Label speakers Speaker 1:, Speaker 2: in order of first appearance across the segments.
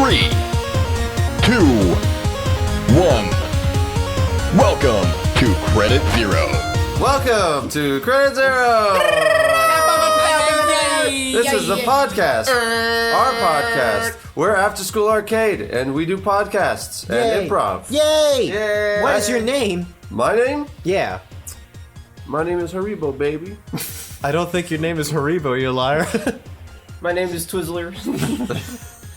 Speaker 1: 3, 2, 1. Welcome to Credit Zero.
Speaker 2: Welcome to Credit Zero! This is the podcast, our podcast. We're After School Arcade, and we do podcasts and improv.
Speaker 3: Yay!
Speaker 2: Yay!
Speaker 3: What is your name?
Speaker 2: My name?
Speaker 3: Yeah.
Speaker 2: My name is Haribo, baby.
Speaker 3: I don't think your name is Haribo, you liar.
Speaker 4: My name is Twizzler.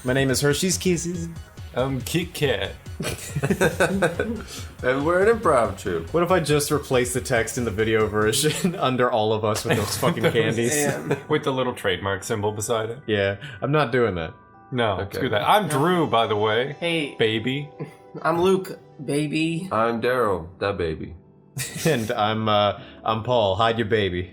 Speaker 3: My name is Hershey's Kisses.
Speaker 5: I'm Kit Kat.
Speaker 2: And we're an improv troupe.
Speaker 3: What if I just replace the text in the video version under all of us with those fucking candies?
Speaker 5: With the little trademark symbol beside it.
Speaker 3: Yeah, I'm not doing that.
Speaker 5: No, screw that. I'm Drew, by the way.
Speaker 4: Hey,
Speaker 5: Baby.
Speaker 4: I'm Luke, baby.
Speaker 2: I'm Daryl, that baby.
Speaker 3: And I'm Paul. Hide your baby.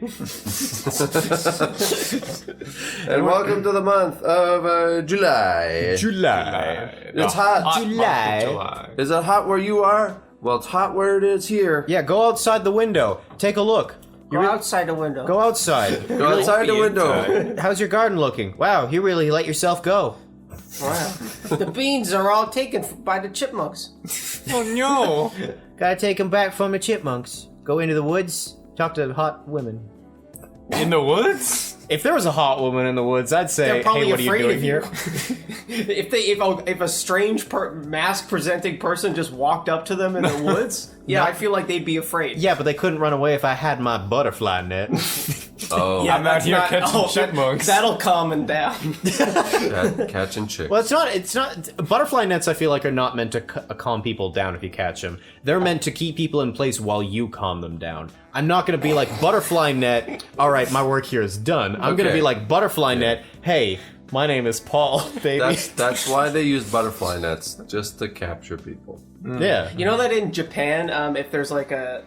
Speaker 2: And welcome to the month of July.
Speaker 3: July.
Speaker 2: It's hot.
Speaker 3: July.
Speaker 2: Is it hot where you are? Well, it's hot where it is here.
Speaker 3: Yeah, go outside the window. Take a look.
Speaker 4: Go outside the window.
Speaker 3: Go outside.
Speaker 2: Go outside the window.
Speaker 3: How's your garden looking? Wow, you really let yourself go.
Speaker 4: Wow. The beans are all taken by the chipmunks.
Speaker 5: Oh no!
Speaker 3: Gotta take them back from the chipmunks. Go into the woods, talk to hot women.
Speaker 5: In the woods?
Speaker 3: If there was a hot woman in the woods, I'd say,
Speaker 4: They're probably
Speaker 3: hey, what are you
Speaker 4: afraid
Speaker 3: doing
Speaker 4: of
Speaker 3: here?
Speaker 4: If a strange mask-presenting person just walked up to them in the woods, I feel like they'd be afraid.
Speaker 3: Yeah, but they couldn't run away if I had my butterfly net.
Speaker 2: Oh,
Speaker 5: I'm out here catching chipmunks.
Speaker 4: That'll calm them down.
Speaker 2: catching chicks.
Speaker 3: Well, it's not, butterfly nets I feel like are not meant to calm people down if you catch them. They're meant to keep people in place while you calm them down. I'm not gonna be like, butterfly net, alright, my work here is done. I'm gonna be like, butterfly net, hey, my name is Paul, baby.
Speaker 2: That's why they use butterfly nets, just to capture people.
Speaker 3: Yeah.
Speaker 4: You know that in Japan, if there's like a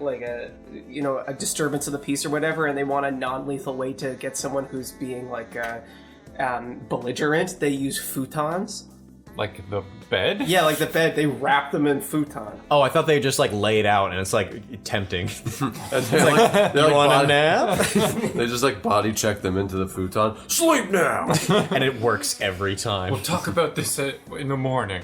Speaker 4: disturbance of the peace or whatever, and they want a non-lethal way to get someone who's being like belligerent, they use futons.
Speaker 5: Like the bed?
Speaker 4: Yeah, like the bed. They wrap them in futon.
Speaker 3: Oh, I thought they just like laid out and it's like tempting.
Speaker 2: They're like,
Speaker 3: You want a nap?
Speaker 2: They just like body check them into the futon. Sleep now.
Speaker 3: And it works every time.
Speaker 5: We'll talk about this in the morning.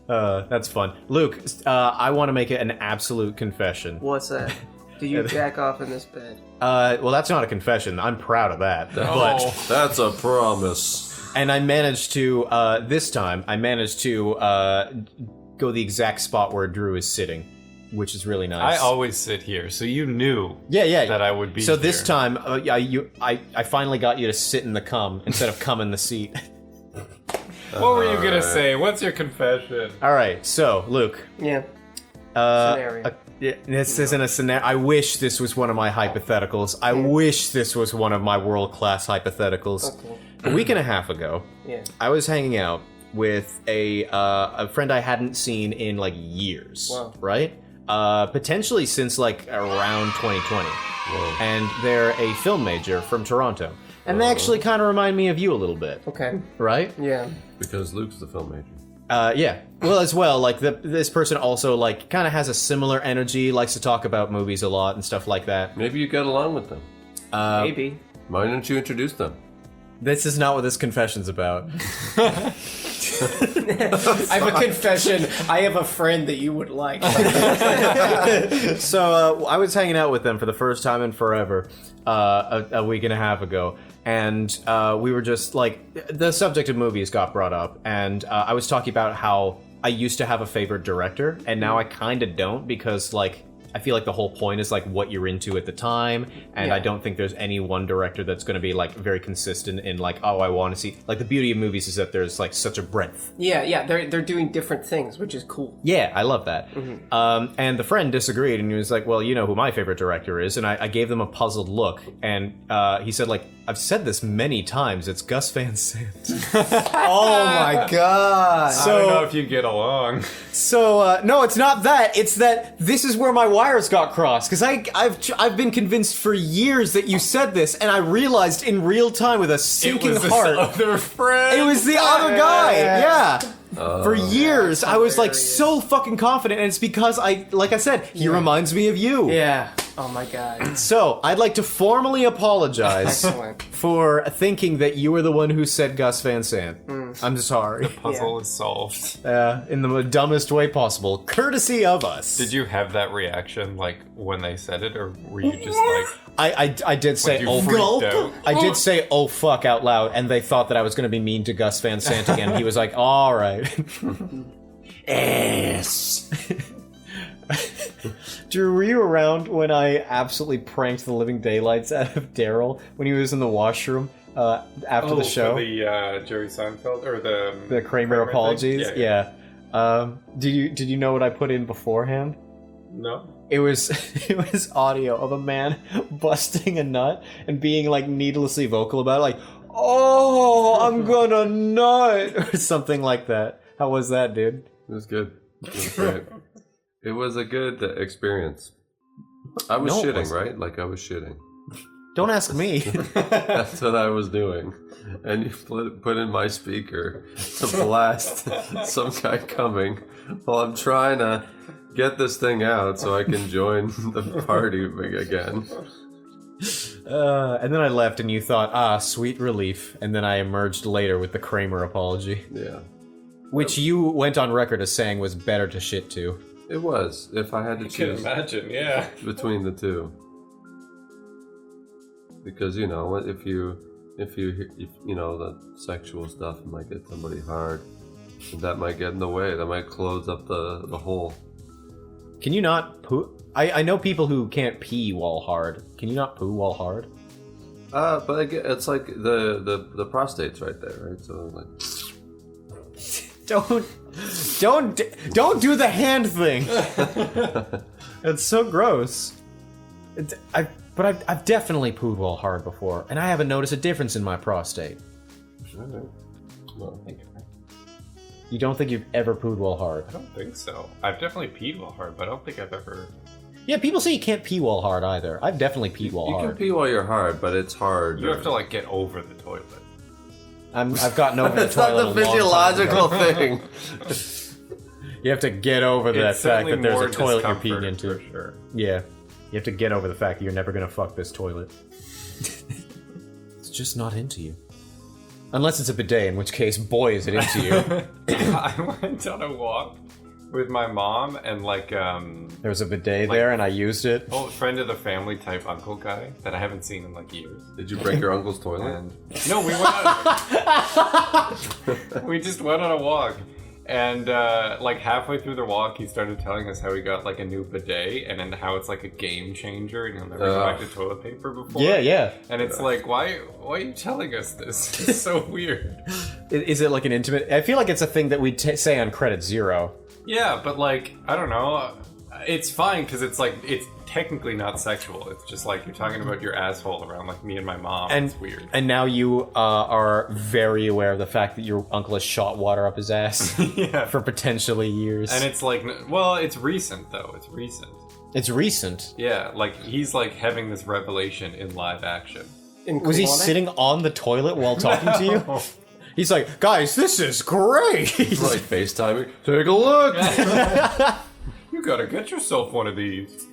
Speaker 3: That's fun. Luke, I want to make it an absolute confession.
Speaker 4: What's that? Do you jack off in this bed?
Speaker 3: Well, that's not a confession. I'm proud of that. But
Speaker 2: That's a promise.
Speaker 3: and I managed to this time. I managed to go the exact spot where Drew is sitting, which is really nice.
Speaker 5: I always sit here, so you knew
Speaker 3: yeah
Speaker 5: that I would be
Speaker 3: So
Speaker 5: here.
Speaker 3: this time, I finally got you to sit in the cum instead of cum in the seat.
Speaker 5: What were you gonna say? What's your confession?
Speaker 3: All right, so Luke.
Speaker 4: Yeah. Scenario.
Speaker 3: This isn't a scenario. I wish this was one of my hypotheticals. I wish this was one of my world-class hypotheticals.
Speaker 4: Okay.
Speaker 3: A week and a half ago, I was hanging out with a friend I hadn't seen in like years.
Speaker 4: Wow.
Speaker 3: Right? Potentially since like around 2020.
Speaker 2: Whoa.
Speaker 3: And they're a film major from Toronto. And they actually kind of remind me of you a little bit.
Speaker 4: Okay.
Speaker 3: Right?
Speaker 4: Yeah.
Speaker 2: Because Luke's the film major.
Speaker 3: Yeah. Well, as well, like this person also like kind of has a similar energy, likes to talk about movies a lot and stuff like that.
Speaker 2: Maybe you get along with them.
Speaker 4: Maybe.
Speaker 2: Why don't you introduce them?
Speaker 3: This is not what this confession's about.
Speaker 4: I have a confession. I have a friend that you would like.
Speaker 3: So I was hanging out with them for the first time in forever, a week and a half ago, and we were just like, the subject of movies got brought up, and I was talking about how I used to have a favorite director, and now I kind of don't, because like I feel like the whole point is like what you're into at the time, and I don't think there's any one director that's going to be like very consistent in like, oh, I want to see, like the beauty of movies is that there's like such a breadth.
Speaker 4: Yeah, they're doing different things, which is cool.
Speaker 3: Yeah, I love that. And the friend disagreed, and he was like, well, you know who my favorite director is, and I gave them a puzzled look, and he said like, I've said this many times, it's Gus Van Sant.
Speaker 4: Oh my god.
Speaker 5: I don't know if you get along.
Speaker 3: So, no, it's not that. It's that this is where my wires got crossed. Because I've been convinced for years that you said this, and I realized in real time with a sinking
Speaker 5: It was
Speaker 3: heart.
Speaker 5: this other friend.
Speaker 3: It was the other guy. Yeah. For years, I was like so fucking confident, and it's because like I said, he reminds me of you.
Speaker 4: Yeah. Oh my god.
Speaker 3: So, I'd like to formally apologize
Speaker 4: Excellent.
Speaker 3: for thinking that you were the one who said Gus Van Sant. I'm sorry.
Speaker 5: Puzzle is solved.
Speaker 3: In the dumbest way possible, courtesy of us.
Speaker 5: Did you have that reaction like when they said it, or were you just like
Speaker 3: I did say
Speaker 5: you
Speaker 3: oh
Speaker 5: freaked out?
Speaker 3: I did say oh fuck out loud, and they thought that I was going to be mean to Gus Van Sant again. He was like, all right. Yes. Drew, were you around when I absolutely pranked the living daylights out of Daryl when he was in the washroom after the show?
Speaker 5: For the Jerry Seinfeld or
Speaker 3: The Kramer
Speaker 5: thing?
Speaker 3: apologies?
Speaker 5: Yeah.
Speaker 3: Did you know what I put in beforehand?
Speaker 5: No.
Speaker 3: It was audio of a man busting a nut and being like needlessly vocal about it, like, oh, I'm gonna nut, or something like that. How was that, dude?
Speaker 2: It was good. It was great. It was a good experience. I was
Speaker 3: No, it
Speaker 2: shitting,
Speaker 3: wasn't.
Speaker 2: right? Like, I was shitting.
Speaker 3: Don't ask me.
Speaker 2: That's what I was doing. And you put in my speaker to blast some guy coming while I'm trying to get this thing out so I can join the party again.
Speaker 3: And then I left, and you thought, sweet relief. And then I emerged later with the Kramer apology,
Speaker 2: Yeah.
Speaker 3: which you went on record as saying was better to shit to.
Speaker 2: It was, if I had to
Speaker 5: I can
Speaker 2: choose
Speaker 5: imagine, yeah.
Speaker 2: between the two. Because, you know, if you know, the sexual stuff might get somebody hard. That might get in the way. That might close up the hole.
Speaker 3: Can you not poo? I know people who can't pee while hard. Can you not poo while hard?
Speaker 2: But again, it's like the prostate's right there, right? So like,
Speaker 3: Don't do the hand thing. It's so gross. I've definitely pooed while hard before, and I haven't noticed a difference in my prostate.
Speaker 2: well,
Speaker 3: You don't think you've ever pooed while hard?
Speaker 5: I don't think so. I've definitely peed while hard, but I don't think I've ever.
Speaker 3: Yeah, people say you can't pee while hard either. I've definitely peed while
Speaker 2: you
Speaker 3: hard.
Speaker 2: can pee while you're hard, but it's hard.
Speaker 5: You have to like get over the toilet.
Speaker 3: I've gotten over the
Speaker 2: It's not
Speaker 3: toilet
Speaker 2: the
Speaker 3: a long time ago.
Speaker 2: physiological thing.
Speaker 3: You have to get over that
Speaker 5: It's
Speaker 3: fact
Speaker 5: certainly
Speaker 3: that there's
Speaker 5: more
Speaker 3: a toilet you're
Speaker 5: discomfort,
Speaker 3: peeing into.
Speaker 5: for sure.
Speaker 3: Yeah. You have to get over the fact that you're never gonna fuck this toilet. It's just not into you. Unless it's a bidet, in which case, boy, is it into you.
Speaker 5: I went on a walk with my mom and like
Speaker 3: There was a bidet there, and I used it.
Speaker 5: old friend of the family type uncle guy that I haven't seen in like years.
Speaker 2: Did you break your uncle's toilet?
Speaker 5: And no, we went on, we just went on a walk. And like halfway through the walk, he started telling us how he got like a new bidet and then how it's like a game changer and he'll never go back to toilet paper before.
Speaker 3: Yeah.
Speaker 5: And it's like, why are you telling us this? It's so weird.
Speaker 3: Is it like an intimate? I feel like it's a thing that we say on credit zero.
Speaker 5: Yeah, but like, I don't know. It's fine because it's like, it's technically not sexual. It's just like you're talking about your asshole around like me and my mom.
Speaker 3: And
Speaker 5: it's weird.
Speaker 3: And now you are very aware of the fact that your uncle has shot water up his ass
Speaker 5: Yeah.
Speaker 3: for potentially years.
Speaker 5: And it's like, well, it's recent though. It's recent.
Speaker 3: It's recent.
Speaker 5: Yeah, like he's like having this revelation in live action.
Speaker 3: Was he sitting on the toilet while talking to you? He's like, guys, this is great.
Speaker 2: Like FaceTiming. Take a look.
Speaker 5: You gotta get yourself one of these.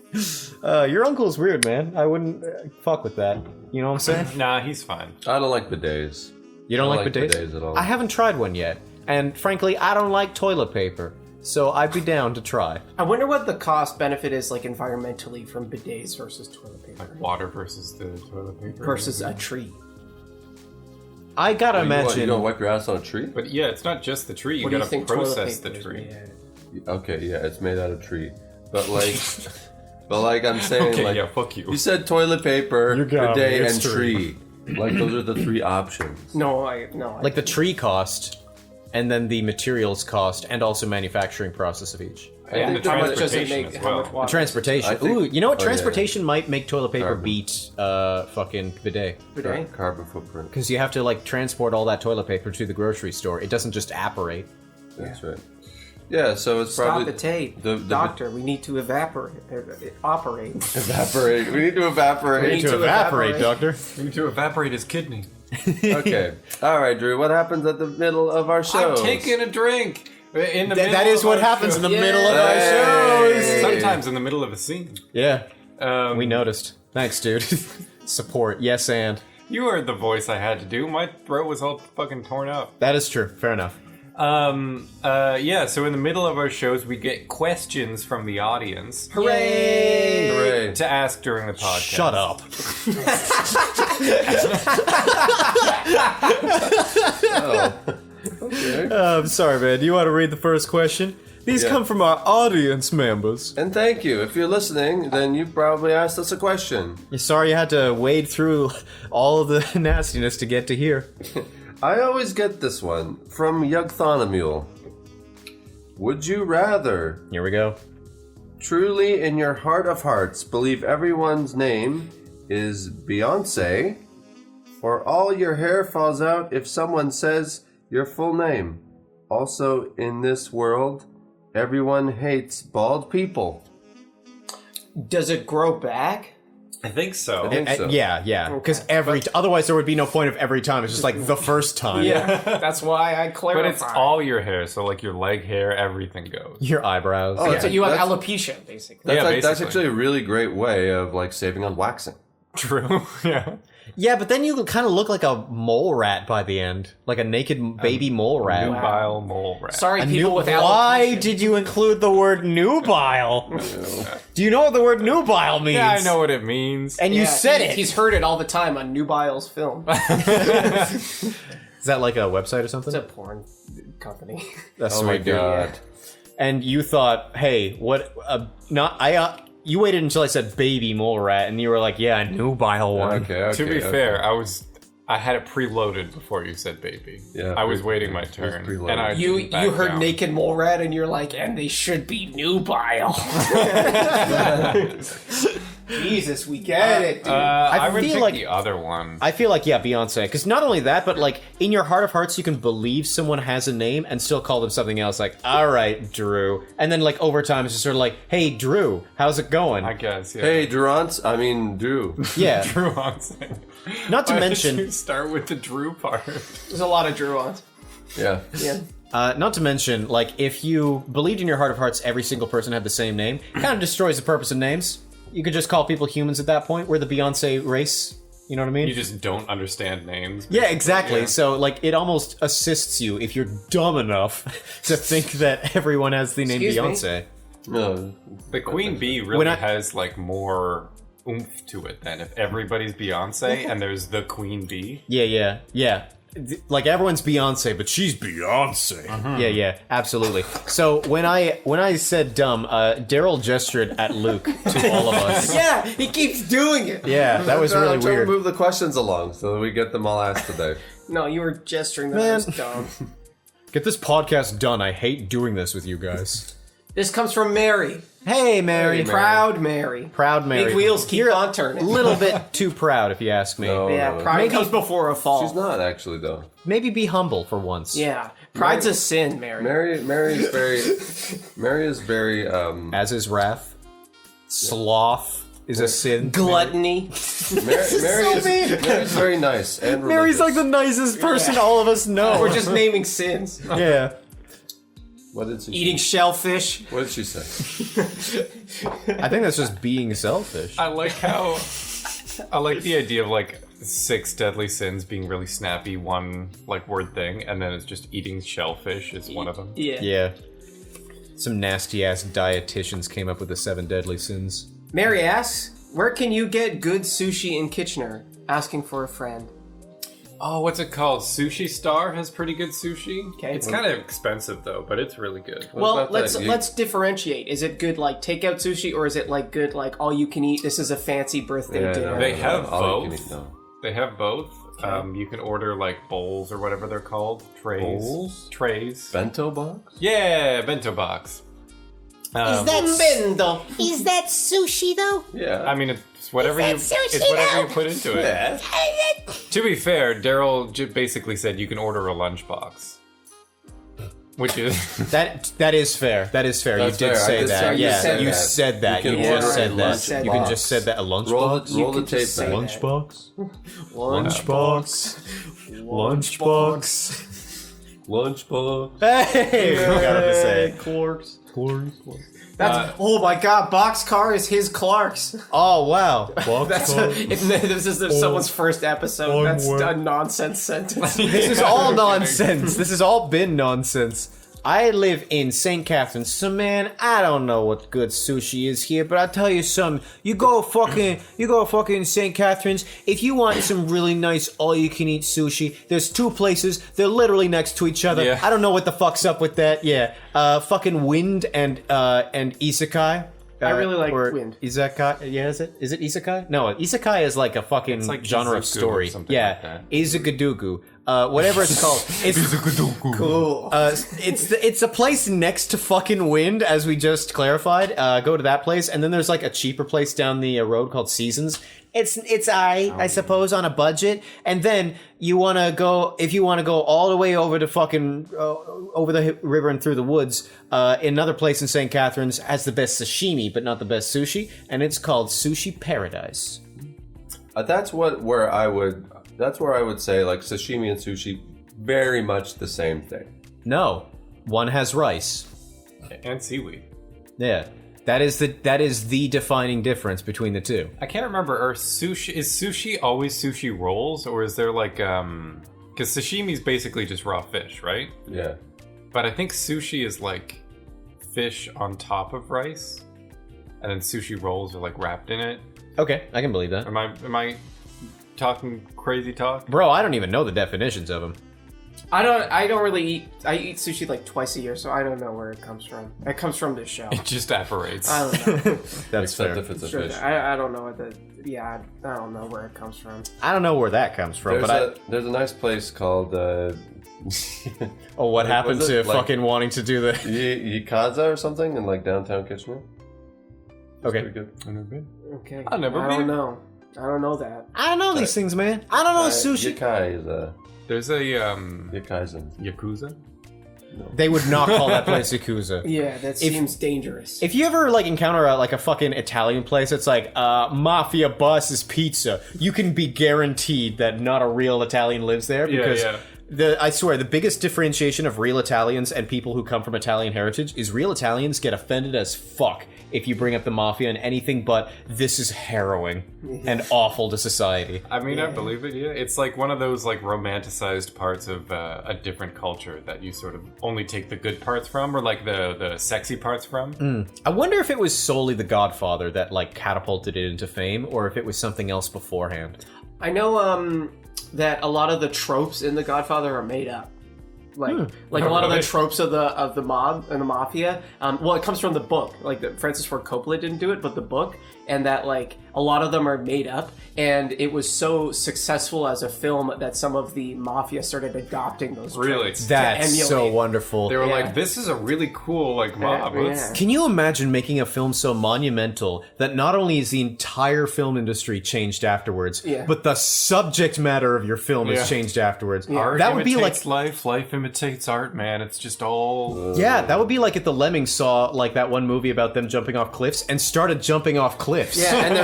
Speaker 3: Your uncle's weird, man. I wouldn't fuck with that. You know what I'm saying?
Speaker 5: Nah, he's fine.
Speaker 2: I don't like bidets.
Speaker 3: You don't
Speaker 2: I
Speaker 3: like bidets?
Speaker 2: bidets at all.
Speaker 3: I haven't tried one yet. And frankly, I don't like toilet paper. So I'd be down to try.
Speaker 4: I wonder what the cost benefit is like environmentally from bidets versus toilet paper
Speaker 5: Like water versus the toilet paper.
Speaker 4: versus a tree.
Speaker 3: I gotta
Speaker 2: You
Speaker 3: imagine.
Speaker 2: don't wipe your ass on a tree?
Speaker 5: But yeah, it's not just the tree. You
Speaker 4: What do you
Speaker 5: gotta
Speaker 4: think toilet
Speaker 5: process the
Speaker 4: paper is
Speaker 5: tree.
Speaker 4: made out of?
Speaker 2: Okay, yeah, it's made out of tree. But like, I'm saying,
Speaker 5: Okay,
Speaker 2: like,
Speaker 5: yeah, fuck you.
Speaker 2: you said toilet paper,
Speaker 3: You got me,
Speaker 2: bidet,
Speaker 3: it's
Speaker 2: and
Speaker 3: tree.
Speaker 2: tree. Like, those are the three options.
Speaker 4: No.
Speaker 3: Like the tree cost, and then the materials cost, and also manufacturing process of each.
Speaker 5: And the
Speaker 2: think how much
Speaker 4: does it
Speaker 5: transportation
Speaker 4: make?
Speaker 5: as
Speaker 4: How
Speaker 5: well.
Speaker 4: much water?
Speaker 3: Transportation.
Speaker 2: I think-
Speaker 3: Ooh, you know what?
Speaker 2: oh, yeah,
Speaker 3: Transportation might make toilet paper
Speaker 2: Carbon.
Speaker 3: beat fucking bidet.
Speaker 4: Bidet?
Speaker 2: Carbon footprint.
Speaker 3: Because you have to like transport all that toilet paper to the grocery store. It doesn't just apparate.
Speaker 2: That's right. Yeah, so it's
Speaker 4: Stop
Speaker 2: probably
Speaker 4: the tape,
Speaker 2: the
Speaker 4: doctor. We need to operate.
Speaker 2: evaporate. We need to evaporate.
Speaker 4: need to evaporate.
Speaker 3: doctor.
Speaker 5: You need to evaporate his kidney.
Speaker 2: Okay. All right, Drew. What happens at the middle of our show?
Speaker 5: I'm taking a drink. In the middle
Speaker 3: That is
Speaker 5: of
Speaker 3: what
Speaker 5: our
Speaker 3: happens
Speaker 5: show.
Speaker 3: in the middle of
Speaker 2: Hey.
Speaker 3: our shows.
Speaker 5: Sometimes in the middle of a scene.
Speaker 3: Yeah. We noticed. Thanks, dude. Support. Yes, and.
Speaker 5: You heard the voice I had to do. My throat was all fucking torn up.
Speaker 3: That is true. Fair enough.
Speaker 5: Yeah, so in the middle of our shows, we get questions from the audience
Speaker 2: Hooray!
Speaker 5: to ask during the podcast.
Speaker 3: Shut up.
Speaker 2: Okay.
Speaker 3: I'm sorry, man. Do you want to read the first question? These
Speaker 2: Yeah.
Speaker 3: come from our audience members.
Speaker 2: And thank you. If you're listening, then you probably asked us a question.
Speaker 3: You're sorry you had to wade through all of the nastiness to get to here.
Speaker 2: I always get this one from Yugthonomule. Would you rather
Speaker 3: Here we go.
Speaker 2: truly in your heart of hearts believe everyone's name is Beyonce, or all your hair falls out if someone says your full name? Also, in this world, everyone hates bald people.
Speaker 4: Does it grow back?
Speaker 5: I think so.
Speaker 2: I think so.
Speaker 3: Yeah. Because otherwise there would be no point of every time. It's just like the first time.
Speaker 4: Yeah, that's why I clarified.
Speaker 5: But it's all your hair, so like your leg hair, everything goes.
Speaker 3: Your eyebrows.
Speaker 2: Oh,
Speaker 4: So you have
Speaker 2: That's-
Speaker 4: alopecia, basically.
Speaker 2: That's,
Speaker 5: Yeah,
Speaker 2: that's
Speaker 5: basically.
Speaker 2: actually a really great way of like saving on waxing.
Speaker 5: True. Yeah.
Speaker 3: Yeah, but then you kind of look like a mole rat by the end. Like a naked baby mole rat.
Speaker 5: Nubile mole rat.
Speaker 4: Sorry, people with alopecia.
Speaker 3: Why did you include the word nubile? Do you know what the word nubile means?
Speaker 5: Yeah, I know what it means.
Speaker 3: And you
Speaker 4: Yeah,
Speaker 3: said it.
Speaker 4: He's heard it all the time on Nubile's film.
Speaker 3: Is that like a website or something?
Speaker 4: It's a porn company.
Speaker 3: That's
Speaker 2: Oh my
Speaker 3: sweet, dude.
Speaker 2: god.
Speaker 3: And you thought, hey, what? You waited until I said baby mole rat, and you were like, yeah, a nubile one.
Speaker 2: Okay.
Speaker 5: To be fair, I had it preloaded before you said baby.
Speaker 2: Yeah,
Speaker 5: I was
Speaker 2: pre-
Speaker 5: waiting my
Speaker 2: it was
Speaker 5: turn,
Speaker 2: preloaded.
Speaker 5: and I
Speaker 4: You
Speaker 5: didn't back
Speaker 4: heard
Speaker 5: down.
Speaker 4: naked mole rat, and you're like, and they should be nubile. Jesus, we get it, dude.
Speaker 5: I would
Speaker 3: feel
Speaker 5: pick
Speaker 3: like-
Speaker 5: the other one.
Speaker 3: I feel like, yeah, Beyonce. Because not only that, but like, in your heart of hearts, you can believe someone has a name and still call them something else. Like, all right, Drew. And then, like, over time, it's just sort of like, hey, Drew, how's it going?
Speaker 5: I guess. Yeah.
Speaker 2: Hey, Durant. I mean, Drew.
Speaker 3: Yeah.
Speaker 5: Drew Hansen.
Speaker 3: Not to
Speaker 5: Why did
Speaker 3: mention,
Speaker 5: you start with the Drew part.
Speaker 4: There's a lot of Drew on.
Speaker 2: Yeah.
Speaker 4: Yeah.
Speaker 3: not to mention, like, if you believed in your heart of hearts every single person had the same name, kind of destroys the purpose of names. You could just call people humans at that point. We're the Beyonce race. You know what I mean?
Speaker 5: You just don't understand names.
Speaker 3: Yeah, exactly.
Speaker 5: Yeah.
Speaker 3: So, like, it almost assists you if you're dumb enough to think that everyone has the name
Speaker 4: Excuse me?
Speaker 3: Beyonce.
Speaker 2: No.
Speaker 5: The Queen Bee
Speaker 3: When
Speaker 5: really
Speaker 3: I-
Speaker 5: has like more oomph to it than if everybody's Beyonce and there's the Queen Bee.
Speaker 3: Yeah. Like, everyone's Beyonce, but she's Beyonce. Yeah, absolutely. So when I said dumb, Daryl gestured at Luke to all of us.
Speaker 4: Yeah, he keeps doing it.
Speaker 3: Yeah, that was really
Speaker 2: I'm trying
Speaker 3: weird.
Speaker 2: to move the questions along so that we get them all asked today.
Speaker 4: No, you were gesturing that
Speaker 3: Man.
Speaker 4: was dumb.
Speaker 3: Get this podcast done. I hate doing this with you guys.
Speaker 4: This comes from Mary.
Speaker 3: Hey, Mary.
Speaker 2: Hey, Mary.
Speaker 4: Proud Mary.
Speaker 3: Proud Mary.
Speaker 4: Big wheels keep on
Speaker 3: A
Speaker 4: turning.
Speaker 3: little bit too proud, if you ask me.
Speaker 2: No,
Speaker 4: Yeah,
Speaker 2: no.
Speaker 4: pride
Speaker 3: Maybe-
Speaker 4: comes before a fall.
Speaker 2: She's not actually though.
Speaker 3: Maybe be humble for once.
Speaker 4: Yeah, pride's a sin, Mary.
Speaker 2: Mary is very
Speaker 3: As is wrath. Sloth is a sin.
Speaker 4: Gluttony.
Speaker 2: Mary's very nice and
Speaker 3: Mary's
Speaker 2: religious.
Speaker 3: like the nicest person all of us know.
Speaker 4: We're just naming sins.
Speaker 3: yeah.
Speaker 2: What did she
Speaker 4: Eating shellfish.
Speaker 2: What did she say?
Speaker 3: I think that's just being selfish.
Speaker 5: I like the idea of like 6 deadly sins being really snappy, one like word thing, and then it's just eating shellfish is one of them.
Speaker 4: Yeah.
Speaker 3: Yeah. Some nasty ass dietitians came up with the 7 deadly sins.
Speaker 4: Mary asks, where can you get good sushi in Kitchener? Asking for a friend.
Speaker 5: Oh, what's it called? Sushi Star has pretty good sushi.
Speaker 4: Okay.
Speaker 5: It's kind of expensive though, but it's really good.
Speaker 4: Well,
Speaker 2: about
Speaker 4: let's
Speaker 2: that?
Speaker 4: let's differentiate. Is it good like takeout sushi, or is it like good like all you can eat? This is a fancy birthday dinner.
Speaker 5: They have
Speaker 2: all you
Speaker 5: both.
Speaker 2: can eat, no.
Speaker 5: They have both. You can order like bowls or whatever they're called. Trays.
Speaker 2: Bowls?
Speaker 5: Trays.
Speaker 2: Bento box?
Speaker 5: Yeah, bento box.
Speaker 4: Bendo.
Speaker 6: Is that sushi though?
Speaker 2: Yeah.
Speaker 5: I mean, it's whatever
Speaker 6: Is
Speaker 5: you
Speaker 6: that sushi
Speaker 5: it's whatever
Speaker 6: now?
Speaker 5: you put into it.
Speaker 2: Yeah.
Speaker 5: To be fair, Daryl basically said you can order a lunchbox, which is
Speaker 3: That is fair. That is fair.
Speaker 2: That's
Speaker 3: you did
Speaker 2: fair. I
Speaker 3: say
Speaker 2: did
Speaker 3: that.
Speaker 2: say- you
Speaker 3: yeah,
Speaker 2: said
Speaker 3: you
Speaker 2: that.
Speaker 3: said that.
Speaker 2: You
Speaker 3: You,
Speaker 2: can
Speaker 3: just
Speaker 2: order
Speaker 3: said
Speaker 2: a
Speaker 3: that.
Speaker 4: lunchbox.
Speaker 3: You can just said that. A lunchbox.
Speaker 2: Roll the
Speaker 4: could
Speaker 2: tape
Speaker 4: just say
Speaker 2: back.
Speaker 4: that.
Speaker 3: Lunchbox.
Speaker 4: Lunch.
Speaker 3: Lunchbox. Lunchbox.
Speaker 2: Lunchbox.
Speaker 3: Hey, I forgot to say it.
Speaker 4: Clark's. That's oh my god, Boxcar is his Clark's.
Speaker 3: Oh wow.
Speaker 4: If this is someone's first episode, that's a nonsense sentence.
Speaker 3: This is all nonsense. This has all been nonsense. I live in St. Catharines, so man, I don't know what good sushi is here, but I'll tell you something. You go fucking St. Catharines, if you want some really nice all-you-can-eat sushi, there's two places, they're literally next to each other.
Speaker 5: Yeah.
Speaker 3: I don't know what the fuck's up with that, yeah. Fucking Wind and Isekai.
Speaker 4: I really like
Speaker 3: or
Speaker 4: Wind.
Speaker 3: Isekai, yeah, is it isekai? No, isekai is like a fucking
Speaker 5: It's like
Speaker 3: genre of
Speaker 5: Izuku or
Speaker 3: story.
Speaker 5: something
Speaker 3: Yeah,
Speaker 5: like that.
Speaker 3: Izugadugu. Whatever it's called. It's
Speaker 4: Cool.
Speaker 3: it's a place next to fucking Wind, as we just clarified. Go to that place, and then there's like a cheaper place down the road called Seasons. It's I suppose on a budget, and then you want to go if you want to go all the way over to fucking over the river and through the woods. Another place in St. Catharines has the best sashimi, but not the best sushi, and it's called Sushi Paradise.
Speaker 2: That's where I would say like sashimi and sushi, very much the same thing.
Speaker 3: No, one has rice.
Speaker 5: And seaweed.
Speaker 3: Yeah, that is the defining difference between the two.
Speaker 5: I can't remember. Is sushi always sushi rolls, or is there like because sashimi is basically just raw fish, right?
Speaker 2: Yeah.
Speaker 5: But I think sushi is like fish on top of rice, and then sushi rolls are like wrapped in it.
Speaker 3: Okay, I can believe that.
Speaker 5: Am I talking crazy talk?
Speaker 3: Bro, I don't even know the definitions of them.
Speaker 4: I don't really eat. I eat sushi like twice a year, so I don't know where it comes from. It comes from this show.
Speaker 5: It just evaporates.
Speaker 4: I don't know.
Speaker 3: That's
Speaker 2: Except
Speaker 3: fair.
Speaker 2: if it's a
Speaker 4: Sure,
Speaker 2: fish.
Speaker 4: I don't know what the. Yeah, I don't know where it comes from.
Speaker 3: I don't know where that comes from,
Speaker 2: There's a nice place called
Speaker 3: oh, what happened
Speaker 2: was
Speaker 3: to
Speaker 2: it? Like-
Speaker 3: fucking wanting to do the?
Speaker 2: Yikaza or something in like downtown Kitchener. Pretty
Speaker 3: Okay,
Speaker 2: good.
Speaker 5: I've never been.
Speaker 4: Okay.
Speaker 5: I've never
Speaker 4: I
Speaker 5: been.
Speaker 4: don't know. I don't know that.
Speaker 3: I don't know these things, man. I don't know sushi.
Speaker 2: Yikai is a
Speaker 5: There's a
Speaker 2: Yikaizen.
Speaker 5: Yakuza.
Speaker 3: They would not call that place Yakuza.
Speaker 4: Yeah, that seems dangerous.
Speaker 3: If you ever like encounter a fucking Italian place that's like Mafia Boss's Pizza, you can be guaranteed that not a real Italian lives there because I swear the biggest differentiation of real Italians and people who come from Italian heritage is real Italians get offended as fuck if you bring up the mafia and anything but this is harrowing and awful to society.
Speaker 5: I mean, I believe it. Yeah, it's like one of those like romanticized parts of a different culture that you sort of only take the good parts from, or like the sexy parts from.
Speaker 3: I wonder if it was solely The Godfather that like catapulted it into fame, or if it was something else beforehand.
Speaker 4: I know that a lot of the tropes in The Godfather are made up. Like a lot of the tropes of the mob and the mafia. Well, it comes from the book. Like Francis Ford Coppola didn't do it, but the book, and that like a lot of them are made up. And it was so successful as a film that some of the mafia started adopting those
Speaker 5: Really?
Speaker 4: traits.
Speaker 3: That's
Speaker 4: emulate.
Speaker 3: so wonderful.
Speaker 5: They were
Speaker 4: Yeah.
Speaker 5: like, "This is a really cool like mob."
Speaker 4: Yeah.
Speaker 3: Can you imagine making a film so monumental that not only is the entire film industry changed afterwards,
Speaker 4: Yeah.
Speaker 3: but the subject matter of your film
Speaker 5: Yeah.
Speaker 3: is changed afterwards?
Speaker 5: Art
Speaker 3: That would be like,
Speaker 5: imitates life. Life imitates art, man. It's just all.
Speaker 3: yeah, that would be like if the Lemmings saw like that one movie about them jumping off cliffs and started jumping off cliffs.
Speaker 4: Yeah, and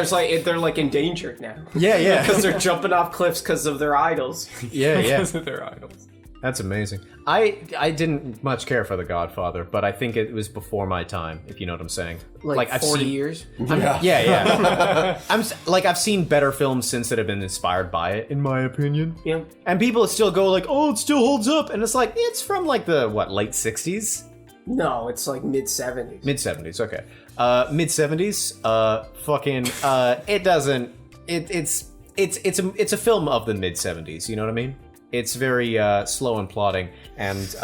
Speaker 4: they're like endangered now.
Speaker 3: yeah,
Speaker 4: Because they're jumping off cliffs because of their idols.
Speaker 3: yeah.
Speaker 5: Because of their idols.
Speaker 3: That's amazing. I didn't much care for The Godfather, but I think it was before my time, if you know what I'm saying.
Speaker 4: Like
Speaker 3: I've
Speaker 4: 40
Speaker 3: seen,
Speaker 4: years.
Speaker 3: Yeah. I've seen better films since that have been inspired by it, in my opinion.
Speaker 4: Yeah.
Speaker 3: And people still go like, "Oh, it still holds up," and it's like it's from like the late '60s,
Speaker 4: No, it's like mid 70s.
Speaker 3: mid '70s. Okay, mid '70s. It doesn't. It's a film of the mid '70s. You know what I mean? It's very slow and plodding, and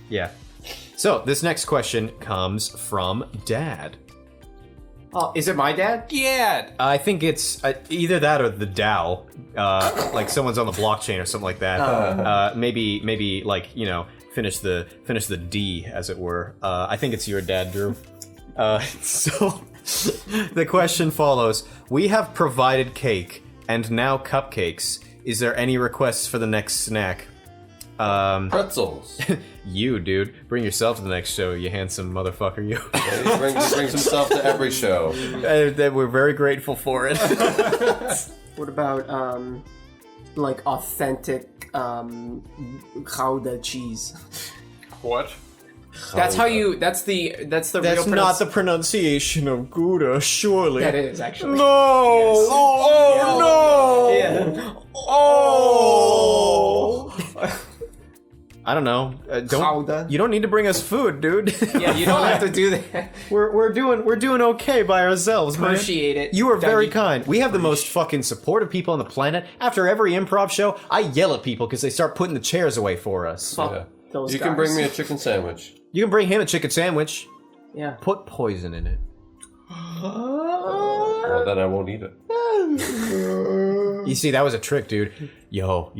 Speaker 3: yeah. So this next question comes from Dad.
Speaker 4: Oh, is it my dad?
Speaker 5: Yeah.
Speaker 3: I think it's either that or the DAO, like someone's on the blockchain or something like that. Maybe like finish the D as it were. I think it's your dad, Drew. So the question follows: we have provided cake and now cupcakes. Is there any requests for the next snack?
Speaker 2: Pretzels.
Speaker 3: You, dude, bring yourself to the next show, you handsome motherfucker, you.
Speaker 2: He brings himself to every show.
Speaker 3: We're very grateful for it.
Speaker 4: What about like authentic Gouda cheese.
Speaker 5: What?
Speaker 4: That's how you. That's the real.
Speaker 3: That's not the pronunciation of Gouda, surely.
Speaker 4: That is actually.
Speaker 3: No!
Speaker 4: Yes.
Speaker 3: Oh,
Speaker 4: Yeah.
Speaker 3: no! Oh! I don't know.
Speaker 4: Gouda.
Speaker 3: You don't need to bring us food, dude.
Speaker 4: Yeah, you don't have to do that.
Speaker 3: we're doing okay by ourselves, man.
Speaker 4: Appreciate it.
Speaker 3: You are very
Speaker 4: Dougie.
Speaker 3: kind. We have the most fucking supportive people on the planet. After every improv show, I yell at people because they start putting the chairs away for us.
Speaker 4: Fuck
Speaker 2: Yeah.
Speaker 4: those
Speaker 2: You
Speaker 4: guys.
Speaker 2: can bring me a chicken sandwich.
Speaker 3: You can bring him a chicken sandwich.
Speaker 4: Yeah.
Speaker 3: Put poison in it.
Speaker 2: Well, then I won't eat it.
Speaker 3: You see, that was a trick, dude. Yo,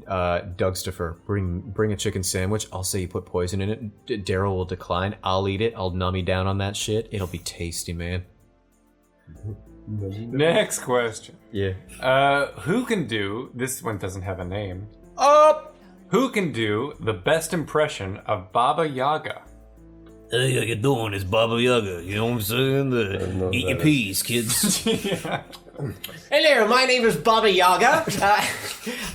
Speaker 3: Dougstifer, bring a chicken sandwich. I'll say you put poison in it. Daryl will decline. I'll eat it. I'll nummy down on that shit. It'll be tasty, man.
Speaker 5: Next question.
Speaker 3: Yeah.
Speaker 5: Who can do, this one doesn't have a name.
Speaker 3: Up!
Speaker 5: Who can do the best impression of Baba Yaga?
Speaker 7: Hey, how you doing? It's Baba Yaga. You know what I'm saying?
Speaker 2: know
Speaker 7: Eat your
Speaker 2: that.
Speaker 7: peas, kids.
Speaker 4: Hello, my name is Baba Yaga,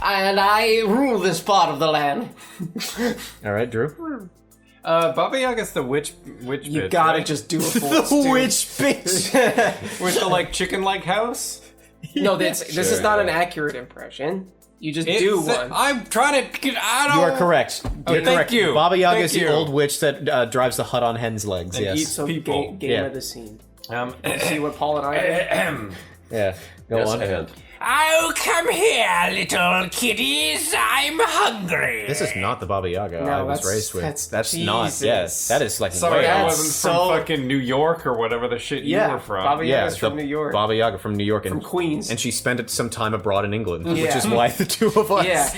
Speaker 4: and I rule this part of the land.
Speaker 3: All right, Drew.
Speaker 5: Baba Yaga's the witch
Speaker 4: You
Speaker 5: bitch,
Speaker 4: gotta
Speaker 5: right?
Speaker 4: just do a voice, dude.
Speaker 3: bitch.
Speaker 5: With the, like, chicken-like house?
Speaker 4: No, this is not an accurate impression. You just do one.
Speaker 5: I'm trying to get out of...
Speaker 3: You are correct. You're
Speaker 5: thank
Speaker 3: correct.
Speaker 5: you.
Speaker 3: Baba Yaga is
Speaker 5: Thank
Speaker 3: the
Speaker 5: you.
Speaker 3: old witch that drives the hut on hen's legs.
Speaker 5: And
Speaker 3: Yes.
Speaker 5: eats
Speaker 4: So
Speaker 5: people.
Speaker 4: game
Speaker 3: Yeah.
Speaker 4: of the scene.
Speaker 5: Um,
Speaker 4: See what Paul and I did?
Speaker 3: Yeah. Go
Speaker 2: Yes,
Speaker 3: on.
Speaker 2: and.
Speaker 7: Oh, come here, little kitties. I'm hungry.
Speaker 3: This is not the Baba Yaga
Speaker 4: No,
Speaker 3: I was
Speaker 4: that's-
Speaker 3: raised with.
Speaker 4: that's
Speaker 3: not.
Speaker 4: Jesus.
Speaker 3: Yes, that is like
Speaker 5: sorry,
Speaker 3: way
Speaker 5: I
Speaker 3: off.
Speaker 5: wasn't
Speaker 4: so-
Speaker 5: from fucking New York or whatever the shit you were from.
Speaker 4: Baba
Speaker 3: Yeah,
Speaker 4: Yaga's from
Speaker 3: the
Speaker 4: New York.
Speaker 3: Baba Yaga from New York and
Speaker 4: From Queens.
Speaker 3: and she spent some time abroad in England, which
Speaker 4: Yeah.
Speaker 3: is why the two of us.
Speaker 4: Yeah,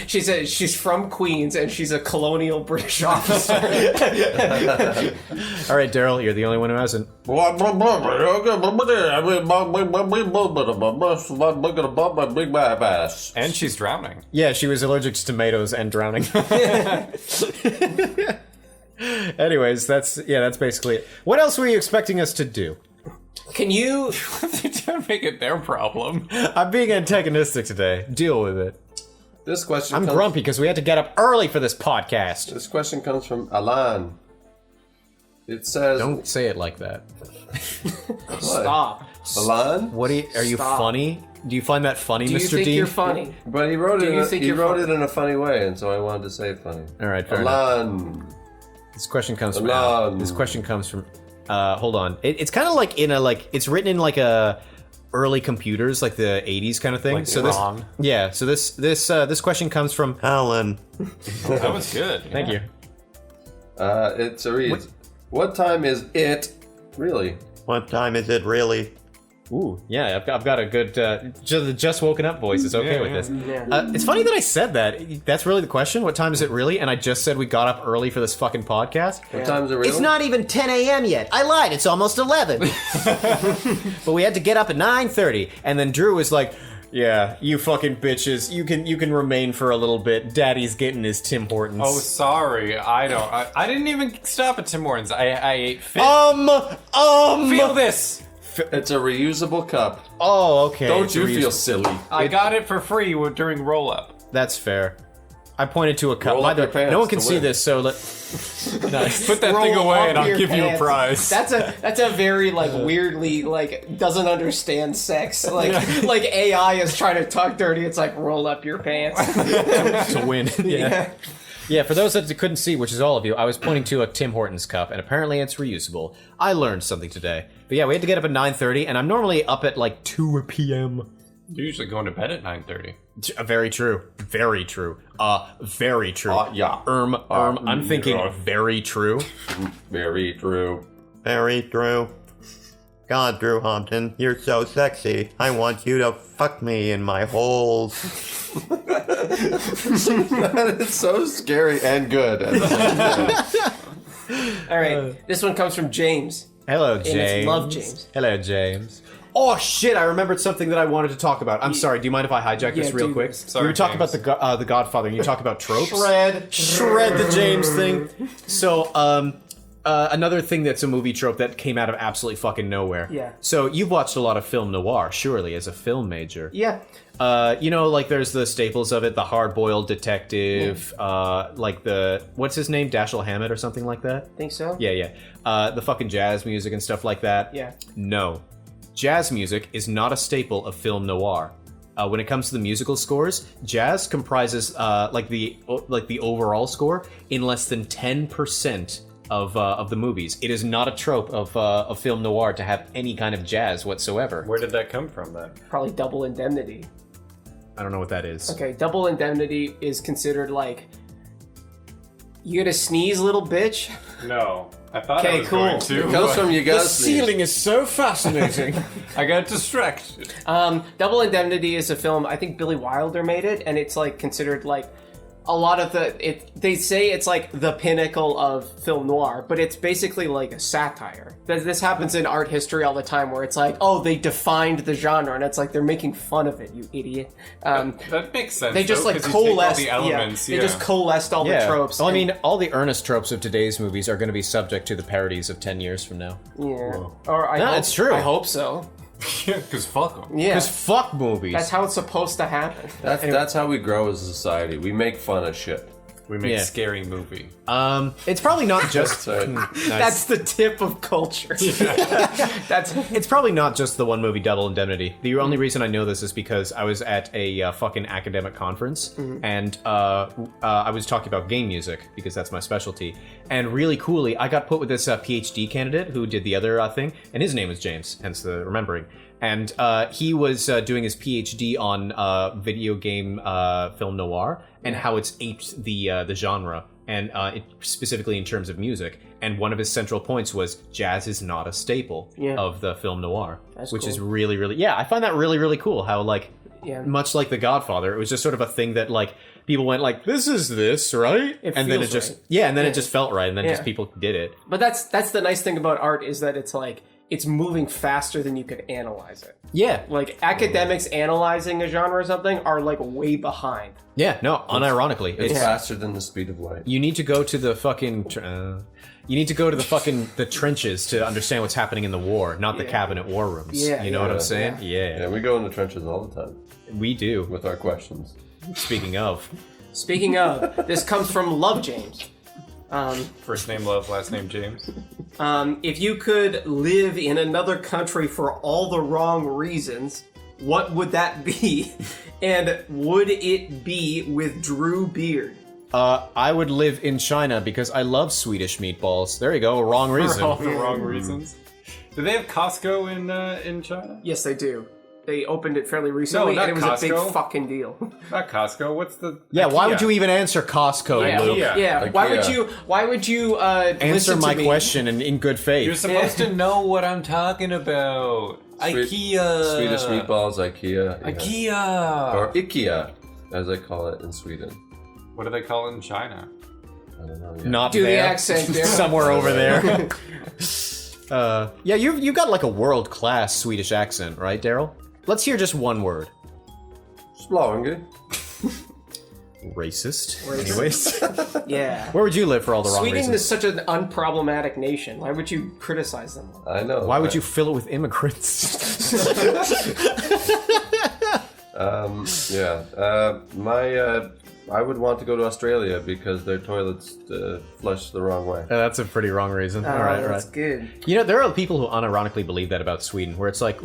Speaker 4: she's from Queens and she's a colonial British officer.
Speaker 3: All right, Daryl, you're the only one who hasn't.
Speaker 2: Big bad ass.
Speaker 5: And she's drowning.
Speaker 3: Yeah, she was allergic to tomatoes and drowning. Anyways, that's basically it. What else were you expecting us to do?
Speaker 4: Can you?
Speaker 5: They don't make it their problem.
Speaker 3: I'm being antagonistic today. Deal with it.
Speaker 2: This question.
Speaker 3: I'm
Speaker 2: comes,
Speaker 3: grumpy because we had to get up early for this podcast.
Speaker 2: This question comes from Alan. It says,
Speaker 3: Don't say it like that.
Speaker 4: Stop.
Speaker 2: Alan,
Speaker 3: What are you
Speaker 4: Stop.
Speaker 3: funny? Do you find that funny,
Speaker 4: Do you
Speaker 3: Mr.
Speaker 4: think
Speaker 3: Dean?
Speaker 4: you're funny?
Speaker 2: but he wrote
Speaker 4: Do
Speaker 2: it.
Speaker 4: you think
Speaker 2: He
Speaker 4: you're
Speaker 2: wrote
Speaker 4: funny?
Speaker 2: it in a funny way, and so I wanted to say it funny.
Speaker 3: All right, fair enough.
Speaker 2: Alan.
Speaker 3: This question comes from
Speaker 2: Alan.
Speaker 3: This question comes from. Hold on. It's kind of like in a it's written in like a early computers, like the 80s kind of thing.
Speaker 5: Like
Speaker 3: so
Speaker 5: Iran.
Speaker 3: this question comes from Alan.
Speaker 5: That was good.
Speaker 3: Thank you.
Speaker 2: It reads, what time is it really?
Speaker 8: What time is it really?
Speaker 3: Ooh, yeah, I've got a good just woken up voice. It's okay with this.
Speaker 4: Yeah.
Speaker 3: It's funny that I said that. That's really the question. What time is it really? And I just said we got up early for this fucking podcast.
Speaker 2: What time is it really?
Speaker 6: It's not even 10 a.m. yet. I lied. It's almost 11.
Speaker 3: But we had to get up at 9:30, and then Drew was like, "Yeah, you fucking bitches, you can remain for a little bit. Daddy's getting his Tim Hortons."
Speaker 5: Oh, sorry. I didn't even stop at Tim Hortons. I ate fit. Feel this.
Speaker 2: It's a reusable cup.
Speaker 3: Oh, okay.
Speaker 2: Don't
Speaker 3: It's
Speaker 2: you
Speaker 3: a
Speaker 2: feel
Speaker 3: reusable-
Speaker 2: silly?
Speaker 5: I got it for free during roll up.
Speaker 3: That's fair. I pointed to a cup.
Speaker 2: Roll
Speaker 3: By
Speaker 2: up
Speaker 3: the
Speaker 2: your
Speaker 3: way,
Speaker 2: pants
Speaker 3: no one can
Speaker 2: to
Speaker 3: see
Speaker 2: win.
Speaker 3: this, so nice.
Speaker 5: Put that thing
Speaker 4: Roll
Speaker 5: away
Speaker 4: up
Speaker 5: and I'll
Speaker 4: your
Speaker 5: give you a
Speaker 4: pants.
Speaker 5: prize.
Speaker 4: That's a very weirdly doesn't understand sex like AI is trying to talk dirty. It's like roll up your pants.
Speaker 3: to win. Yeah. Yeah, for those that couldn't see, which is all of you, I was pointing to a Tim Hortons cup, and apparently it's reusable. I learned something today. But yeah, we had to get up at 9:30, and I'm normally up at 2 p.m.
Speaker 5: You're usually going to bed at 9:30.
Speaker 3: Very true. Very true. Very true.
Speaker 2: Yeah.
Speaker 3: I'm thinking very true.
Speaker 2: Very true.
Speaker 8: Very Drew. God, Drew Hampton, you're so sexy. I want you to fuck me in my holes.
Speaker 2: It's so scary and good. at the same time.
Speaker 4: All right, this one comes from James.
Speaker 3: Hello,
Speaker 4: it's
Speaker 3: James.
Speaker 4: Love James.
Speaker 3: Hello, James. Oh shit! I remembered something that I wanted to talk about. I'm sorry. Do you mind if I hijack this
Speaker 4: Yeah,
Speaker 3: real
Speaker 4: do
Speaker 3: quick?
Speaker 4: this.
Speaker 5: Sorry,
Speaker 3: we were talking
Speaker 5: James.
Speaker 3: about the Godfather. And you talk about tropes.
Speaker 4: Shred.
Speaker 3: Shred the James thing. So, Another thing that's a movie trope that came out of absolutely fucking nowhere.
Speaker 4: Yeah.
Speaker 3: So you've watched a lot of film noir, surely, as a film major.
Speaker 4: Yeah.
Speaker 3: You know, like there's the staples of it, the hard-boiled detective, like the, what's his name, Dashiell Hammett or something like that?
Speaker 4: Think so?
Speaker 3: Yeah. The fucking jazz music and stuff like that.
Speaker 4: Yeah.
Speaker 3: No. Jazz music is not a staple of film noir. When it comes to the musical scores, jazz comprises like the overall score in less than 10% of the movies. It is not a trope of film noir to have any kind of jazz whatsoever.
Speaker 5: Where did that come from then?
Speaker 4: Probably Double Indemnity.
Speaker 3: I don't know what that is.
Speaker 4: Okay, Double Indemnity is considered like, you gonna sneeze, little bitch?
Speaker 5: No. I thought
Speaker 4: Okay,
Speaker 5: I was
Speaker 4: cool.
Speaker 5: going to.
Speaker 2: It comes from you
Speaker 3: The
Speaker 2: guys.
Speaker 3: ceiling is so fascinating.
Speaker 5: I got distracted.
Speaker 4: Double Indemnity is a film, I think Billy Wilder made it, and it's like considered like a lot of they say it's like the pinnacle of film noir, but it's basically like a satire. This happens in art history all the time where it's like, oh, they defined the genre, and it's like they're making fun of it, you idiot.
Speaker 5: That makes sense.
Speaker 4: They just
Speaker 5: though,
Speaker 4: like
Speaker 5: 'cause you take all
Speaker 4: coalesced
Speaker 5: the elements.
Speaker 4: They just coalesced all the tropes.
Speaker 3: Well, I
Speaker 4: and-
Speaker 3: mean, all the earnest tropes of today's movies are going to be subject to the parodies of 10 years from now.
Speaker 4: yeah. Or I
Speaker 3: No,
Speaker 4: hope,
Speaker 3: it's true.
Speaker 4: I hope so.
Speaker 5: because fuck them.
Speaker 4: Yeah.
Speaker 3: Because fuck movies.
Speaker 4: That's how it's supposed to happen.
Speaker 2: That's how we grow as a society. We make fun of shit.
Speaker 5: We make
Speaker 3: Yeah.
Speaker 5: scary movie.
Speaker 3: It's probably not just.
Speaker 2: Sorry.
Speaker 4: That's the tip of culture. That's
Speaker 3: It's probably not just the one movie, Double Indemnity. The only reason I know this is because I was at a fucking academic conference, and I was talking about game music, because that's my specialty. And really coolly, I got put with this PhD candidate who did the other thing, and his name was James, hence the remembering. And he was doing his PhD on video game film noir, and how it's aped the genre, and specifically in terms of music. And one of his central points was jazz is not a staple of the film noir, which is
Speaker 4: cool.
Speaker 3: really, really, yeah, I find that really, really cool. How like,
Speaker 4: Yeah.
Speaker 3: much like The Godfather, it was just sort of a thing that like people went like, this is this, right?
Speaker 4: It
Speaker 3: and then it
Speaker 4: feels
Speaker 3: just,
Speaker 4: right.
Speaker 3: yeah, and then it just felt right, and then
Speaker 4: Yeah.
Speaker 3: just people did it.
Speaker 4: But that's the nice thing about art is that it's like it's moving faster than you could analyze it.
Speaker 3: Yeah,
Speaker 4: Like academics analyzing a genre or something are like way behind.
Speaker 3: yeah, no, unironically,
Speaker 2: It's
Speaker 3: it's
Speaker 2: faster than the speed of light.
Speaker 3: you need to go to the fucking. You need to go to the fucking the trenches to understand what's happening in the war, not the cabinet war rooms.
Speaker 4: Yeah,
Speaker 3: you know what
Speaker 2: yeah,
Speaker 3: I'm saying?
Speaker 2: Yeah, we go in the trenches all the time
Speaker 3: We do.
Speaker 2: with our questions.
Speaker 3: Speaking of,
Speaker 4: Speaking of, this comes from Love James.
Speaker 5: First name Love, last name James.
Speaker 4: If you could live in another country for all the wrong reasons, what would that be? And would it be with Drew Beard?
Speaker 3: I would live in China because I love Swedish meatballs. There you go, wrong reason.
Speaker 5: For all the wrong reasons. Do they have Costco in China?
Speaker 4: Yes, they do. They opened it fairly recently,
Speaker 5: not
Speaker 4: and it was a big
Speaker 5: Costco.
Speaker 4: fucking deal.
Speaker 5: Not Costco. What's the?
Speaker 3: Yeah, why
Speaker 5: IKEA.
Speaker 3: would you even answer Costco,
Speaker 4: Yeah,
Speaker 3: Luke?
Speaker 5: Yeah.
Speaker 4: Why would
Speaker 2: IKEA.
Speaker 4: you? Why would you
Speaker 3: Answer
Speaker 4: listen to
Speaker 3: my
Speaker 4: me?
Speaker 3: question in good faith.
Speaker 5: You're supposed to know what I'm talking about. IKEA.
Speaker 2: Swedish meatballs, IKEA. yeah.
Speaker 5: IKEA.
Speaker 2: Or IKEA, as they call it in Sweden.
Speaker 5: What do they call it in China?
Speaker 2: I don't know. Yeah.
Speaker 3: Not
Speaker 4: Do the
Speaker 3: there.
Speaker 4: accent, Darren.
Speaker 3: Somewhere over there. Yeah, you've got like a world class Swedish accent, right, Daryl? Let's hear just one word.
Speaker 2: Splånge.
Speaker 3: Racist. Anyways,
Speaker 4: Yeah.
Speaker 3: where would you live for all the wrong
Speaker 4: Sweden
Speaker 3: reasons?
Speaker 4: is such an unproblematic nation. Why would you criticize them?
Speaker 2: I know.
Speaker 3: Why would
Speaker 2: right?
Speaker 3: you fill it with immigrants?
Speaker 2: I would want to go to Australia because their toilets flush the wrong way.
Speaker 3: That's a pretty wrong reason. All right,
Speaker 4: that's
Speaker 3: right.
Speaker 4: good.
Speaker 3: You know, there are people who unironically believe that about Sweden, where it's like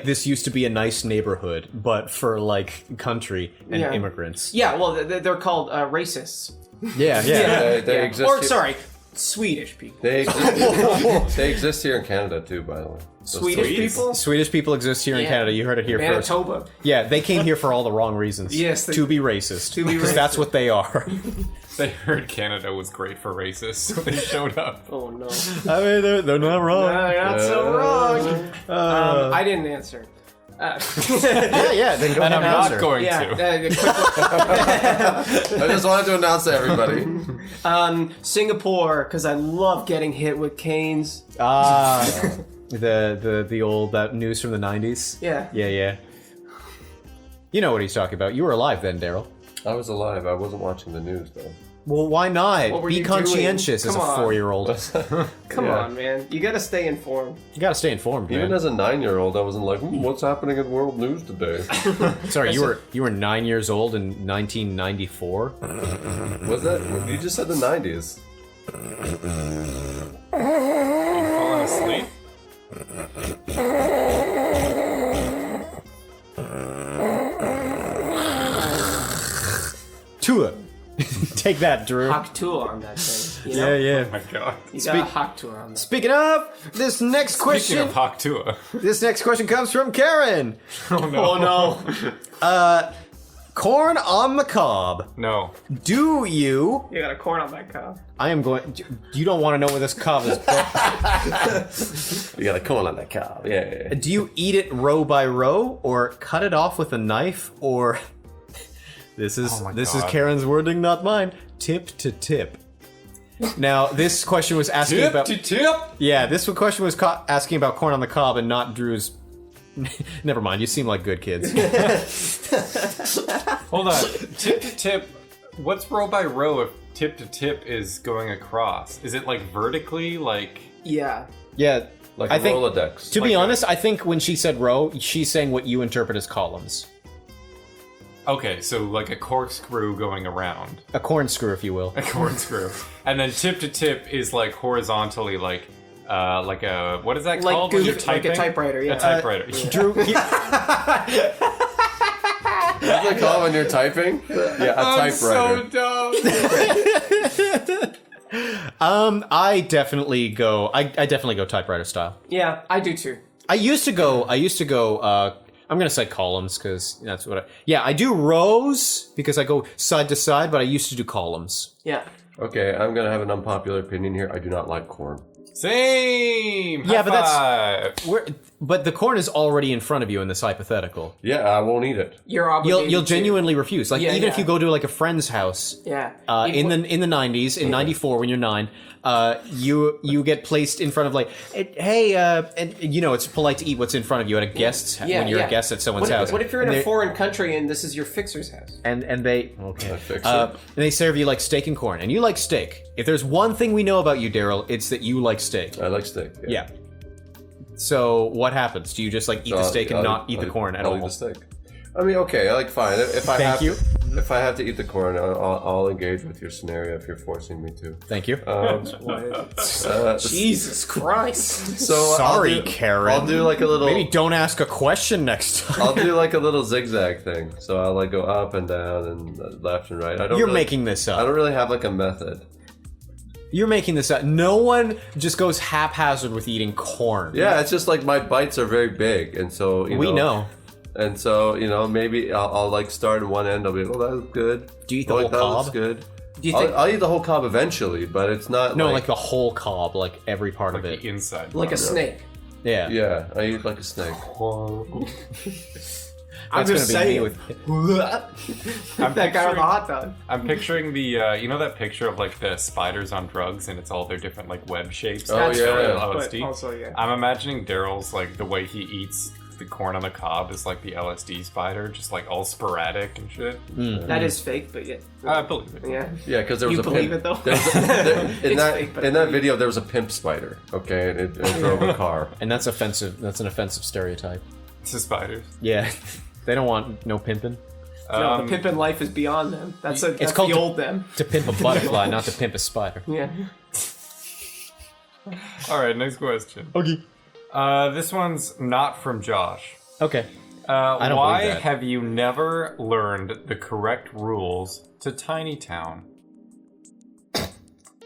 Speaker 3: this used to be a nice neighborhood, but for like country and
Speaker 4: Yeah.
Speaker 3: immigrants.
Speaker 4: Yeah, well, they're called racists.
Speaker 3: Yeah, yeah.
Speaker 2: They
Speaker 4: Yeah.
Speaker 2: exist.
Speaker 4: Or
Speaker 2: here-
Speaker 4: sorry, Swedish people.
Speaker 2: They exist, they exist here in Canada too, by the way. Those
Speaker 4: Swedish
Speaker 2: Swedes.
Speaker 4: people?
Speaker 3: Swedish people exist here in
Speaker 4: Yeah.
Speaker 3: Canada. You heard it here first.
Speaker 4: Manitoba.
Speaker 3: Yeah, they came here for all the wrong reasons.
Speaker 4: Yes, they-
Speaker 3: to be racist.
Speaker 4: To be
Speaker 3: because that's
Speaker 4: racist.
Speaker 3: what they are.
Speaker 5: They heard Canada was great for racists, so they showed up.
Speaker 4: Oh no.
Speaker 3: I mean, they're not wrong.
Speaker 4: You're not so wrong. I didn't answer.
Speaker 3: Yeah, then go
Speaker 5: And
Speaker 3: ahead
Speaker 5: I'm
Speaker 3: and answer.
Speaker 5: not going
Speaker 4: Yeah.
Speaker 5: to.
Speaker 2: I just wanted to announce to everybody.
Speaker 4: Singapore, because I love getting hit with canes.
Speaker 3: The old that news from the 90s.
Speaker 4: Yeah.
Speaker 3: Yeah. You know what he's talking about. You were alive then, Daryl.
Speaker 2: I was alive. I wasn't watching the news though.
Speaker 3: Well, why not?
Speaker 4: What were
Speaker 3: Be
Speaker 4: you
Speaker 3: conscientious
Speaker 4: doing?
Speaker 3: as a
Speaker 4: Come on.
Speaker 3: 4-year-old.
Speaker 4: Come
Speaker 2: Yeah.
Speaker 4: on, man. You gotta stay informed.
Speaker 3: You gotta stay informed,
Speaker 2: Even
Speaker 3: man.
Speaker 2: as a 9-year-old, I wasn't like, what's happening in world news today?
Speaker 3: Sorry, you were 9 years old in 1994.
Speaker 2: Was that? You just said the 90s.
Speaker 5: Falling asleep?
Speaker 3: Tua, take that, Drew.
Speaker 4: Hawk tool on that thing. You know?
Speaker 3: Yeah.
Speaker 5: Oh my god.
Speaker 4: You got a hawk tool on that.
Speaker 3: Speaking of, this next
Speaker 5: Speaking
Speaker 3: question.
Speaker 5: of Haktua.
Speaker 3: This next question comes from Karen.
Speaker 5: Oh no.
Speaker 3: Corn on the cob.
Speaker 5: No.
Speaker 3: Do you?
Speaker 4: You got a corn on that cob.
Speaker 3: I am going. You don't want to know where this cob is.
Speaker 2: You got a corn on that cob. Yeah.
Speaker 3: Do you eat it row by row, or cut it off with a knife, or this is
Speaker 5: my
Speaker 3: this is
Speaker 5: God.
Speaker 3: Karen's wording, not mine. Tip to tip. Now, this question was asking
Speaker 5: Tip
Speaker 3: about.
Speaker 5: to tip?
Speaker 3: Yeah, this question was asking about corn on the cob and not Drew's. Never mind. You seem like good kids.
Speaker 5: Hold on. Tip to tip. What's row by row if tip to tip is going across? Is it like vertically? Like.
Speaker 4: Yeah.
Speaker 3: Yeah,
Speaker 2: Like
Speaker 3: I
Speaker 2: a
Speaker 3: think.
Speaker 2: Rolodex.
Speaker 3: To be
Speaker 5: Like
Speaker 3: honest, I think when she said row, she's saying what you interpret as columns.
Speaker 5: Okay, so like a corkscrew going around.
Speaker 3: A cornscrew, if you will.
Speaker 5: A corkscrew. And then tip to tip is like horizontally, like a. What is that
Speaker 4: Like
Speaker 5: called when you're
Speaker 4: like a
Speaker 5: typing?
Speaker 4: typewriter, yeah.
Speaker 5: A typewriter.
Speaker 3: Drew,
Speaker 2: What's it called when you're typing? Yeah, a typewriter.
Speaker 5: dumb.
Speaker 3: I definitely go. I definitely go typewriter style.
Speaker 4: Yeah, I do too.
Speaker 3: I used to go. I'm gonna say columns because that's what. I do rows because I go side to side, but I used to do columns.
Speaker 4: Yeah.
Speaker 2: Okay, I'm gonna have an unpopular opinion here. I do not like corn.
Speaker 5: Same.
Speaker 3: Yeah, but that's-
Speaker 5: High-five.
Speaker 3: But the corn is already in front of you in this hypothetical.
Speaker 2: Yeah, I won't eat it.
Speaker 4: You're obligated.
Speaker 3: You'll
Speaker 4: to.
Speaker 3: genuinely refuse. Like
Speaker 4: Yeah,
Speaker 3: even if
Speaker 4: yeah.
Speaker 3: you go to like a friend's house.
Speaker 4: Yeah.
Speaker 3: In the 90s, in 94 when you're 9, you get placed in front of like, hey, and you know it's polite to eat what's in front of you at a guest's
Speaker 4: Yeah,
Speaker 3: when you're
Speaker 4: yeah.
Speaker 3: a guest at someone's house.
Speaker 4: What if you're in
Speaker 3: And
Speaker 4: a
Speaker 3: they-
Speaker 4: foreign country and this is your fixer's house?
Speaker 3: and they
Speaker 2: I
Speaker 3: okay
Speaker 2: fix it.
Speaker 3: and they serve you like steak and corn, and you like steak. If there's one thing we know about you, Daryl, it's that you like steak.
Speaker 2: I like steak.
Speaker 3: Yeah. So what happens? Do you just like eat the steak and not eat the corn at
Speaker 2: I'll
Speaker 3: all?
Speaker 2: eat the steak. I mean, okay, like fine. If I
Speaker 3: Thank
Speaker 2: have
Speaker 3: you.
Speaker 2: if I have to eat the corn, I'll engage with your scenario if you're forcing me to.
Speaker 3: Thank you.
Speaker 4: Jesus Christ.
Speaker 2: So
Speaker 3: Sorry, Karen.
Speaker 2: I'll do like a little.
Speaker 3: Maybe don't ask a question next time.
Speaker 2: I'll do like a little zigzag thing. So I'll like go up and down and left and right. I don't.
Speaker 3: You're
Speaker 2: really,
Speaker 3: making this
Speaker 2: I
Speaker 3: up.
Speaker 2: don't really have like a method.
Speaker 3: You're making this up. No one just goes haphazard with eating corn.
Speaker 2: Yeah, it's just like my bites are very big, and so
Speaker 3: We know.
Speaker 2: And so maybe I'll like start at one end. I'll be like, oh, that was good.
Speaker 3: Do you eat the
Speaker 2: Oh,
Speaker 3: whole
Speaker 2: that looks
Speaker 3: cob?
Speaker 2: good.
Speaker 4: Do you think
Speaker 2: I'll eat the whole cob eventually, but it's not.
Speaker 3: No, like the whole cob, like every part of it.
Speaker 5: The inside.
Speaker 4: like a snake?
Speaker 3: Yeah.
Speaker 2: Yeah, I eat like a snake.
Speaker 3: That's gonna be me with.
Speaker 5: I'm
Speaker 4: That guy on the
Speaker 5: picturing-
Speaker 4: hot dog.
Speaker 5: I'm picturing the, you know that picture of like the spiders on drugs and it's all their different like web shapes?
Speaker 2: Oh,
Speaker 5: That's
Speaker 2: yeah.
Speaker 5: really
Speaker 4: But
Speaker 5: LSD.
Speaker 4: also, yeah.
Speaker 5: I'm imagining Daryl's like the way he eats the corn on the cob is like the LSD spider, just like all sporadic and shit.
Speaker 4: That is fake, but yeah.
Speaker 5: I believe it.
Speaker 4: Yeah.
Speaker 2: Yeah, because there was
Speaker 4: You
Speaker 2: a
Speaker 4: believe
Speaker 2: pimp.
Speaker 4: it, though?
Speaker 2: In
Speaker 4: It's
Speaker 2: that
Speaker 4: fake, but
Speaker 2: in
Speaker 4: I
Speaker 2: that
Speaker 4: believe
Speaker 2: video, there was a pimp spider. Okay, and it drove a car.
Speaker 3: And that's offensive. That's an offensive stereotype.
Speaker 5: It's the spiders.
Speaker 3: Yeah. They don't want no pimping.
Speaker 4: No, the pimp in life is beyond them. That's
Speaker 3: called
Speaker 4: the
Speaker 3: to-
Speaker 4: old them.
Speaker 3: To pimp a butterfly, not to pimp a spider.
Speaker 4: Yeah.
Speaker 5: All right, next question.
Speaker 3: Okay.
Speaker 5: This one's not from Josh.
Speaker 3: Okay.
Speaker 5: Why
Speaker 3: don't believe that.
Speaker 5: have you never learned the correct rules to Tiny Town?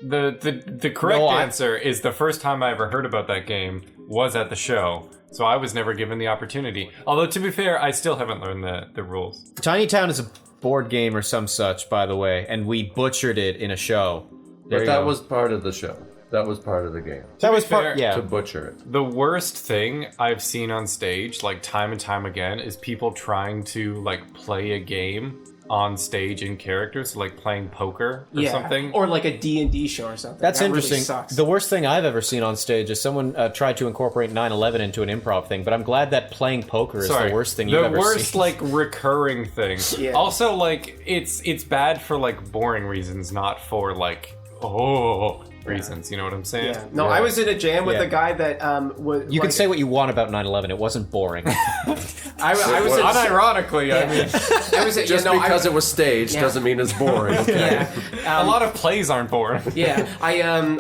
Speaker 5: The correct
Speaker 3: No,
Speaker 5: answer is the first time I ever heard about that game was at the show, so I was never given the opportunity. Although to be fair, I still haven't learned the rules.
Speaker 3: Tiny Town is a board game or some such, by the way, and we butchered it in a show. There
Speaker 2: But
Speaker 3: you
Speaker 2: that
Speaker 3: go.
Speaker 2: was part of the show. That was part of the game.
Speaker 3: that was
Speaker 5: fair,
Speaker 3: part. Yeah.
Speaker 2: To butcher it.
Speaker 5: The worst thing I've seen on stage, like time and time again, is people trying to like play a game on stage in character, so like playing poker or something.
Speaker 4: Or like a D&D show or something.
Speaker 3: That's
Speaker 4: that
Speaker 3: interesting.
Speaker 4: Really sucks.
Speaker 3: The worst thing I've ever seen on stage is someone tried to incorporate 9/11 into an improv thing, but I'm glad that playing poker is the worst thing you've ever seen.
Speaker 5: The worst, like, recurring thing.
Speaker 4: Yeah.
Speaker 5: Also, like, it's bad for, like, boring reasons, not for, like, reasons. You know what I'm saying?
Speaker 4: Yeah. No, I was in a jam with a guy that was.
Speaker 3: You can say what you want about 9/11. It wasn't boring.
Speaker 4: I was in,
Speaker 5: Unironically, I mean,
Speaker 4: I was
Speaker 2: Just because it was staged doesn't mean it's boring. Okay?
Speaker 5: a lot of plays aren't boring.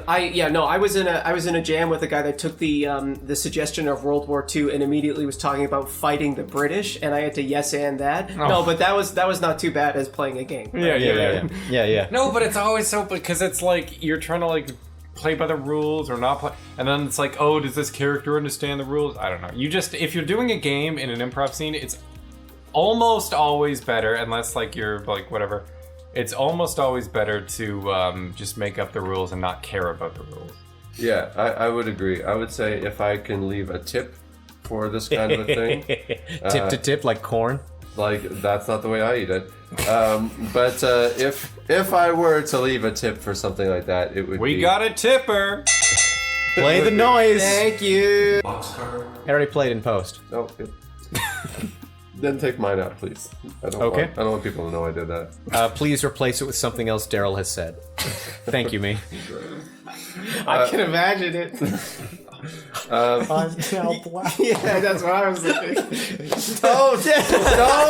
Speaker 4: I was in a jam with a guy that took the suggestion of World War II and immediately was talking about fighting the British, and I had to yes and that.
Speaker 5: Oh.
Speaker 4: No, but that was not too bad as playing a game.
Speaker 3: Yeah.
Speaker 5: No, but it's always so because it's like you're trying to like play by the rules or not play, and then it's like, oh, does this character understand the rules? I don't know. You just if you're doing a game in an improv scene, it's almost always better, unless like you're like whatever. It's almost always better to just make up the rules and not care about the rules.
Speaker 2: Yeah, I would agree. I would say if I can leave a tip for this kind of a thing,
Speaker 3: Tip to tip, like corn.
Speaker 2: like that's not the way I eat it. But if I were to leave a tip for something like that, it would be...
Speaker 5: We got a tipper.
Speaker 3: Play the noise.
Speaker 4: Thank you.
Speaker 3: I already played in post.
Speaker 2: Oh, good. Then take mine out, please. I don't want people to know I did that.
Speaker 3: Please replace it with something else Daryl has said. Thank you, me.
Speaker 4: I can imagine it.
Speaker 3: I'm now black.
Speaker 4: Yeah, that's what I was thinking.
Speaker 2: Don't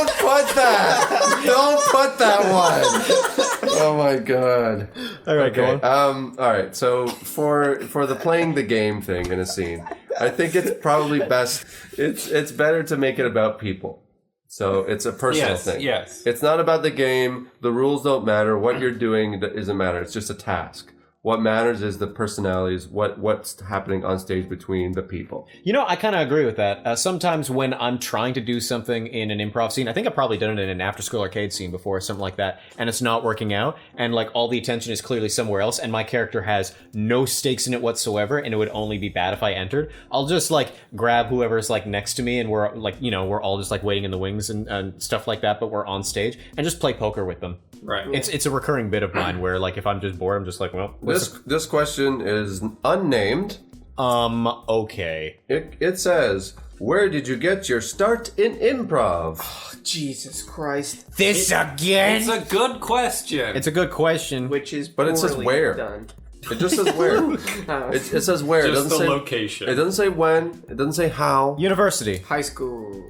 Speaker 2: put that! Don't put that one! Oh my god.
Speaker 3: Alright, go on.
Speaker 2: Alright, so for the playing the game thing in a scene, I think it's probably best, it's better to make it about people. So it's a personal thing.
Speaker 5: Yes.
Speaker 2: It's not about the game, the rules don't matter, what you're doing doesn't matter, it's just a task. What matters is the personalities, what's happening on stage between the people.
Speaker 3: You know, I kind of agree with that. Sometimes when I'm trying to do something in an improv scene, I think I've probably done it in an after-school arcade scene before or something like that, and it's not working out, and like all the attention is clearly somewhere else, and my character has no stakes in it whatsoever, and it would only be bad if I entered. I'll just like grab whoever's like next to me, and we're like, you know, we're all just like waiting in the wings and stuff like that, but we're on stage, and just play poker with them.
Speaker 5: Right.
Speaker 3: It's a recurring bit of mine where like if I'm just bored, I'm just like, well,
Speaker 2: This question is unnamed.
Speaker 3: Okay.
Speaker 2: It says, where did you get your start in improv?
Speaker 4: Jesus Christ.
Speaker 7: This again?
Speaker 5: It's a good question.
Speaker 3: It's a good question.
Speaker 4: Which is
Speaker 2: But it says
Speaker 4: poorly
Speaker 2: where.
Speaker 4: done.
Speaker 2: It just says where. It says where. It
Speaker 5: Just
Speaker 2: doesn't
Speaker 5: the
Speaker 2: say
Speaker 5: location.
Speaker 2: It doesn't say when. It doesn't say how.
Speaker 3: University.
Speaker 4: High school.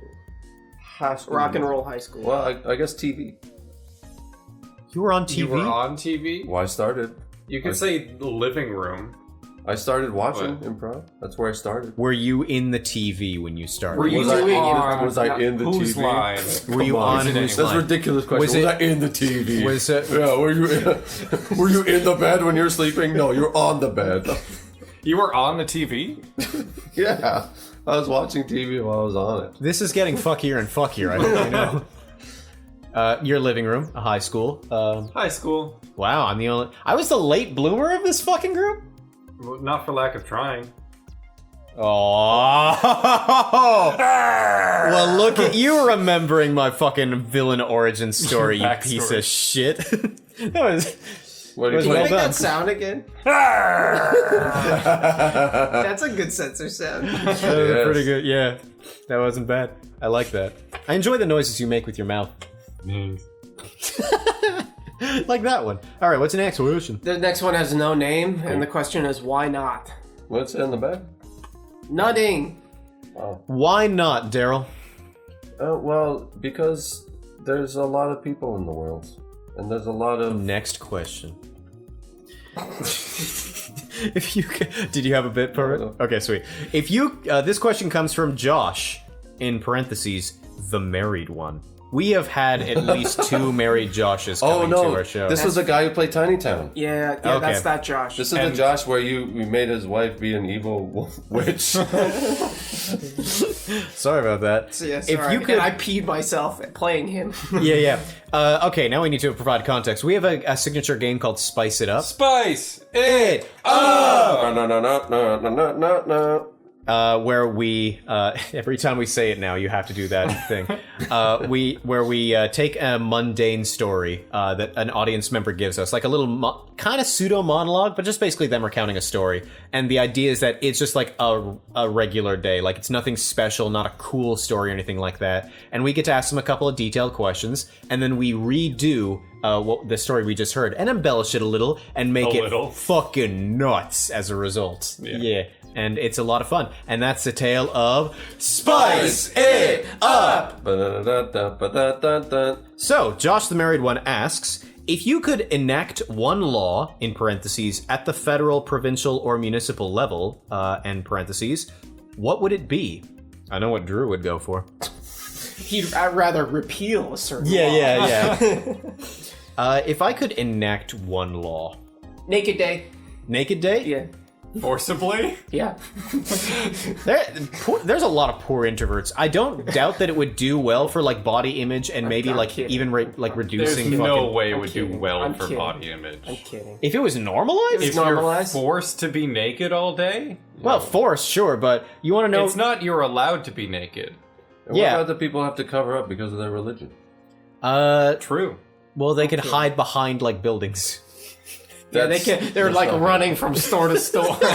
Speaker 2: High school.
Speaker 4: Rock and roll high school.
Speaker 2: Well, I guess TV.
Speaker 3: You were on TV?
Speaker 5: You were on TV?
Speaker 2: Well, I started.
Speaker 5: You could say the living room.
Speaker 2: I started watching
Speaker 5: What?
Speaker 2: improv. That's where I started.
Speaker 3: Were you in the TV when you started?
Speaker 5: Were you
Speaker 2: Was I
Speaker 5: doing
Speaker 2: on-
Speaker 5: it?
Speaker 2: was I in the
Speaker 5: Whose
Speaker 2: TV?
Speaker 5: line?
Speaker 3: Were you on
Speaker 5: it
Speaker 3: whose
Speaker 5: anyway?
Speaker 2: That's a ridiculous question.
Speaker 3: Was
Speaker 2: Was,
Speaker 3: it-
Speaker 2: I in the TV?
Speaker 3: Was it-
Speaker 2: Yeah. Were you in the bed when you're sleeping? No, you're on the bed.
Speaker 5: You were on the TV?
Speaker 2: Yeah. I was watching TV while I was on it.
Speaker 3: This is getting fuckier and fuckier, I hope you know. Your living room, a high school.
Speaker 5: High school.
Speaker 3: Wow, I'm the only... I was the late bloomer of this fucking group?
Speaker 5: Well, not for lack of trying.
Speaker 3: Oh! Well, look at you remembering my fucking villain origin story, you
Speaker 5: Backstory.
Speaker 3: piece of shit. That was...
Speaker 2: What do
Speaker 3: Was
Speaker 2: you
Speaker 3: well
Speaker 4: Make
Speaker 3: done.
Speaker 4: that sound again. That's a good censor sound.
Speaker 3: That was pretty good, yeah. That wasn't bad. I like that. I enjoy the noises you make with your mouth. Like that one. Alright, what's the next question?
Speaker 4: The next one has no name, and the question is why not?
Speaker 2: What's in the bed?
Speaker 4: Nutting.
Speaker 3: Why not, Daryl?
Speaker 2: Well, because there's a lot of people in the world. And there's a lot of...
Speaker 3: Next question. If you did you have a bit for it? Okay, sweet. If you this question comes from Josh in parentheses the married one. We have had at least 2 married Joshes coming to our show.
Speaker 2: This was the guy who played Tiny Town.
Speaker 4: Yeah,
Speaker 3: Okay.
Speaker 4: that's that Josh.
Speaker 2: This is the Josh where you made his wife be an evil witch.
Speaker 3: Sorry about that.
Speaker 4: Yes,
Speaker 3: if you could,
Speaker 4: and I peed myself at playing him.
Speaker 3: yeah. Okay, now we need to provide context. We have a signature game called Spice It Up.
Speaker 5: Spice it
Speaker 3: It
Speaker 5: up!
Speaker 2: No.
Speaker 3: where we every time we say it now, you have to do that thing. Where we take a mundane story that an audience member gives us, like a little kind of pseudo monologue, but just basically them recounting a story. And the idea is that it's just like a regular day, like it's nothing special, not a cool story or anything like that. And we get to ask them a couple of detailed questions, and then we redo what the story we just heard and embellish it a little and make it fucking nuts as a result. Yeah. And it's a lot of fun. And that's the tale of Spice It Up! So, Josh the Married One asks, if you could enact one law, in parentheses, at the federal, provincial, or municipal level, end parentheses, what would it be? I know what Drew would go for.
Speaker 4: I'd rather repeal a certain law.
Speaker 3: Yeah. If I could enact one law.
Speaker 4: Naked Day.
Speaker 3: Naked Day?
Speaker 4: Yeah.
Speaker 5: Forcibly?
Speaker 4: Yeah.
Speaker 3: There's a lot of poor introverts. I don't doubt that it would do well for like body image and maybe like
Speaker 4: kidding.
Speaker 3: even like reducing.
Speaker 5: There's no way it
Speaker 4: I'm
Speaker 5: would
Speaker 4: kidding.
Speaker 5: do well
Speaker 4: I'm
Speaker 5: for
Speaker 4: kidding.
Speaker 5: body image.
Speaker 4: I'm kidding.
Speaker 3: If it was normalized?
Speaker 5: If
Speaker 4: normalized?
Speaker 5: you're forced to be naked all day?
Speaker 3: Well, forced, sure, but you want to know?
Speaker 5: It's not you're allowed to be naked.
Speaker 2: And
Speaker 3: Yeah.
Speaker 2: what about the people who have to cover up because of their religion?
Speaker 5: True.
Speaker 3: Well, they could hide behind like buildings.
Speaker 4: Yeah, they're like running from store to store. They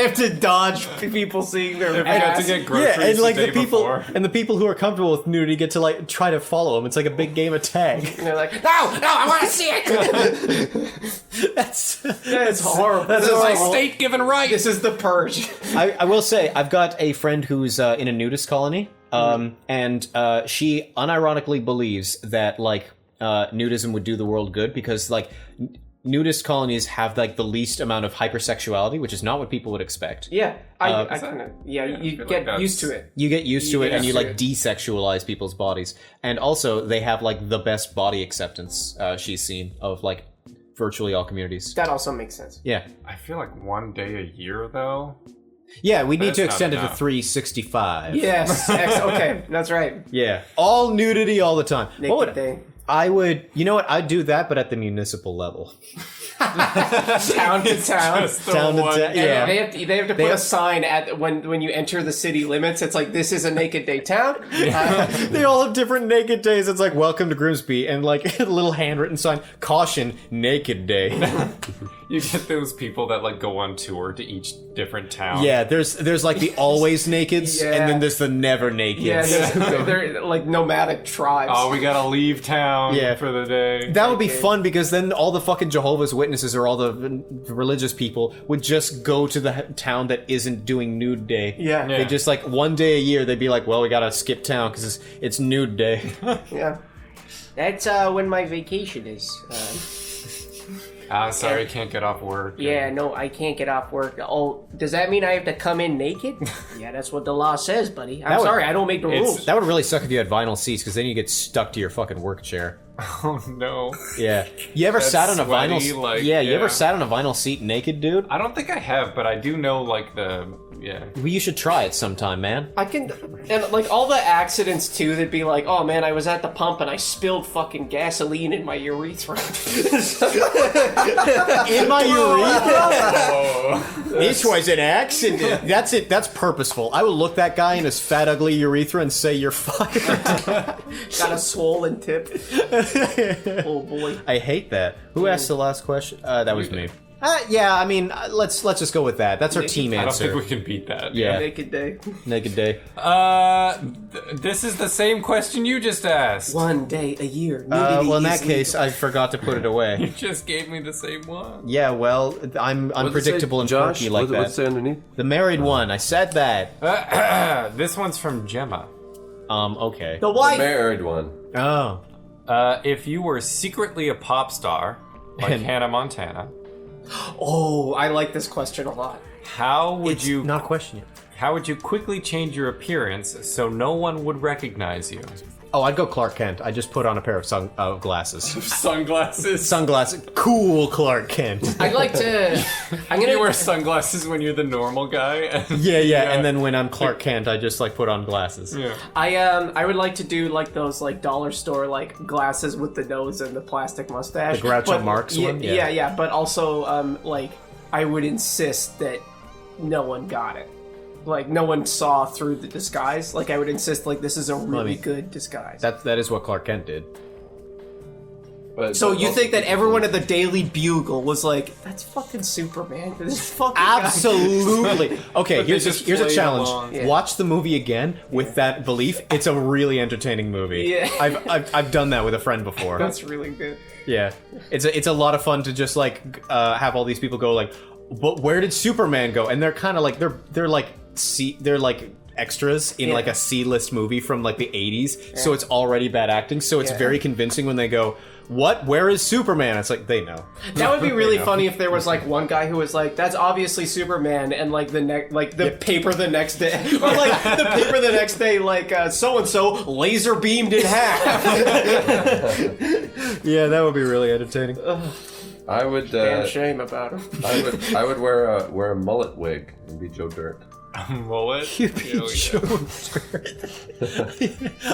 Speaker 4: have to dodge people seeing their
Speaker 5: If you had to get groceries
Speaker 3: Yeah, and like
Speaker 5: the
Speaker 3: the
Speaker 5: day
Speaker 3: people
Speaker 5: before.
Speaker 3: and the people who are comfortable with nudity get to like try to follow them. It's like a big game of tag.
Speaker 4: And they're like, no, I want to see it.
Speaker 3: That's
Speaker 4: horrible.
Speaker 3: That's
Speaker 4: This is
Speaker 3: horrible.
Speaker 5: State given right.
Speaker 4: This is the purge.
Speaker 3: I will say I've got a friend who's in a nudist colony, and she unironically believes that like nudism would do the world good because like nudist colonies have like the least amount of hypersexuality, which is not what people would expect.
Speaker 4: Yeah, I
Speaker 5: Is
Speaker 4: kind
Speaker 5: that-
Speaker 4: of.
Speaker 5: Yeah,
Speaker 4: Yeah,
Speaker 5: I
Speaker 4: you
Speaker 5: feel
Speaker 4: get
Speaker 5: like
Speaker 4: used to
Speaker 5: that's-
Speaker 4: it.
Speaker 3: You get used to it, and you
Speaker 4: used to
Speaker 3: like
Speaker 4: it.
Speaker 3: desexualize people's bodies, and also they have like the best body acceptance she's seen of like virtually all communities.
Speaker 4: That also makes sense.
Speaker 3: Yeah,
Speaker 5: I feel like one day a year though.
Speaker 3: yeah. We need
Speaker 5: That's
Speaker 3: to
Speaker 5: not
Speaker 3: extend it to
Speaker 5: enough.
Speaker 3: 365.
Speaker 4: Yes. Okay, that's right.
Speaker 3: Yeah, all nudity all the time.
Speaker 4: Naked
Speaker 3: What would-
Speaker 4: Day.
Speaker 3: I would, you know what? I'd do that, but at the municipal level.
Speaker 4: Town to town.
Speaker 5: Just the
Speaker 3: Town to
Speaker 5: one-
Speaker 3: town, yeah.
Speaker 4: They have to put a sign at when you enter the city limits. It's like, this is a Naked Day town.
Speaker 3: They all have different naked days. It's like welcome to Grimsby, and like a little handwritten sign, caution, naked day.
Speaker 5: You get those people that like go on tour to each different town.
Speaker 3: Yeah, there's like the always nakeds,
Speaker 4: Yeah.
Speaker 3: and then there's the never nakeds.
Speaker 4: Yeah, they're like nomadic tribes.
Speaker 5: Oh, we gotta leave town
Speaker 3: Yeah.
Speaker 5: for the day.
Speaker 3: That would be fun because then all the fucking Jehovah's Witnesses or all the religious people would just go to the town that isn't doing nude day.
Speaker 4: Yeah.
Speaker 3: They just like one day a year they'd be like, well, we gotta skip town because it's nude day.
Speaker 4: Yeah. That's when my vacation is.
Speaker 5: Sorry, can't get off work.
Speaker 4: Yeah, no, I can't get off work. Oh, does that mean I have to come in naked? Yeah, that's what the law says, buddy. I'm
Speaker 3: That would-
Speaker 4: sorry, I don't make the rules.
Speaker 3: That would really suck if you had vinyl seats because then you get stuck to your fucking work chair.
Speaker 5: Oh no.
Speaker 3: Yeah. You ever
Speaker 5: That's
Speaker 3: sat on a
Speaker 5: sweaty,
Speaker 3: vinyl?
Speaker 5: like,
Speaker 3: yeah. You ever
Speaker 5: yeah.
Speaker 3: sat on a vinyl seat naked, dude?
Speaker 5: I don't think I have, but I do know like the
Speaker 3: Well, you should try it sometime, man.
Speaker 4: I can, and like all the accidents too, they'd be like, oh man, I was at the pump and I spilled fucking gasoline in my urethra.
Speaker 3: In my urethra?
Speaker 5: Oh.
Speaker 3: It was an accident. That's it. That's purposeful. I will look that guy in his fat, ugly urethra and say you're fired.
Speaker 4: Got a swollen tip. Oh boy.
Speaker 3: I hate that. Who asked the last question? That was me. Yeah, I mean, let's just go with that. That's our team
Speaker 5: I don't
Speaker 3: answer.
Speaker 5: think we can beat that.
Speaker 3: Yeah,
Speaker 4: Naked Day.
Speaker 3: naked day.
Speaker 5: This is the same question you just asked.
Speaker 4: One day a year.
Speaker 3: Well, in
Speaker 4: nudity
Speaker 3: that
Speaker 4: is
Speaker 3: case,
Speaker 4: legal.
Speaker 3: I forgot to put it
Speaker 5: You
Speaker 3: away.
Speaker 5: just gave me the same one.
Speaker 3: Yeah, well, I'm unpredictable and
Speaker 2: Josh,
Speaker 3: quirky like
Speaker 2: what's
Speaker 3: that.
Speaker 2: it underneath?
Speaker 3: The married one. I said that.
Speaker 5: This one's from Gemma.
Speaker 3: Okay.
Speaker 4: The wife.
Speaker 2: Married one.
Speaker 3: Oh.
Speaker 5: If you were secretly a pop star, like
Speaker 3: And-
Speaker 5: Hannah Montana,
Speaker 4: Oh, I like this question a lot.
Speaker 5: how would you
Speaker 3: Not a question yet.
Speaker 5: how would you quickly change your appearance so no one would recognize you?
Speaker 3: Oh, I'd go Clark Kent. I just put on a pair of glasses.
Speaker 5: Sunglasses.
Speaker 3: Sunglasses. Cool Clark Kent.
Speaker 4: I'd like to. I'm gonna
Speaker 5: You wear sunglasses when you're the normal guy. And
Speaker 3: Yeah. And then when I'm Clark Kent, I just like put on glasses.
Speaker 5: yeah.
Speaker 4: I would like to do like those like dollar store like glasses with the nose and the plastic mustache.
Speaker 3: The Groucho
Speaker 4: But-
Speaker 3: Marx
Speaker 4: yeah,
Speaker 3: one? Yeah.
Speaker 4: Yeah. But also like I would insist that no one got it. like no one saw through the disguise. Like I would insist, like this is a really
Speaker 3: mean,
Speaker 4: good disguise.
Speaker 3: That is what Clark Kent did.
Speaker 2: But
Speaker 4: So you think that everyone at the Daily Bugle was like, "That's fucking Superman"? This fucking guy."
Speaker 3: Absolutely. Okay,
Speaker 5: But they
Speaker 3: here's
Speaker 5: just
Speaker 3: a
Speaker 5: played
Speaker 3: challenge.
Speaker 5: along.
Speaker 4: Yeah.
Speaker 3: Watch the movie again with that belief. It's a really entertaining movie.
Speaker 4: Yeah.
Speaker 3: I've done that with a friend before.
Speaker 4: That's really good.
Speaker 3: Yeah, it's a lot of fun to just like have all these people go like, but where did Superman go? And they're kind of like they're like extras in
Speaker 4: Yeah.
Speaker 3: like a C-list movie from like the 80s. So it's already bad acting. So it's
Speaker 4: Yeah.
Speaker 3: very convincing when they go, what? Where is Superman? It's like they know.
Speaker 4: That would be really
Speaker 3: know.
Speaker 4: funny if there was like one guy who was like, "That's obviously Superman," and like the paper the next day, or like the paper the next day, like so and so laser beamed in half.
Speaker 3: Yeah, that would be really entertaining.
Speaker 2: I would.
Speaker 4: Damn shame about him.
Speaker 2: I would wear a mullet wig and be Joe Dirt.
Speaker 5: Mullet.
Speaker 3: You'd be Joe Dirt.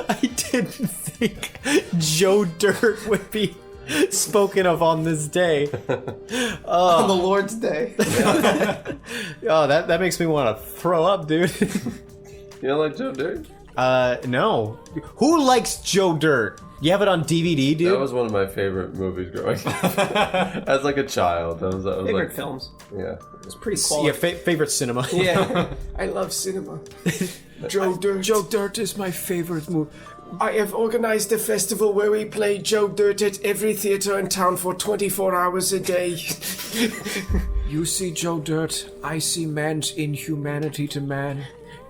Speaker 3: I didn't think Joe Dirt would be spoken of on this day.
Speaker 4: On the Lord's Day.
Speaker 3: Oh, that makes me want to throw up, dude.
Speaker 2: You don't like Joe Dirt?
Speaker 3: No. Who likes Joe Dirt? You have it on DVD, dude?
Speaker 2: That was one of my favorite movies growing up. As like a child, I was
Speaker 4: Favorite
Speaker 2: like,
Speaker 4: films.
Speaker 2: yeah.
Speaker 4: It's pretty
Speaker 3: Yeah,
Speaker 4: quality.
Speaker 3: favorite cinema.
Speaker 4: Yeah, I love cinema. Joe Dirt.
Speaker 3: Joe Dirt is my favorite movie.
Speaker 4: I have organized a festival where we play Joe Dirt at every theater in town for 24 hours a day.
Speaker 9: You see Joe Dirt, I see man's inhumanity to man.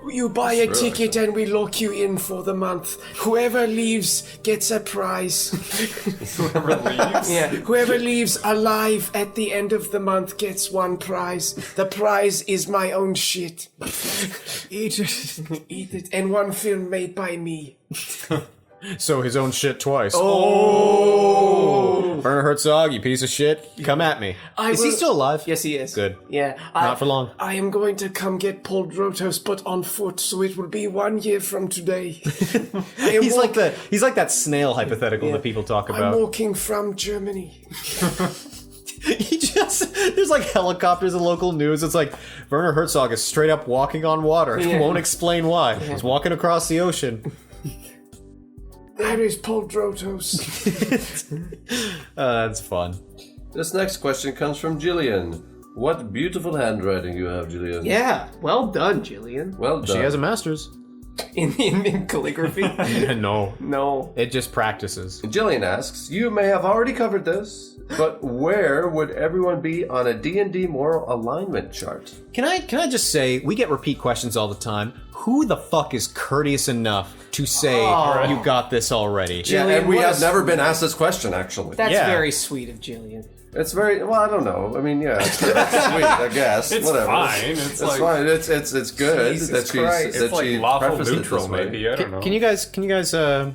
Speaker 4: You buy a ticket and we lock you in for the month. Whoever leaves gets a prize.
Speaker 5: Whoever leaves.
Speaker 4: Yeah, whoever leaves alive at the end of the month gets one prize. The prize is my own shit.
Speaker 9: Eat it.
Speaker 4: Eat it. And one film made by me.
Speaker 3: So his own shit twice. Oh! Werner Herzog, you piece of shit. Come at me. Is he
Speaker 4: will-
Speaker 3: still alive?
Speaker 4: Yes, he is.
Speaker 3: Good.
Speaker 4: Yeah.
Speaker 3: Not for long.
Speaker 4: I am going to come get Paul Drotos, but on foot, so it will be 1 year from today. I am
Speaker 3: He's like that snail hypothetical that people talk
Speaker 4: I'm
Speaker 3: about.
Speaker 4: walking from Germany.
Speaker 3: There's like helicopters in local news. It's like Werner Herzog is straight up walking on water.
Speaker 4: Yeah.
Speaker 3: Won't explain why. He's walking across the ocean.
Speaker 4: There is Paul Drotos.
Speaker 3: That's fun.
Speaker 2: This next question comes from Jillian. What beautiful handwriting you have, Jillian.
Speaker 4: Yeah, well done, Jillian.
Speaker 2: Well done.
Speaker 3: She has a master's.
Speaker 4: In calligraphy?
Speaker 3: No,
Speaker 4: No.
Speaker 3: it just practices.
Speaker 2: Jillian asks, you may have already covered this, but where would everyone be on a D&D moral alignment chart?
Speaker 3: Can I just say, we get repeat questions all the time. Who the fuck is courteous enough to say you got this already?
Speaker 2: Yeah,
Speaker 4: Jillian,
Speaker 2: and we
Speaker 4: what
Speaker 2: have
Speaker 4: is-
Speaker 2: never been asked this question, actually.
Speaker 4: That's
Speaker 3: Yeah.
Speaker 4: very sweet of Jillian.
Speaker 2: It's very, well, I don't know. I mean, yeah, it's sweet, I guess.
Speaker 5: It's
Speaker 2: Whatever.
Speaker 5: fine. It's like
Speaker 2: fine. It's good
Speaker 4: Jesus
Speaker 2: that she's
Speaker 4: Christ.
Speaker 2: that
Speaker 5: it's like
Speaker 2: she
Speaker 5: lawful
Speaker 2: prefaced it
Speaker 5: neutral,
Speaker 2: this way.
Speaker 5: maybe. I don't know.
Speaker 3: Can you guys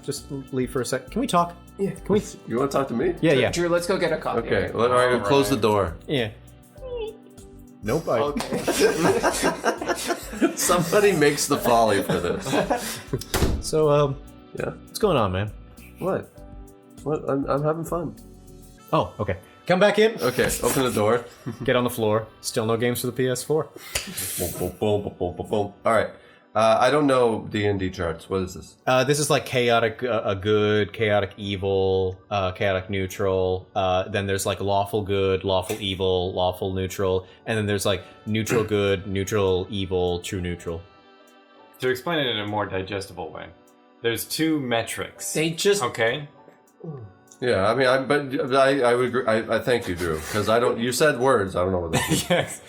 Speaker 3: just leave for a sec? Can we talk?
Speaker 4: Yeah.
Speaker 3: Can we?
Speaker 2: You want to talk to me?
Speaker 3: Yeah.
Speaker 4: Drew, let's go get a coffee.
Speaker 2: Okay. All right. We'll close the door.
Speaker 3: Yeah. Nope.
Speaker 4: Okay.
Speaker 2: Somebody makes the folly for this.
Speaker 3: So,
Speaker 2: Yeah.
Speaker 3: what's going on, man?
Speaker 2: What? What? I'm having fun.
Speaker 3: Oh, okay. Come back in.
Speaker 2: Okay. Open the door.
Speaker 3: Get on the floor. Still no games for the PS4.
Speaker 2: Boom, boom, boom, boom, boom, boom, boom. All right. I don't know D&D charts. What is this?
Speaker 3: This is like chaotic good, chaotic evil, chaotic neutral. Then there's like lawful good, lawful evil, lawful neutral, and then there's like neutral good, neutral evil, true neutral.
Speaker 5: To explain it in a more digestible way, there's two metrics.
Speaker 4: They just...
Speaker 5: Okay?
Speaker 2: Yeah. I mean, I would agree. I thank you, Drew, because I don't. You said words. I don't know what that is.
Speaker 5: Yes.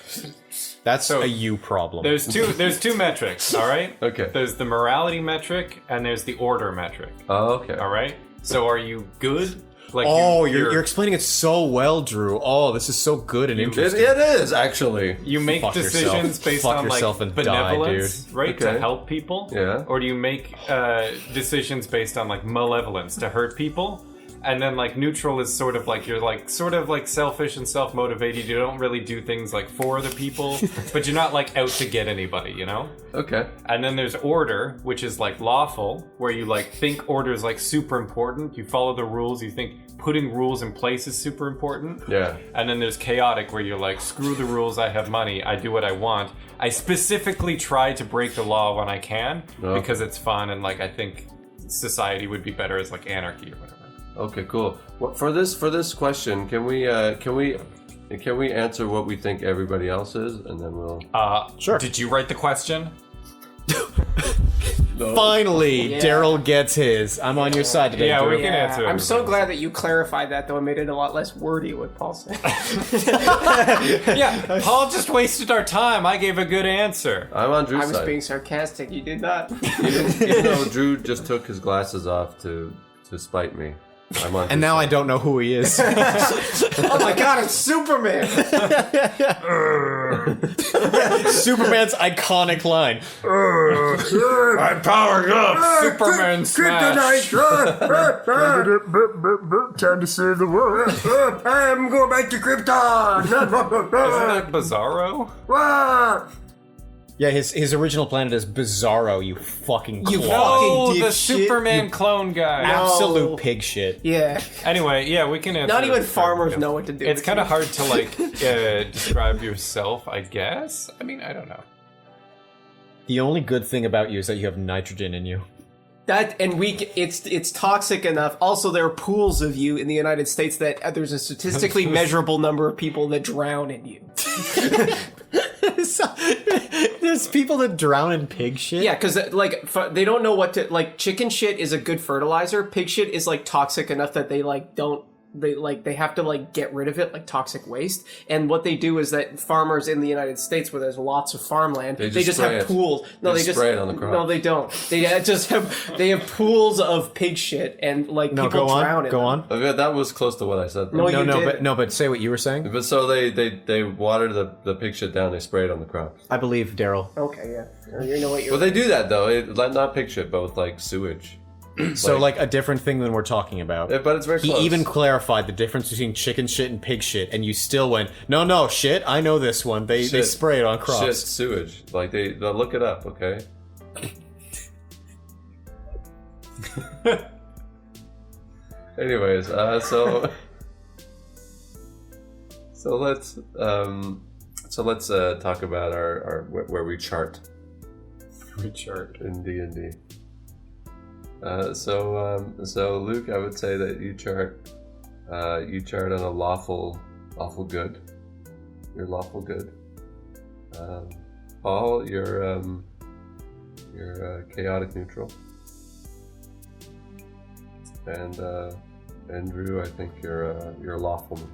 Speaker 3: That's
Speaker 5: So,
Speaker 3: a you problem.
Speaker 5: There's two metrics, all right?
Speaker 2: Okay.
Speaker 5: There's the morality metric and there's the order metric.
Speaker 2: Oh, okay.
Speaker 5: All right? So are you good? Like
Speaker 3: you're explaining it so well, Drew. Oh, this is so good and
Speaker 2: It
Speaker 3: interesting.
Speaker 2: is actually.
Speaker 5: you make
Speaker 3: Fuck
Speaker 5: decisions
Speaker 3: yourself.
Speaker 5: based
Speaker 3: Fuck
Speaker 5: on
Speaker 3: yourself
Speaker 5: like
Speaker 3: and die,
Speaker 5: benevolence, right?
Speaker 2: Okay.
Speaker 5: To help people.
Speaker 2: Yeah.
Speaker 5: Or do you make decisions based on like malevolence to hurt people? And then like neutral is sort of like you're like sort of like selfish and self-motivated. You don't really do things like for other people, but you're not like out to get anybody, you know?
Speaker 2: Okay.
Speaker 5: And then there's order, which is like lawful, where you like think order is like super important. You follow the rules. You think putting rules in place is super important.
Speaker 2: Yeah.
Speaker 5: And then there's chaotic, where you're like, screw the rules, I have money, I do what I want. I specifically try to break the law when I can, because it's fun, and like I think society would be better as like anarchy or whatever.
Speaker 2: Okay, cool. For this question, can we answer what we think everybody else is, and then we'll.
Speaker 3: Sure.
Speaker 5: Did you write the question?
Speaker 3: Finally, Daryl gets his. I'm on your side today.
Speaker 5: Yeah,
Speaker 3: Drew.
Speaker 5: we can answer.
Speaker 4: I'm so glad that you clarified that, though. It made it a lot less wordy what Paul said.
Speaker 5: Yeah, Paul just wasted our time. I gave a good answer.
Speaker 2: I'm on Drew's
Speaker 4: I was
Speaker 2: side.
Speaker 4: being sarcastic. You did not.
Speaker 2: Even though Drew just took his glasses off to spite me. I'm on
Speaker 3: And now I don't know who he is.
Speaker 4: Oh my God! It's Superman.
Speaker 3: Superman's iconic line.
Speaker 5: I'm powered up. Superman smash.
Speaker 1: Time to save the world. I'm going back to Krypton.
Speaker 5: Isn't that Bizarro?
Speaker 3: Yeah, his original planet is Bizarro, you fucking clod.
Speaker 5: Oh,
Speaker 4: Fucking
Speaker 5: the
Speaker 4: dipshit.
Speaker 5: Superman clone guy.
Speaker 3: Absolute pig shit.
Speaker 4: Yeah.
Speaker 5: Anyway, yeah, we can answer.
Speaker 4: Not even
Speaker 5: this.
Speaker 4: farmers know what to do.
Speaker 5: It's kind of hard to like describe yourself, I guess. I mean, I don't know.
Speaker 3: The only good thing about you is that you have nitrogen in you.
Speaker 4: That and it's toxic enough. Also, there are pools of you in the United States that there's a statistically measurable number of people that drown in you.
Speaker 3: There's people that drown in pig shit?
Speaker 4: Yeah, because like they don't know what to like. Chicken shit is a good fertilizer. Pig shit is like toxic enough that they have to like get rid of it, like toxic waste. And what they do is that farmers in the United States, where there's lots of farmland, they just
Speaker 2: spray
Speaker 4: have
Speaker 2: it.
Speaker 4: pools. No,
Speaker 2: They
Speaker 4: they just
Speaker 2: spray it on the crop.
Speaker 4: No, they don't. They just have pools of pig shit, and like
Speaker 3: No,
Speaker 4: people
Speaker 3: go
Speaker 4: drown
Speaker 3: on.
Speaker 4: in
Speaker 3: Go
Speaker 4: them.
Speaker 3: on.
Speaker 2: Okay, that was close to what I said.
Speaker 4: No, you didn't.
Speaker 3: But say what you were saying.
Speaker 2: But so they water the pig shit down. They spray it on the crops.
Speaker 3: I believe Daryl.
Speaker 4: Okay, yeah. You know what you're.
Speaker 2: Well, they do that though. Not pig shit, but with like sewage.
Speaker 3: So, like, a different thing than we're talking about.
Speaker 2: Yeah, but it's very
Speaker 3: He
Speaker 2: close.
Speaker 3: even clarified the difference between chicken shit and pig shit, and you still went, no, shit, I know this one. They
Speaker 2: Shit.
Speaker 3: spray it on crops.
Speaker 2: Shit, sewage. Like they'll look it up, okay? Anyways, so let's talk about our where we chart.
Speaker 5: We chart
Speaker 2: in D&D. So Luke, I would say that you chart on a lawful good. You're lawful good. Paul, you're chaotic neutral. And Andrew, I think you're lawful neutral.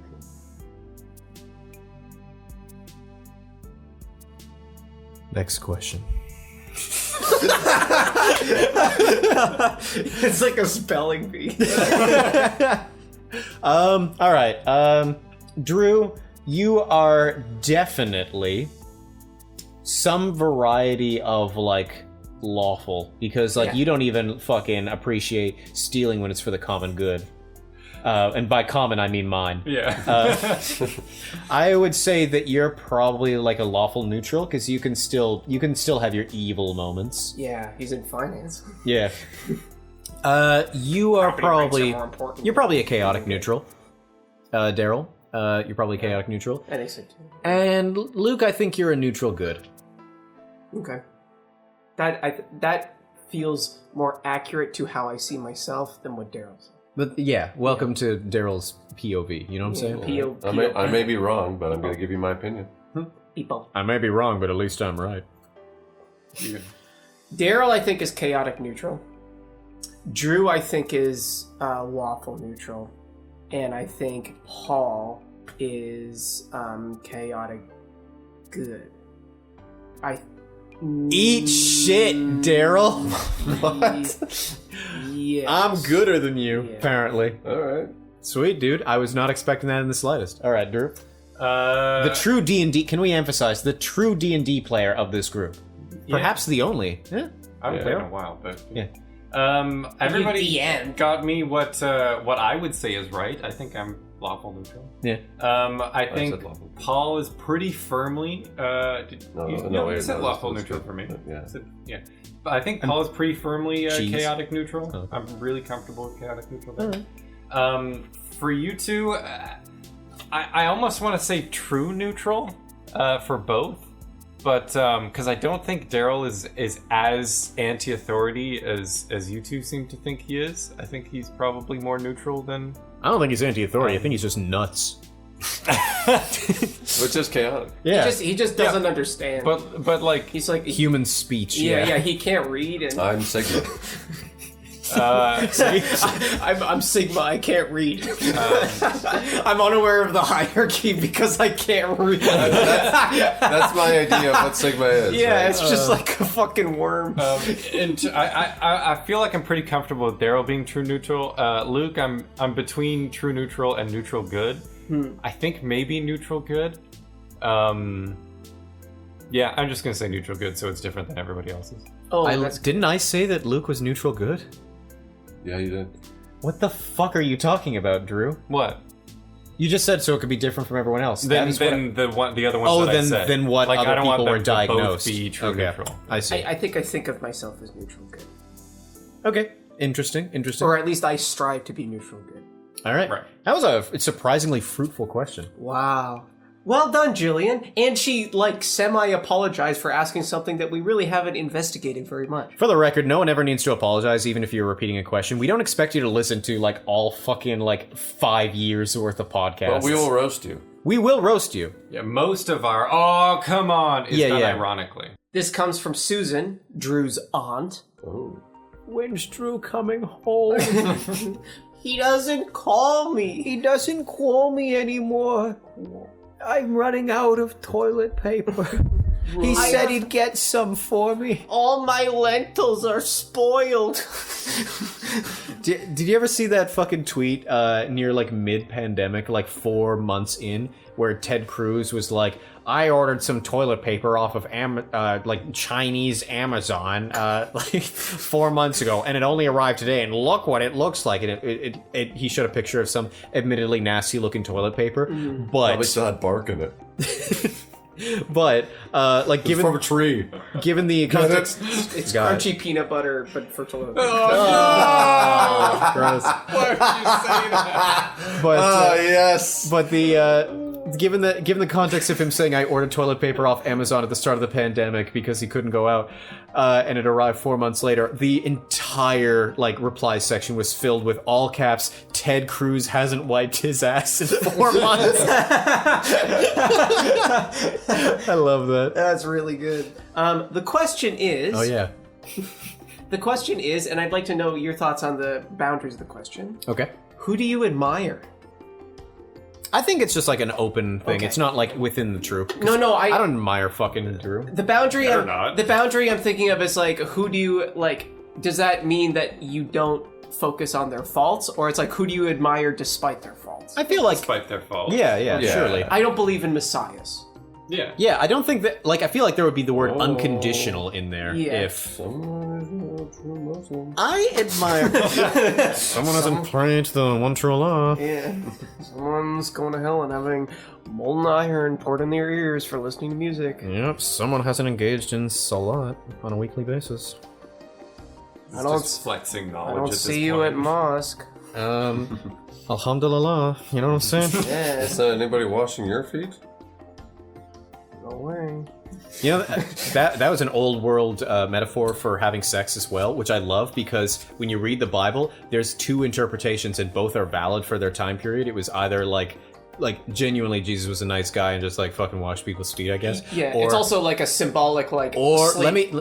Speaker 3: Next question.
Speaker 4: It's like a spelling bee.
Speaker 3: All right. Drew, you are definitely some variety of like lawful, because like you don't even fucking appreciate stealing when it's for the common good. And by common, I mean mine.
Speaker 5: Yeah.
Speaker 3: I would say that you're probably like a lawful neutral, because you can still have your evil moments.
Speaker 4: Yeah, he's in finance.
Speaker 3: Yeah. You are
Speaker 4: Property rights are more important.
Speaker 3: you're probably a chaotic neutral. Daryl, you're probably chaotic neutral.
Speaker 4: I think so too.
Speaker 3: And Luke, I think you're a neutral good.
Speaker 4: Okay. That feels more accurate to how I see myself than what Daryl said.
Speaker 3: But yeah, welcome to Daryl's POV. You know what I'm saying?
Speaker 2: I may be wrong, but I'm going to give you my opinion.
Speaker 4: People.
Speaker 3: I may be wrong, but at least I'm right.
Speaker 4: Daryl, I think, is chaotic neutral. Drew, I think, is lawful neutral. And I think Paul is chaotic good.
Speaker 3: Eat shit, Daryl.
Speaker 4: What? Yes.
Speaker 3: I'm gooder than you, apparently.
Speaker 2: All right.
Speaker 3: Sweet, dude. I was not expecting that in the slightest. All right, Drew.
Speaker 5: The
Speaker 3: true D&D, can we emphasize, the true D&D player of this group. Perhaps the only. Yeah.
Speaker 5: I haven't played in a while, but
Speaker 3: Yeah.
Speaker 5: Everybody
Speaker 4: DM'd.
Speaker 5: got me what I would say is right. I think I'm lawful neutral.
Speaker 3: Yeah.
Speaker 5: I think
Speaker 2: said lawful.
Speaker 5: Paul is pretty firmly. You said lawful neutral for me.
Speaker 2: Yeah.
Speaker 5: Yeah. But I think Paul is pretty firmly
Speaker 3: Cheese.
Speaker 5: chaotic neutral.
Speaker 3: Oh.
Speaker 5: I'm really comfortable with chaotic neutral. There. For you two, I almost want to say true neutral for both. But because I don't think Daryl is as anti-authority as you two seem to think he is. I think he's probably more neutral than.
Speaker 3: I don't think he's anti-authority. I think he's just nuts.
Speaker 2: Which is chaotic.
Speaker 3: Yeah.
Speaker 4: He just doesn't understand.
Speaker 5: But like
Speaker 4: he's like
Speaker 3: Human speech.
Speaker 4: yeah, he can't read, and
Speaker 2: I'm Sigma.
Speaker 4: I'm Sigma. I can't read. I'm unaware of the hierarchy because I can't read.
Speaker 2: That's my idea of what Sigma is.
Speaker 4: Yeah,
Speaker 2: right?
Speaker 4: it's just like a fucking worm.
Speaker 5: and I feel like I'm pretty comfortable with Daryl being true neutral. Luke, I'm between true neutral and neutral good. I think maybe neutral good. Yeah, I'm just gonna say neutral good, so it's different than everybody else's.
Speaker 4: Oh, that's
Speaker 3: Didn't I say that Luke was neutral good?
Speaker 2: Yeah, you did.
Speaker 3: What the fuck are you talking about, Drew?
Speaker 5: What?
Speaker 3: You just said so it could be different from everyone else.
Speaker 5: Then
Speaker 3: That is what I-
Speaker 5: the other ones.
Speaker 3: Oh,
Speaker 5: that I
Speaker 3: then
Speaker 5: said.
Speaker 3: then what
Speaker 5: Like, I
Speaker 3: other
Speaker 5: don't want
Speaker 3: people
Speaker 5: them
Speaker 3: were
Speaker 5: to
Speaker 3: diagnosed?
Speaker 5: both be true
Speaker 3: Okay,
Speaker 5: neutral.
Speaker 3: I see.
Speaker 4: I think of myself as neutral good,
Speaker 3: Okay, interesting.
Speaker 4: or at least I strive to be neutral good.
Speaker 3: All right.
Speaker 5: Right.
Speaker 3: That was a surprisingly fruitful question.
Speaker 4: Wow. Well done, Jillian. And she, like, semi-apologized for asking something that we really haven't investigated very much.
Speaker 3: For the record, no one ever needs to apologize, even if you're repeating a question. We don't expect you to listen to, like, all fucking, like, 5 years worth of podcasts.
Speaker 2: But we will roast you.
Speaker 3: We will roast you.
Speaker 5: Yeah, most of our "oh come on" is done ironically.
Speaker 4: This comes from Susan, Drew's aunt.
Speaker 2: Oh.
Speaker 3: When's Drew coming home?
Speaker 4: He doesn't call me.
Speaker 3: He doesn't call me anymore. I'm running out of toilet paper. He said he'd get some for me.
Speaker 4: All my lentils are spoiled.
Speaker 3: Did you ever see that fucking tweet near like mid-pandemic, like 4 months in, where Ted Cruz was like, I ordered some toilet paper off of like Chinese Amazon like 4 months ago, and it only arrived today, and look what it looks like. And he showed a picture of some admittedly nasty-looking toilet paper, but
Speaker 2: Probably still had bark in it.
Speaker 3: but like
Speaker 2: It's from a tree.
Speaker 3: given the context,
Speaker 4: It's
Speaker 3: Got it.
Speaker 4: crunchy peanut butter, but for toilet
Speaker 3: gross.
Speaker 5: Why would you say that?
Speaker 3: But
Speaker 2: Oh, yes.
Speaker 3: but the given the context of him saying I ordered toilet paper off Amazon at the start of the pandemic because he couldn't go out, and it arrived 4 months later, the entire like reply section was filled with all caps, Ted Cruz hasn't wiped his ass in 4 months. I love that.
Speaker 4: That's really good. The question is...
Speaker 3: Oh yeah.
Speaker 4: The question is, and I'd like to know your thoughts on the boundaries of the question.
Speaker 3: Okay.
Speaker 4: Who do you admire?
Speaker 3: I think it's just like an open thing.
Speaker 4: Okay.
Speaker 3: It's not like within the troop.
Speaker 4: No,
Speaker 3: I don't admire fucking Drew.
Speaker 4: The boundary
Speaker 5: Better not.
Speaker 4: The boundary I'm thinking of is like, who do you like? Does that mean that you don't focus on their faults, or it's like who do you admire despite their faults?
Speaker 3: I feel like
Speaker 5: Despite their fault.
Speaker 3: yeah,
Speaker 2: Yeah.
Speaker 3: surely.
Speaker 4: I don't believe in messiahs.
Speaker 5: Yeah.
Speaker 3: Yeah, I don't think that like I feel like there would be the word unconditional in there
Speaker 4: Yeah.
Speaker 3: if
Speaker 2: Muslim.
Speaker 3: I admire someone hasn't prayed to the one true law.
Speaker 4: Yeah, someone's going to hell and having molten iron poured in their ears for listening to music.
Speaker 3: Yep, someone hasn't engaged in salat on a weekly basis.
Speaker 5: It's
Speaker 4: I don't-
Speaker 5: just flexing knowledge.
Speaker 4: I don't
Speaker 5: at this
Speaker 4: see you
Speaker 5: point.
Speaker 4: at mosque.
Speaker 3: Alhamdulillah, you know what I'm saying?
Speaker 4: Yeah,
Speaker 2: Is anybody washing your feet?
Speaker 4: no way.
Speaker 3: You know, that was an old world metaphor for having sex as well, which I love because when you read the Bible, there's two interpretations and both are valid for their time period. It was either like genuinely Jesus was a nice guy and just like fucking washed people's feet, I guess.
Speaker 4: Yeah,
Speaker 3: or,
Speaker 4: it's also like a symbolic like.
Speaker 3: or
Speaker 4: sleep.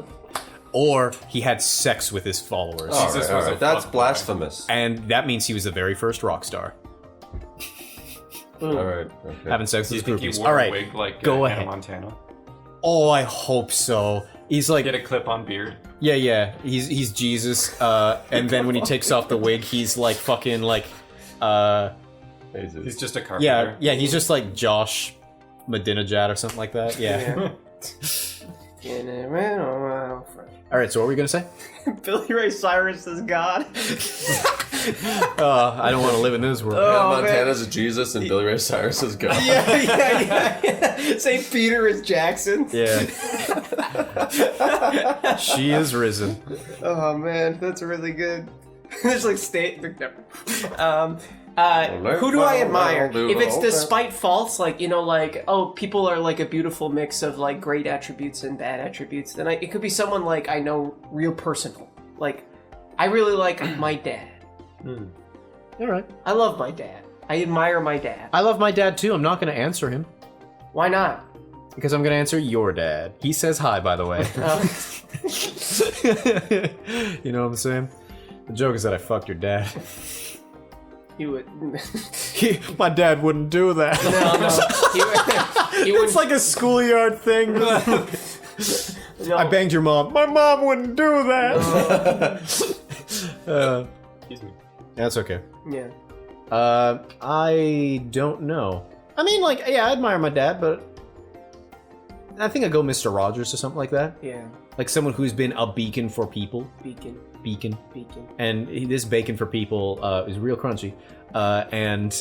Speaker 3: or he had sex with his followers.
Speaker 2: All
Speaker 5: Jesus
Speaker 2: right,
Speaker 5: was
Speaker 2: all
Speaker 5: a
Speaker 2: right. That's
Speaker 5: fuckboy.
Speaker 2: blasphemous.
Speaker 3: And that means he was the very first rock star.
Speaker 2: All right. Okay.
Speaker 3: Having sex
Speaker 5: Do you
Speaker 3: with
Speaker 5: think
Speaker 3: his
Speaker 5: he
Speaker 3: groupies.
Speaker 5: wore
Speaker 3: All
Speaker 5: a
Speaker 3: right,
Speaker 5: wig like
Speaker 3: go
Speaker 5: Hannah
Speaker 3: ahead.
Speaker 5: Montana?
Speaker 3: Oh, I hope so. He's like,
Speaker 5: Get a clip-on beard.
Speaker 3: yeah. He's Jesus, and then when he takes off the wig, he's like fucking like,
Speaker 2: Jesus.
Speaker 5: He's just a carpenter.
Speaker 3: yeah. He's just like Josh Medinajad or something like that. Yeah. All right, so what were we gonna say?
Speaker 4: Billy Ray Cyrus is God.
Speaker 3: I don't want to live in this world.
Speaker 2: Hannah Montana's a Jesus and Billy Ray Cyrus is God.
Speaker 4: yeah. St. Peter is Jackson.
Speaker 3: Yeah. She is risen.
Speaker 4: Oh man, that's really good. There's like who do I admire? If it's despite faults, like, you know, like, oh, people are like a beautiful mix of like great attributes and bad attributes, then it could be someone like I know real personal. Like, I really like my dad.
Speaker 3: All right.
Speaker 4: I love my dad. I admire my dad.
Speaker 3: I love my dad too. I'm not going to answer him.
Speaker 4: Why not?
Speaker 3: Because I'm going to answer your dad. He says hi, by the way. You know what I'm saying? The joke is that I fucked your dad.
Speaker 4: He would.
Speaker 3: My dad wouldn't do that.
Speaker 4: No. He would.
Speaker 3: It's like a schoolyard thing.
Speaker 4: No.
Speaker 3: I banged your mom. My mom wouldn't do that.
Speaker 5: Excuse me.
Speaker 3: That's okay.
Speaker 4: Yeah.
Speaker 3: I don't know. I mean, like, yeah, I admire my dad, but I think I'd go Mr. Rogers or something like that.
Speaker 4: Yeah.
Speaker 3: Like someone who's been a beacon for people.
Speaker 4: Beacon.
Speaker 3: Beacon. And this bacon for people is real crunchy. And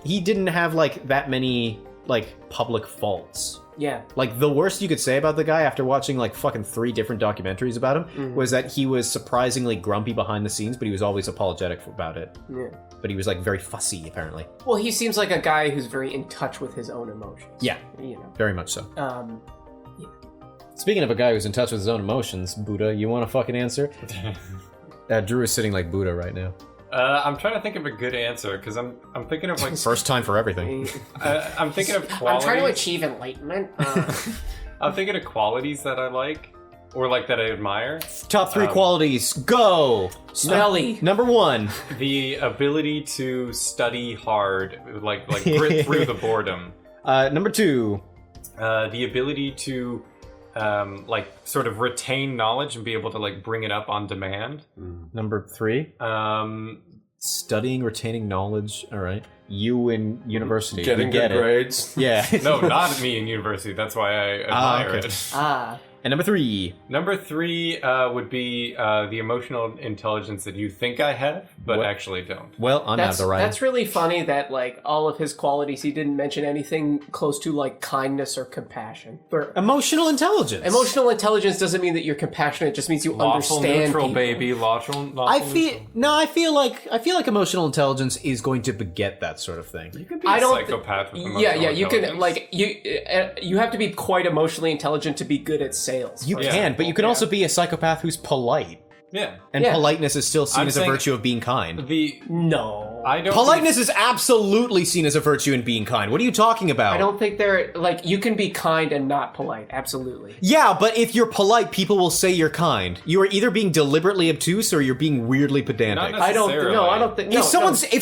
Speaker 3: he didn't have, like, that many, like, public faults.
Speaker 4: Yeah.
Speaker 3: Like, the worst you could say about the guy after watching, like, fucking 3 different documentaries about him was that he was surprisingly grumpy behind the scenes, but he was always apologetic about it.
Speaker 4: Yeah.
Speaker 3: But he was, like, very fussy, apparently.
Speaker 4: Well, he seems like a guy who's very in touch with his own emotions.
Speaker 3: Yeah.
Speaker 4: You know.
Speaker 3: Very much so.
Speaker 4: Yeah.
Speaker 3: Speaking of a guy who's in touch with his own emotions, Buddha, you want to fucking answer? Drew is sitting like Buddha right now.
Speaker 5: I'm trying to think of a good answer because I'm thinking of like
Speaker 3: First time for everything.
Speaker 5: I'm thinking of
Speaker 4: I'm
Speaker 5: qualities.
Speaker 4: trying to achieve enlightenment.
Speaker 5: I'm thinking of qualities that I like or like that I admire.
Speaker 3: Top 3 qualities, go!
Speaker 4: Smelly.
Speaker 3: Number 1.
Speaker 5: The ability to study hard, like grit through the boredom.
Speaker 3: Number 2.
Speaker 5: The ability to like sort of retain knowledge and be able to like bring it up on demand.
Speaker 3: Number 3. Studying, retaining knowledge. All right. You in university.
Speaker 2: Getting good grades.
Speaker 3: Yeah.
Speaker 5: No, not me in university. That's why I admire
Speaker 3: okay.
Speaker 5: it.
Speaker 3: And number 3.
Speaker 5: Number 3 would be the emotional intelligence that you think I have, but actually don't.
Speaker 3: Well, I'm not the right.
Speaker 4: That's really funny that, like, all of his qualities, he didn't mention anything close to, like, kindness or compassion.
Speaker 3: Emotional intelligence.
Speaker 4: Emotional intelligence doesn't mean that you're compassionate. It just means you
Speaker 5: Lawful
Speaker 4: understand
Speaker 5: neutral,
Speaker 4: people.
Speaker 5: baby. Lawful
Speaker 3: I feel like emotional intelligence is going to beget that sort of thing.
Speaker 5: You could be a psychopath with emotional
Speaker 4: Yeah, you can,
Speaker 5: intelligence.
Speaker 4: like, you have to be quite emotionally intelligent to be good at sales.
Speaker 3: You can, but you can also be a psychopath who's polite.
Speaker 5: Yeah.
Speaker 3: And politeness is still seen
Speaker 5: I'm
Speaker 3: as a
Speaker 5: saying
Speaker 3: virtue of being kind.
Speaker 4: No.
Speaker 5: I don't
Speaker 3: Politeness is absolutely seen as a virtue in being kind. What are you talking about?
Speaker 4: I don't think they're, like, you can be kind and not polite. Absolutely.
Speaker 3: Yeah, but if you're polite, people will say you're kind. You are either being deliberately obtuse or you're being weirdly pedantic.
Speaker 5: Not
Speaker 4: I don't think.
Speaker 3: If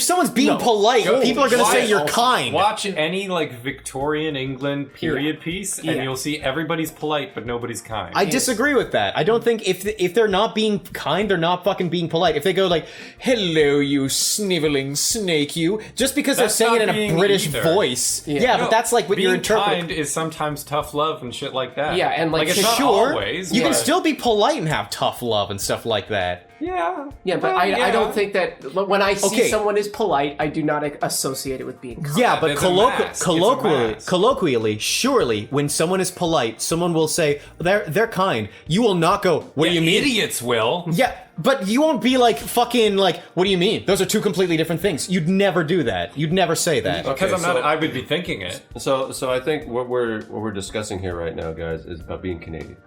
Speaker 3: someone's being polite, people are going to say you're kind.
Speaker 5: Watch any like Victorian England period piece, and you'll see everybody's polite, but nobody's kind.
Speaker 3: I disagree with that. I don't think if they're not being kind, they're not fucking being polite. If they go like, "Hello, you sniveling snake, you," just because
Speaker 5: That's
Speaker 3: they're saying it
Speaker 5: not
Speaker 3: in a
Speaker 5: being
Speaker 3: British
Speaker 5: either.
Speaker 3: voice. Yeah,
Speaker 5: No,
Speaker 3: but that's like what
Speaker 5: being
Speaker 3: you're interpreting.
Speaker 5: kind is sometimes tough love and shit like that.
Speaker 4: Yeah, and like
Speaker 5: it's not
Speaker 3: sure,
Speaker 5: always.
Speaker 3: you can
Speaker 5: but-
Speaker 3: still be polite and have tough love and stuff like that.
Speaker 5: Yeah.
Speaker 4: Yeah, but
Speaker 5: Well,
Speaker 4: I don't think that when I see
Speaker 3: Okay.
Speaker 4: someone is polite, I do not associate it with being kind.
Speaker 3: Yeah, but
Speaker 5: It's a mask. It's a mask.
Speaker 3: colloquially, surely, when someone is polite, someone will say they're kind. You will not go, "What do you mean?"
Speaker 5: Idiots will.
Speaker 3: Yeah, but you won't be like fucking like, "What do you mean?" Those are two completely different things. You'd never do that. You'd never say that.
Speaker 5: Because
Speaker 2: Okay,
Speaker 5: I'm not. I would be thinking it.
Speaker 2: So I think what we're discussing here right now, guys, is about being Canadian.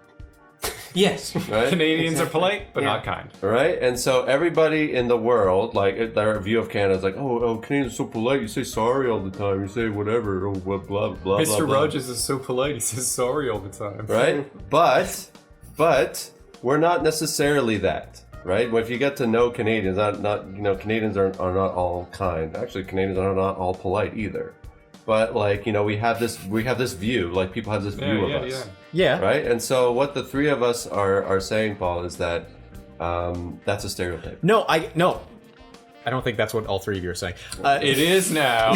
Speaker 4: Yes.
Speaker 2: Right?
Speaker 5: Canadians are polite, but not kind.
Speaker 2: Right? And so everybody in the world, like, their view of Canada is like, oh, Canadians are so polite. You say sorry all the time. You say whatever. Oh, blah, blah, blah,
Speaker 5: Mr.
Speaker 2: blah, blah.
Speaker 5: Rogers is so polite. He says sorry all the time.
Speaker 2: Right? But we're not necessarily that. Right? If you get to know Canadians, Canadians are not all kind. Actually, Canadians are not all polite either. But like, we have this view. Like, people have this view of us.
Speaker 3: Yeah.
Speaker 2: Right? And so what the three of us are saying, Paul, is that that's a stereotype.
Speaker 3: No. I don't think that's what all three of you are saying.
Speaker 5: It is now.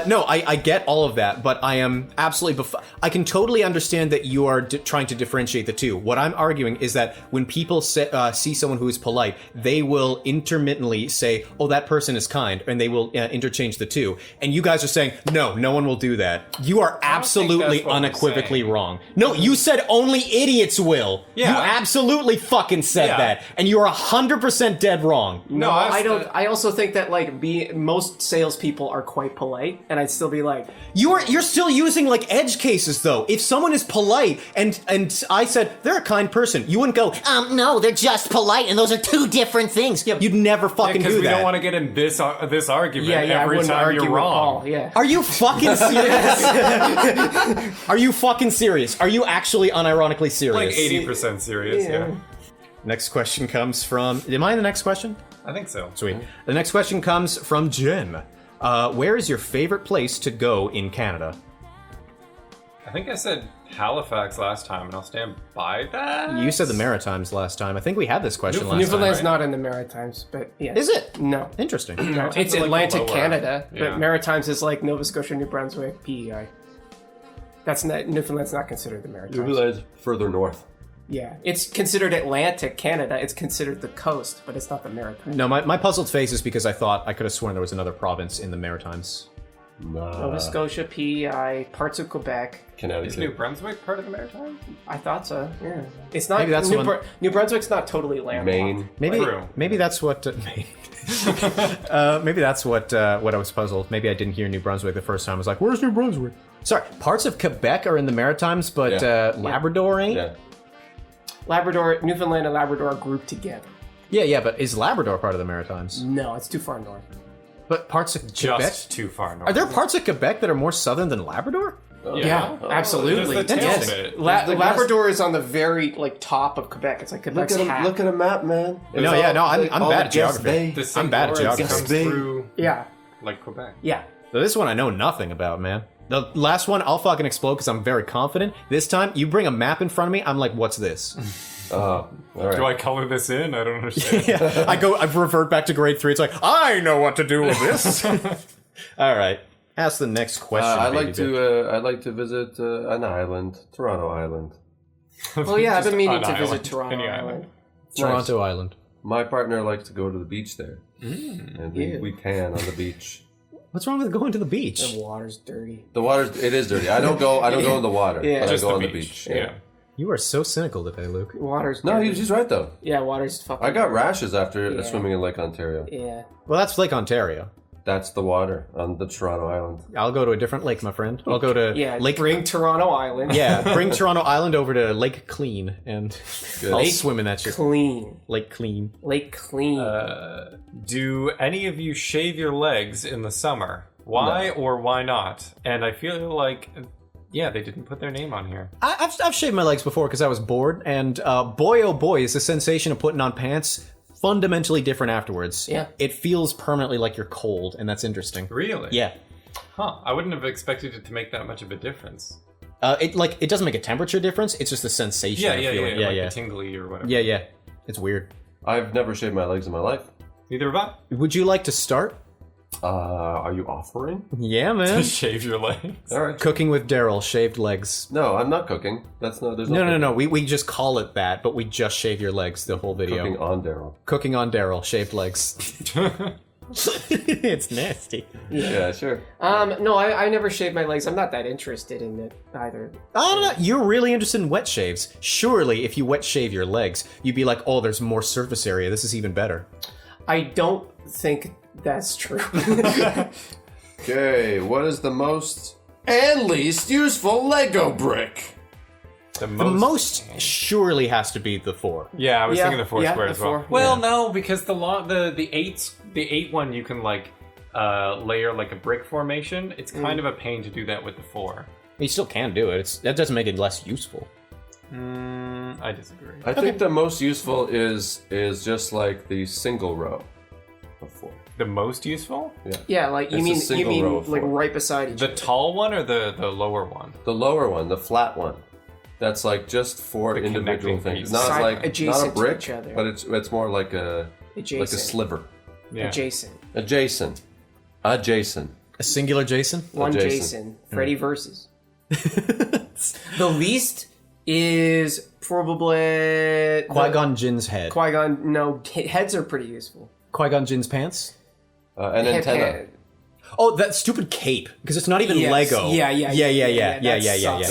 Speaker 3: No, I get all of that, but I am absolutely. I can totally understand that you are trying to differentiate the two. What I'm arguing is that when people see someone who is polite, they will intermittently say, "Oh, that person is kind," and they will interchange the two. And you guys are saying, "No, no one will do that." You are absolutely
Speaker 5: that's what we're
Speaker 3: unequivocally
Speaker 5: saying.
Speaker 3: wrong. No, you said only idiots will.
Speaker 5: Yeah.
Speaker 3: You absolutely fucking said
Speaker 5: Yeah.
Speaker 3: that, and you are 100% dead wrong.
Speaker 4: No, I don't. I also think that most salespeople are quite polite, and I'd still be like,
Speaker 3: You're still using like edge cases though. If someone is polite and I said they're a kind person, you wouldn't go,
Speaker 6: No, they're just polite, and those are two different things.
Speaker 3: you'd never fucking
Speaker 5: Because
Speaker 3: do
Speaker 5: we
Speaker 3: that.
Speaker 5: don't want to get in this argument
Speaker 4: yeah, I
Speaker 5: every
Speaker 4: wouldn't
Speaker 5: time
Speaker 4: argue
Speaker 5: you're
Speaker 4: with
Speaker 5: wrong.
Speaker 4: Paul. Yeah.
Speaker 3: Are you fucking serious? Are you fucking serious? Are you actually unironically serious?
Speaker 5: Like 80% serious, yeah.
Speaker 3: Next question comes from. Am I the next question?
Speaker 5: I think so.
Speaker 3: Sweet. The next question comes from Jen. Where is your favorite place to go in Canada?
Speaker 5: I think I said Halifax last time, and I'll stand by that.
Speaker 3: You said the Maritimes last time. I think we had this question last time.
Speaker 4: Newfoundland's
Speaker 5: right?
Speaker 4: not in the Maritimes, but yeah.
Speaker 3: Is it?
Speaker 4: No.
Speaker 3: Interesting.
Speaker 4: No, it's
Speaker 5: like
Speaker 4: Atlantic
Speaker 5: lower.
Speaker 4: Canada,
Speaker 5: Yeah.
Speaker 4: but Maritimes is like Nova Scotia, New Brunswick, PEI. That's not Newfoundland's not considered the Maritimes.
Speaker 2: Newfoundland's further north.
Speaker 4: Yeah, it's considered Atlantic Canada. It's considered the coast, but it's not the Maritimes.
Speaker 3: No, my puzzled face is because I thought I could have sworn there was another province in the Maritimes.
Speaker 4: Nova Scotia, PEI, parts of Quebec.
Speaker 5: Is New
Speaker 2: Connecticut.
Speaker 5: Brunswick part of the Maritime?
Speaker 4: I thought so. Yeah, it's not.
Speaker 3: Maybe that's
Speaker 4: New,
Speaker 3: the one-
Speaker 4: New Brunswick's not totally landlocked.
Speaker 2: Maine.
Speaker 3: Maybe that's what. Maybe that's what I was puzzled. Maybe I didn't hear New Brunswick the first time. I was like, "Where's New Brunswick?" Sorry, parts of Quebec are in the Maritimes, but
Speaker 2: Yeah.
Speaker 3: Labrador ain't.
Speaker 2: Yeah.
Speaker 4: Labrador, Newfoundland, and Labrador are grouped together.
Speaker 3: Yeah, but is Labrador part of the Maritimes?
Speaker 4: No, it's too far north.
Speaker 3: But parts of Quebec.
Speaker 5: Just too far north.
Speaker 3: Are there parts of Quebec that are more southern than Labrador?
Speaker 4: Yeah, absolutely.
Speaker 5: There's the tail
Speaker 4: Yes.
Speaker 5: bit.
Speaker 4: Labrador is on the very top of Quebec. It's like Quebec's half.
Speaker 2: Look at a map, man.
Speaker 3: No, I'm bad at geography.
Speaker 5: The St.
Speaker 3: I'm bad at
Speaker 5: Lawrence
Speaker 3: geography.
Speaker 5: comes
Speaker 2: Bay.
Speaker 5: through
Speaker 4: Yeah,
Speaker 5: like Quebec.
Speaker 4: yeah.
Speaker 3: So this one I know nothing about, man. The last one, I'll fucking explode because I'm very confident. This time, you bring a map in front of me, I'm like, what's this?
Speaker 2: All right.
Speaker 5: Do I color this in? I don't understand.
Speaker 3: I revert back to grade 3. It's like, I know what to do with this. All right. Ask the next question.
Speaker 2: I'd
Speaker 3: baby
Speaker 2: like
Speaker 3: bitch.
Speaker 2: to. I'd like to visit an island, Toronto Island.
Speaker 4: Oh yeah, I've been meaning
Speaker 5: an
Speaker 4: to visit
Speaker 5: island.
Speaker 4: Toronto
Speaker 5: Any
Speaker 4: Island.
Speaker 3: Toronto Island.
Speaker 2: My partner likes to go to the beach there, and we tan on the beach.
Speaker 3: What's wrong with going to the
Speaker 4: The
Speaker 3: beach?
Speaker 4: water's dirty.
Speaker 2: The water's it is dirty. I don't go in the water.
Speaker 4: Yeah.
Speaker 2: but
Speaker 5: Just
Speaker 2: I go
Speaker 5: the
Speaker 2: on
Speaker 5: beach.
Speaker 2: the beach.
Speaker 5: Yeah.
Speaker 3: You are so cynical today, Luke.
Speaker 4: Water's
Speaker 2: No,
Speaker 4: dirty.
Speaker 2: he's right though.
Speaker 4: Yeah, water's fucking.
Speaker 2: I got rashes after
Speaker 4: Yeah.
Speaker 2: swimming in Lake Ontario.
Speaker 4: Yeah.
Speaker 3: Well, that's Lake Ontario.
Speaker 2: That's the water on the Toronto Island.
Speaker 3: I'll go to a different lake, my friend. I'll go to
Speaker 4: Yeah.
Speaker 3: Lake.
Speaker 4: Bring Toronto Island.
Speaker 3: Yeah, bring Toronto Island over to Lake Clean, and
Speaker 2: Good.
Speaker 3: I'll swim in that shit.
Speaker 4: Clean.
Speaker 3: Lake Clean.
Speaker 4: Lake clean.
Speaker 5: Do any of you shave your legs in the summer? Why or why not? And I feel like, yeah, they didn't put their name on here.
Speaker 3: I've shaved my legs before because I was bored, and boy oh boy, is the sensation of putting on pants fundamentally different afterwards.
Speaker 4: Yeah.
Speaker 3: It feels permanently like you're cold, and that's interesting.
Speaker 5: Really?
Speaker 3: Yeah.
Speaker 5: Huh. I wouldn't have expected it to make that much of a difference.
Speaker 3: It doesn't make a temperature difference. It's just a sensation.
Speaker 5: Yeah,
Speaker 3: of
Speaker 5: yeah,
Speaker 3: feeling.
Speaker 5: yeah.
Speaker 3: yeah,
Speaker 5: Like the tingly or whatever.
Speaker 3: yeah. It's weird.
Speaker 2: I've never shaved my legs in my life.
Speaker 5: Neither have I.
Speaker 3: Would you like to start?
Speaker 2: Are you offering?
Speaker 3: Yeah, man.
Speaker 5: Shave your legs.
Speaker 2: All right.
Speaker 3: Cooking with Daryl, shaved legs.
Speaker 2: No, I'm not cooking. That's no. There's
Speaker 3: No. We just call it that, but we just shave your legs the whole video.
Speaker 2: Cooking on Daryl.
Speaker 3: Cooking on Daryl, shaved legs. It's nasty.
Speaker 2: Yeah, sure.
Speaker 4: No, I never shaved my legs. I'm not that interested in it either.
Speaker 3: I don't know. You're really interested in wet shaves. Surely, if you wet shave your legs, you'd be like, "Oh, there's more surface area. This is even better."
Speaker 4: I don't think that's true.
Speaker 2: Okay, what is the most and least useful Lego brick?
Speaker 5: The
Speaker 3: The most surely has to be the 4.
Speaker 5: Yeah, I was
Speaker 4: Yeah,
Speaker 5: thinking the 4
Speaker 4: yeah,
Speaker 5: square
Speaker 4: the
Speaker 5: as well.
Speaker 4: 4.
Speaker 5: Well, no, because the 8 one you can like layer like a brick formation. It's kind of a pain to do that with the 4.
Speaker 3: You still can do it. That doesn't make it less useful.
Speaker 5: I disagree.
Speaker 2: I think the most useful is just like the single row of 4.
Speaker 5: The most useful?
Speaker 4: Yeah, like you
Speaker 2: It's a
Speaker 4: mean
Speaker 2: single row of
Speaker 4: like
Speaker 2: 4.
Speaker 4: right beside each
Speaker 5: The
Speaker 4: other.
Speaker 5: tall one or the lower one?
Speaker 2: The lower one, the flat one. That's like just 4
Speaker 5: The
Speaker 2: individual
Speaker 5: connecting
Speaker 2: things.
Speaker 5: pieces.
Speaker 2: Not
Speaker 4: Side-
Speaker 2: like not a
Speaker 4: adjacent to
Speaker 2: brick,
Speaker 4: each other.
Speaker 2: but it's more like a
Speaker 4: Adjacent.
Speaker 2: like a sliver.
Speaker 5: Yeah.
Speaker 4: Adjacent.
Speaker 2: Adjacent.
Speaker 3: A singular Jason?
Speaker 4: One
Speaker 2: Jason.
Speaker 4: Jason. Freddy versus. The least is probably
Speaker 3: Qui-Gon Jinn's head.
Speaker 4: Qui-Gon. No, heads are pretty useful.
Speaker 3: Qui-Gon Jinn's pants?
Speaker 2: An antenna.
Speaker 3: Oh, that stupid cape, because it's not even
Speaker 4: Yes.
Speaker 3: Lego.
Speaker 4: Yeah.
Speaker 3: Yeah.
Speaker 4: sucks.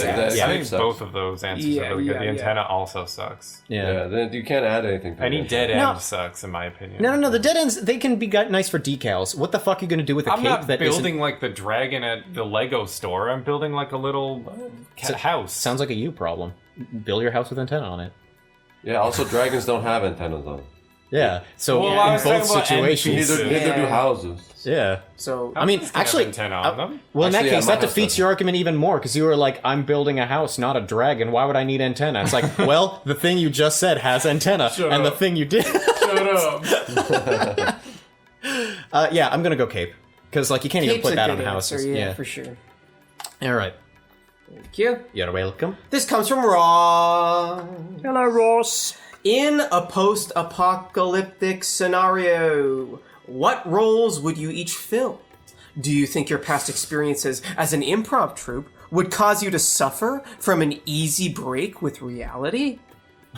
Speaker 2: That
Speaker 5: I think
Speaker 2: sucks.
Speaker 5: both of those answers
Speaker 4: Yeah,
Speaker 5: are really good.
Speaker 4: yeah,
Speaker 5: The
Speaker 4: yeah.
Speaker 5: antenna also sucks.
Speaker 2: Yeah, then you can't add anything to
Speaker 5: Any
Speaker 2: it.
Speaker 5: dead end
Speaker 3: No.
Speaker 5: sucks, in my opinion.
Speaker 3: No, the dead ends, they can be nice for decals. What the fuck are you going to do with a
Speaker 5: I'm
Speaker 3: cape
Speaker 5: not
Speaker 3: that isn't-
Speaker 5: building like the dragon at the Lego store. I'm building like a little house.
Speaker 3: Sounds like a you problem. Build your house with antenna on it.
Speaker 2: Yeah, also dragons don't have antennas on.
Speaker 3: Yeah, so
Speaker 5: Well, I
Speaker 3: in
Speaker 5: was
Speaker 3: both
Speaker 5: talking about
Speaker 3: situations...
Speaker 5: NPCs.
Speaker 2: Neither do houses.
Speaker 3: Yeah.
Speaker 4: So
Speaker 3: I mean,
Speaker 5: Just have
Speaker 3: actually...
Speaker 5: antenna on them.
Speaker 3: Well, in that
Speaker 2: Actually,
Speaker 3: case,
Speaker 2: yeah, my
Speaker 3: that
Speaker 2: house
Speaker 3: defeats
Speaker 2: doesn't.
Speaker 3: your argument even more, because you were like, I'm building a house, not a dragon. Why would I need antenna? It's like, well, the thing you just said has antenna, and the thing you did...
Speaker 5: Shut up.
Speaker 3: yeah, I'm gonna go cape. Because, like, you can't even
Speaker 4: Cape's
Speaker 3: put
Speaker 4: a
Speaker 3: that
Speaker 4: good
Speaker 3: on houses.
Speaker 4: answer,
Speaker 3: Yeah.
Speaker 4: for sure.
Speaker 3: All right.
Speaker 4: Thank you.
Speaker 3: You're welcome.
Speaker 4: This comes from Raw.
Speaker 9: Hello, Ross.
Speaker 4: In a post-apocalyptic scenario, what roles would you each fill? Do you think your past experiences as an improv troupe would cause you to suffer from an easy break with reality?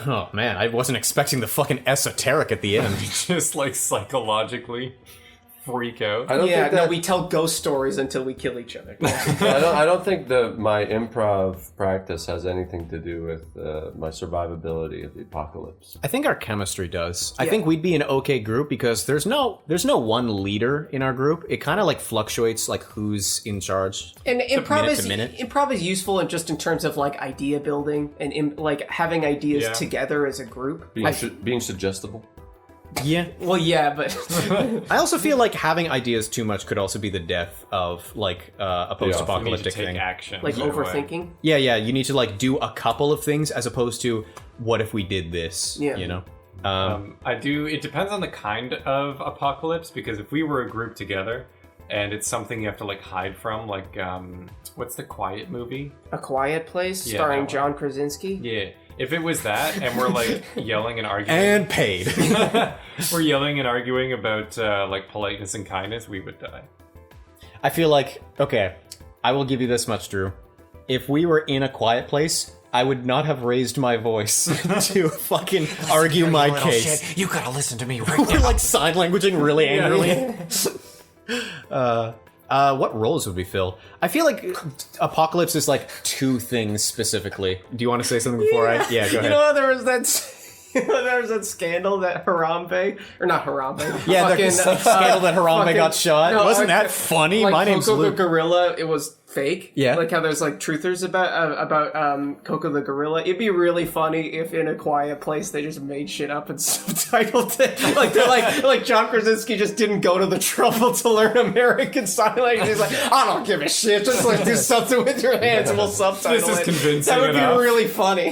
Speaker 3: Oh, man, I wasn't expecting the fucking esoteric at the end.
Speaker 5: Just like psychologically freak out.
Speaker 2: I don't
Speaker 4: Yeah,
Speaker 2: think
Speaker 4: no,
Speaker 2: that,
Speaker 4: we tell ghost stories until we kill each other.
Speaker 2: I don't think that my improv practice has anything to do with my survivability of the apocalypse.
Speaker 3: I think our chemistry does. I think we'd be an okay group because there's no one leader in our group. It kind of like fluctuates like who's in charge.
Speaker 4: And improv
Speaker 3: minute
Speaker 4: is
Speaker 3: to minute.
Speaker 4: improv is useful in just in terms of like idea building and like having ideas
Speaker 5: Yeah.
Speaker 4: together as a group.
Speaker 2: Being suggestible.
Speaker 3: Yeah.
Speaker 4: Well, yeah, but
Speaker 3: I also feel like having ideas too much could also be the death of like a
Speaker 5: You need to
Speaker 3: post-apocalyptic
Speaker 5: take
Speaker 3: thing.
Speaker 5: action.
Speaker 4: like
Speaker 5: right away.
Speaker 4: overthinking.
Speaker 3: Yeah, you need to like do a couple of things as opposed to what if we did this,
Speaker 4: Yeah.
Speaker 3: you know?
Speaker 5: I do. It depends on the kind of apocalypse, because if we were a group together and it's something you have to like hide from, like what's the Quiet movie?
Speaker 4: A Quiet Place,
Speaker 5: Yeah,
Speaker 4: starring
Speaker 5: that one.
Speaker 4: John Krasinski.
Speaker 5: Yeah. If it was that, and we're like yelling and arguing,
Speaker 3: And paid.
Speaker 5: we're yelling and arguing about like politeness and kindness, we would die.
Speaker 3: I feel like, okay, I will give you this much, Drew. If we were in a quiet place, I would not have raised my voice to fucking argue my case.
Speaker 7: Shit, you gotta listen to me right
Speaker 3: We're
Speaker 7: now.
Speaker 3: like sign languaging really angrily. What roles would we fill? I feel like Apocalypse is like two things specifically. Do you want to say something before I? Yeah, go ahead.
Speaker 4: You know, there was that scandal that Harambe, or not Harambe.
Speaker 3: Yeah, the scandal that Harambe
Speaker 4: fucking-
Speaker 3: got shot.
Speaker 4: no,
Speaker 3: Wasn't
Speaker 4: like-
Speaker 3: that funny?
Speaker 4: Like
Speaker 3: My name's
Speaker 4: Coco the
Speaker 3: Luke.
Speaker 4: gorilla, it was fake.
Speaker 3: Yeah.
Speaker 4: Like how there's like truthers about Coco the gorilla. It'd be really funny if in A Quiet Place they just made shit up and subtitled it. Like they're like John Krasinski just didn't go to the trouble to learn American Sign Language. He's like, I don't give a shit. Just like do something with your hands and we'll subtitle
Speaker 5: This is
Speaker 4: it.
Speaker 5: convincing
Speaker 4: That would
Speaker 5: enough.
Speaker 4: be really funny.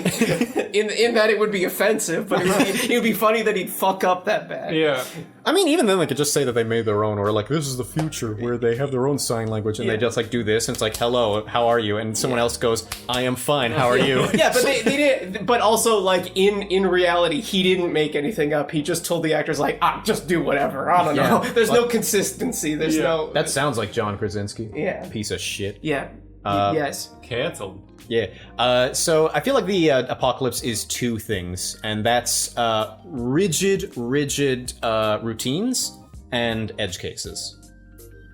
Speaker 4: In that it would be offensive, but it would be funny that he'd fuck up that bad.
Speaker 5: Yeah.
Speaker 3: I mean, even then, they could just say that they made their own, or like, this is the future where they have their own sign language, and they just like do this, and it's like, hello, how are you? And someone else goes, I am fine, how are you?
Speaker 4: Yeah, but they did. But also, like in reality, he didn't make anything up. He just told the actors, like, just do whatever. I don't know. There's no consistency. There's no.
Speaker 3: That sounds like John Krasinski.
Speaker 4: Yeah.
Speaker 3: Piece of shit.
Speaker 4: Yeah. Yes.
Speaker 5: Canceled.
Speaker 3: Yeah. So I feel like the apocalypse is two things, and that's rigid routines and edge cases.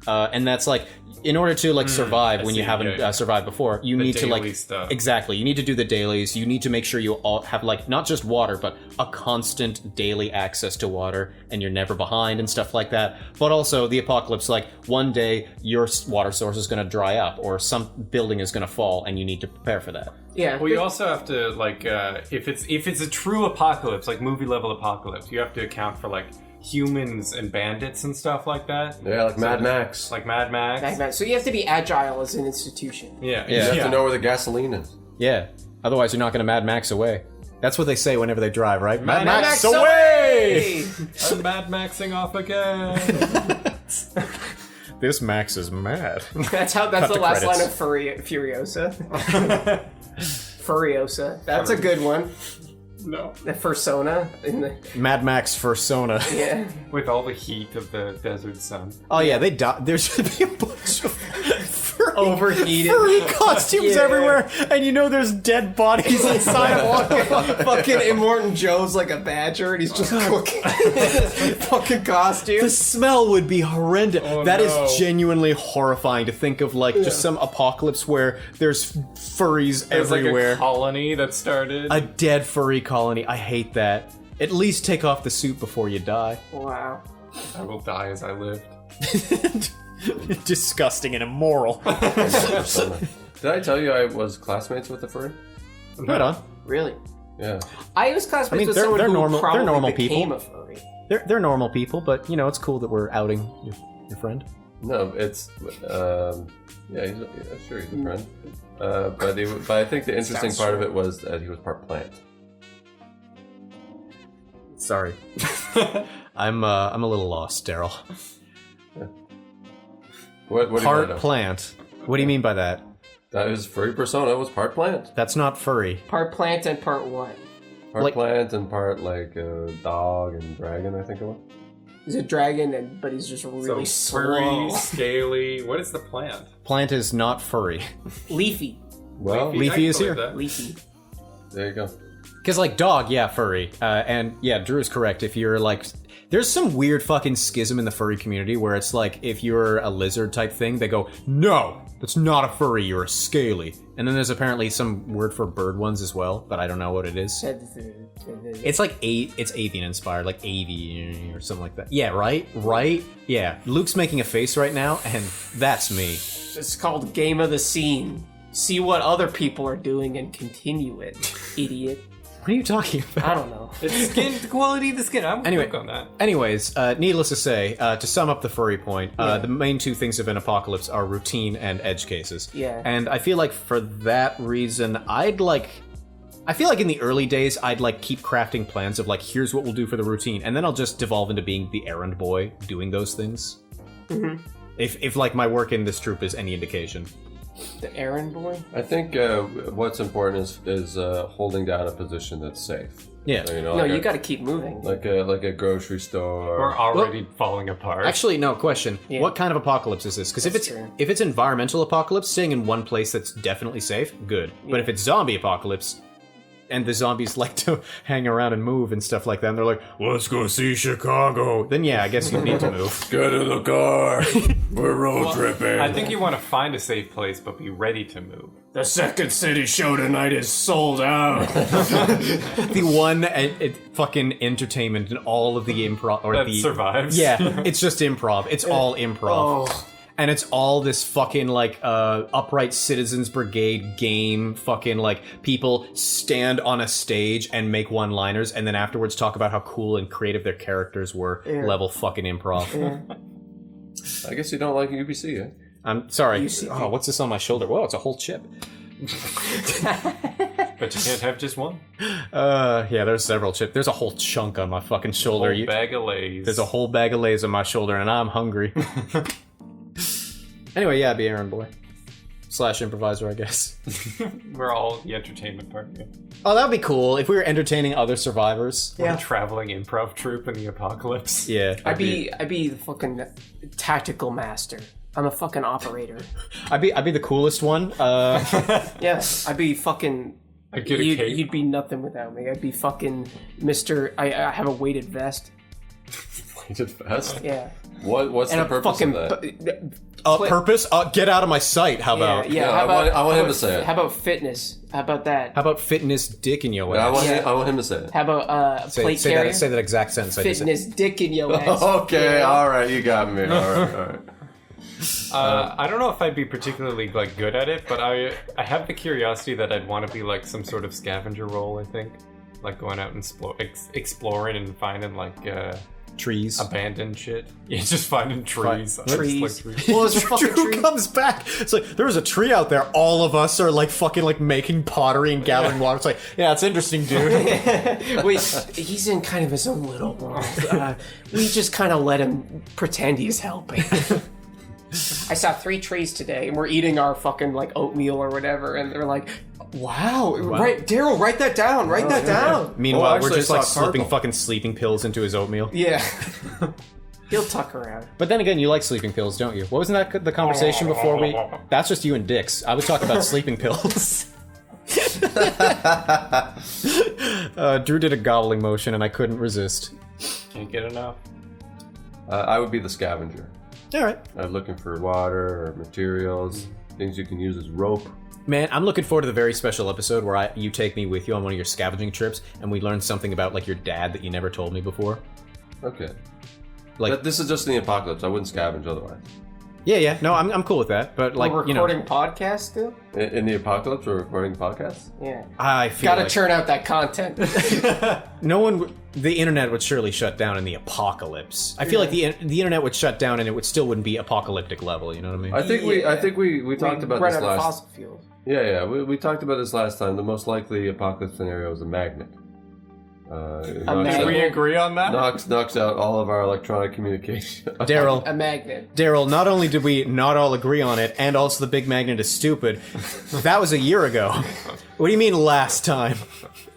Speaker 3: And that's like, in order to like survive when
Speaker 5: see,
Speaker 3: you haven't survived before, you need to
Speaker 5: daily
Speaker 3: like
Speaker 5: stuff.
Speaker 3: exactly. You need to do the dailies. You need to make sure you all have like not just water, but a constant daily access to water, and you're never behind and stuff like that. But also the apocalypse, like one day your water source is going to dry up, or some building is going to fall, and you need to prepare for that.
Speaker 4: Yeah.
Speaker 5: Well, you also have to like if it's a true apocalypse, like movie level apocalypse, you have to account for like humans and bandits and stuff like that.
Speaker 2: Yeah, like Mad Max.
Speaker 5: Like Mad Max.
Speaker 4: So you have to be agile as an institution.
Speaker 5: Yeah.
Speaker 2: You have to know where the gasoline is.
Speaker 3: Yeah. Otherwise, you're not going to Mad Max away. That's what they say whenever they drive, right?
Speaker 5: Mad
Speaker 4: Max away!
Speaker 5: I'm Mad Maxing off again.
Speaker 3: This Max is mad.
Speaker 4: That's the
Speaker 3: the
Speaker 4: last line
Speaker 3: credits.
Speaker 4: of Furiosa. Furiosa. That's a good one.
Speaker 5: No.
Speaker 4: The fursona in the
Speaker 3: Mad Max Fursona.
Speaker 4: yeah.
Speaker 5: With all the heat of the desert sun.
Speaker 3: Oh yeah, they die. There should be a bunch of
Speaker 4: Overheated.
Speaker 3: furry costumes
Speaker 4: Yeah.
Speaker 3: everywhere, and you know there's dead bodies inside of
Speaker 4: Fucking Immortan Joe's like a badger and he's just cooking his fucking costume.
Speaker 3: The smell would be horrendous.
Speaker 5: Oh,
Speaker 3: That is
Speaker 5: no.
Speaker 3: genuinely horrifying to think of, like just some apocalypse where there's furries
Speaker 5: There's
Speaker 3: everywhere.
Speaker 5: like a colony that started.
Speaker 3: A dead furry colony. I hate that. At least take off the suit before you die.
Speaker 4: Wow.
Speaker 5: I will die as I live.
Speaker 3: Disgusting and immoral.
Speaker 2: Did I tell you I was classmates with the furry?
Speaker 3: Right on.
Speaker 4: Really?
Speaker 2: Yeah.
Speaker 4: I was classmates
Speaker 3: I mean,
Speaker 4: with
Speaker 3: they're-
Speaker 4: someone
Speaker 3: they're
Speaker 4: who
Speaker 3: normal- they're
Speaker 4: probably
Speaker 3: normal
Speaker 4: became
Speaker 3: people.
Speaker 4: a furry.
Speaker 3: They're normal people, but you know it's cool that we're outing your friend.
Speaker 2: No, it's yeah, sure he's a friend. But I think the interesting
Speaker 4: Sounds
Speaker 2: part of
Speaker 4: true.
Speaker 2: it was that he was part plant.
Speaker 3: Sorry. I'm a little lost, Daryl.
Speaker 2: What do you
Speaker 3: Part
Speaker 2: know?
Speaker 3: plant. What do you mean by that?
Speaker 2: That his furry persona was part plant.
Speaker 3: That's not furry.
Speaker 4: Part plant and part what?
Speaker 2: Part
Speaker 3: Like-
Speaker 2: plant and part like dog and dragon, I think it was.
Speaker 4: He's a dragon, but he's just really
Speaker 5: so furry,
Speaker 4: slow.
Speaker 5: scaly. What is the plant?
Speaker 3: Plant is not furry.
Speaker 4: Leafy.
Speaker 2: Well,
Speaker 3: Leafy
Speaker 5: I
Speaker 3: is
Speaker 5: believe
Speaker 3: here.
Speaker 5: that.
Speaker 4: Leafy.
Speaker 2: there you go.
Speaker 3: Because, like, dog, yeah, furry. And, yeah, Drew is correct. If you're, like... There's some weird fucking schism in the furry community where it's like, if you're a lizard type thing, they go, no, that's not a furry, you're a scaly. And then there's apparently some word for bird ones as well, but I don't know what it is. It's like, it's avian inspired, like avian or something like that. Yeah, right? Right? Yeah. Luke's making a face right now, and that's me.
Speaker 4: It's called Game of the Scene. See what other people are doing and continue it, idiot.
Speaker 3: What are you talking about?
Speaker 4: I don't know.
Speaker 5: It's skin, the quality of the skin. I'm
Speaker 3: Anyway.
Speaker 5: anyway on that.
Speaker 3: Anyways, needless to say, to sum up the furry point, the main two things of an apocalypse are routine and edge cases.
Speaker 4: Yeah.
Speaker 3: And I feel like for that reason, I feel like in the early days, I'd like keep crafting plans of like, here's what we'll do for the routine, and then I'll just devolve into being the errand boy doing those things. Mm-hmm. If like my work in this troop is any indication.
Speaker 4: The errand boy?
Speaker 2: I think what's important is holding down a position that's safe.
Speaker 3: Yeah.
Speaker 2: So, you know,
Speaker 4: No,
Speaker 2: like
Speaker 4: you
Speaker 2: a-
Speaker 4: gotta keep moving.
Speaker 2: like a grocery store.
Speaker 5: We're already falling apart.
Speaker 3: Actually, no, question.
Speaker 4: Yeah.
Speaker 3: What kind of apocalypse is this? Because
Speaker 4: That's true.
Speaker 3: if it's environmental apocalypse, staying in one place that's definitely safe, good. But if it's zombie apocalypse, and the zombies like to hang around and move and stuff like that, and they're like, let's go see Chicago, then yeah, I guess you need to move.
Speaker 2: Get in the car. We're road tripping.
Speaker 5: I think you want to find a safe place, but be ready to move.
Speaker 4: The second city show tonight is sold out.
Speaker 3: The one fucking entertainment and all of the improv, or
Speaker 5: That
Speaker 3: the
Speaker 5: survives.
Speaker 3: Yeah, it's just improv. It's all improv.
Speaker 4: Oh.
Speaker 3: And it's all this fucking, like, Upright Citizens Brigade game, fucking, like, people stand on a stage and make one-liners, and then afterwards talk about how cool and creative their characters were. Level fucking improv.
Speaker 2: I guess you don't like UBC, eh?
Speaker 3: I'm sorry. Oh, what's this on my shoulder? Whoa, it's a whole chip.
Speaker 5: But you can't have just one.
Speaker 3: Yeah, there's several chips. There's a whole chunk on my fucking shoulder.
Speaker 5: Whole bag of Lays.
Speaker 3: There's a whole bag of Lay's on my shoulder, and I'm hungry. Anyway, yeah, be errand boy. / improviser, I guess.
Speaker 5: We're all the entertainment part. Yeah.
Speaker 3: Oh, that would be cool if we were entertaining other survivors.
Speaker 5: We're a traveling improv troupe in the apocalypse.
Speaker 3: Yeah.
Speaker 4: I'd be the fucking tactical master. I'm a fucking operator.
Speaker 3: I'd be the coolest one.
Speaker 4: Yeah, I'd be fucking.
Speaker 5: I'd get a cape.
Speaker 4: You'd be nothing without me. I'd be fucking Mr. I have a weighted vest.
Speaker 2: Weighted vest?
Speaker 4: Yeah.
Speaker 2: What's
Speaker 4: And
Speaker 2: the
Speaker 4: a
Speaker 2: purpose
Speaker 4: fucking.
Speaker 2: of that?
Speaker 3: Purpose? Get out of my sight. How about?
Speaker 4: Yeah.
Speaker 2: Yeah,
Speaker 4: How about,
Speaker 2: I want him
Speaker 4: how
Speaker 2: to say it.
Speaker 4: How about fitness? How about that?
Speaker 3: How about fitness dick in your
Speaker 2: I
Speaker 3: ass?
Speaker 2: want,
Speaker 4: Yeah.
Speaker 2: I want him to say it.
Speaker 4: How about plate
Speaker 3: say
Speaker 4: carrier?
Speaker 3: that exact sentence. I just said.
Speaker 4: Fitness dick in your ass.
Speaker 2: Okay,
Speaker 4: Yeah.
Speaker 2: all right, you got me. All right.
Speaker 5: I don't know if I'd be particularly like good at it, but I have the curiosity that I'd want to be like some sort of scavenger role. I think, like going out and exploring and finding like
Speaker 3: Trees.
Speaker 5: abandoned shit. Yeah, just finding trees. Just,
Speaker 4: Trees.
Speaker 5: like, trees.
Speaker 4: Well, it's a fucking
Speaker 3: Drew
Speaker 4: tree.
Speaker 3: comes back. It's like there was a tree out there. All of us are like fucking like making pottery and gathering water. It's like, yeah, it's interesting, dude.
Speaker 4: Wait, he's in kind of his own little world. We just kind of let him pretend he's helping. I saw 3 trees today, and we're eating our fucking like oatmeal or whatever, and they're like, Wow. Right, Daryl, write that down. Write that down.
Speaker 3: Meanwhile,
Speaker 2: actually,
Speaker 3: we're just
Speaker 2: I
Speaker 3: like
Speaker 2: saw
Speaker 3: slipping
Speaker 2: Cardinal.
Speaker 3: fucking sleeping pills into his oatmeal.
Speaker 4: Yeah. He'll tuck around.
Speaker 3: But then again, you like sleeping pills, don't you? What wasn't that the conversation before we? That's just you and Dix. I was talking about sleeping pills. Drew did a gobbling motion, and I couldn't resist.
Speaker 5: Can't get enough.
Speaker 2: I would be the scavenger.
Speaker 3: All right,
Speaker 2: Looking for water or materials, things you can use as rope.
Speaker 3: man. I'm looking forward to the very special episode where you take me with you on one of your scavenging trips, and we learn something about like your dad that you never told me before.
Speaker 2: Okay.
Speaker 3: Like,
Speaker 2: This is just in the apocalypse. I wouldn't scavenge otherwise.
Speaker 3: yeah, no, I'm cool with that. But like,
Speaker 4: We're recording podcasts still?
Speaker 2: In the apocalypse, we're recording podcasts.
Speaker 4: Yeah.
Speaker 3: I feel
Speaker 4: Gotta
Speaker 3: like
Speaker 4: churn out that content.
Speaker 3: no one, the internet would surely shut down in the apocalypse. I feel like the internet would shut down, and it still wouldn't be apocalyptic level. You know what I mean?
Speaker 2: I think we talked about
Speaker 4: Run
Speaker 2: this
Speaker 4: out of
Speaker 2: last.
Speaker 4: fossil fuels.
Speaker 2: Yeah. We talked about this last time. The most likely apocalypse scenario is a magnet.
Speaker 4: magnet.
Speaker 5: We agree on that?
Speaker 2: Knocks out all of our electronic communication.
Speaker 3: Daryl,
Speaker 4: A magnet.
Speaker 3: not only did we not all agree on it, and also the big magnet is stupid. That was a year ago. What do you mean last time?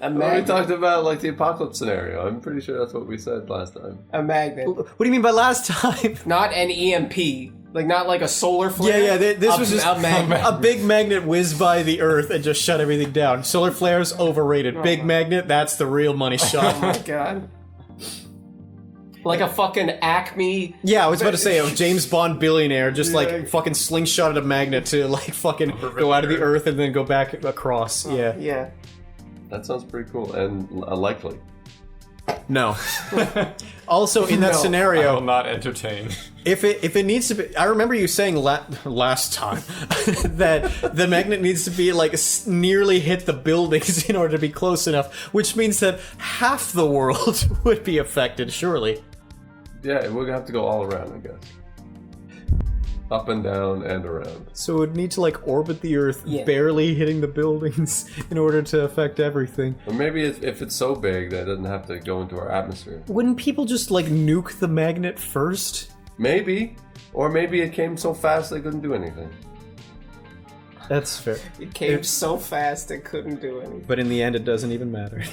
Speaker 4: A
Speaker 2: We
Speaker 4: magnet.
Speaker 2: talked about like the apocalypse scenario. I'm pretty sure that's what we said last time.
Speaker 4: A magnet.
Speaker 3: What do you mean by last time?
Speaker 4: Not an EMP. Like, not like a solar flare.
Speaker 3: Yeah, this was just
Speaker 4: a magnet.
Speaker 3: a big magnet whizzed by the Earth and just shut everything down. Solar flares overrated. Big magnet, that's the real money
Speaker 4: Oh
Speaker 3: shot.
Speaker 4: my god. Like a fucking Acme.
Speaker 3: Yeah, I was about to say a James Bond billionaire just like fucking slingshotted a magnet to like fucking go out of the Earth and then go back across. Yeah.
Speaker 4: Yeah.
Speaker 2: That sounds pretty cool and likely.
Speaker 3: No. Also, in that
Speaker 5: I will
Speaker 3: scenario,
Speaker 5: not entertain.
Speaker 3: if it needs to be, I remember you saying last time that the magnet needs to be like nearly hit the buildings in order to be close enough, which means that half the world would be affected. Surely.
Speaker 2: Yeah, we're gonna have to go all around, I guess. Up and down and around.
Speaker 3: So it would need to like orbit the Earth,
Speaker 4: Yeah.
Speaker 3: barely hitting the buildings in order to affect everything.
Speaker 2: Or maybe if it's so big that it doesn't have to go into our atmosphere.
Speaker 3: Wouldn't people just like nuke the magnet first?
Speaker 2: Maybe. Or maybe it came so fast they couldn't do anything.
Speaker 3: That's fair.
Speaker 4: It came so fast it couldn't do anything.
Speaker 3: But in the end, it doesn't even matter.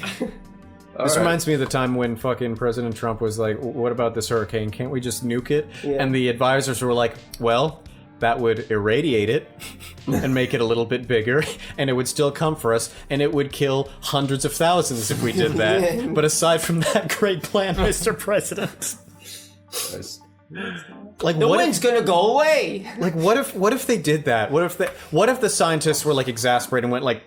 Speaker 2: All
Speaker 3: This
Speaker 2: right.
Speaker 3: reminds me of the time when fucking President Trump was like, what about this hurricane? Can't we just nuke it?
Speaker 4: Yeah.
Speaker 3: And the advisors were like, well, that would irradiate it and make it a little bit bigger, and it would still come for us, and it would kill hundreds of thousands if we did that.
Speaker 4: Yeah.
Speaker 3: But aside from that, great plan, Mr. President.
Speaker 2: Nice.
Speaker 3: Like,
Speaker 4: The
Speaker 3: what
Speaker 4: wind's gonna go away.
Speaker 3: Like, what if they did that? What if the scientists were like exasperated and went like,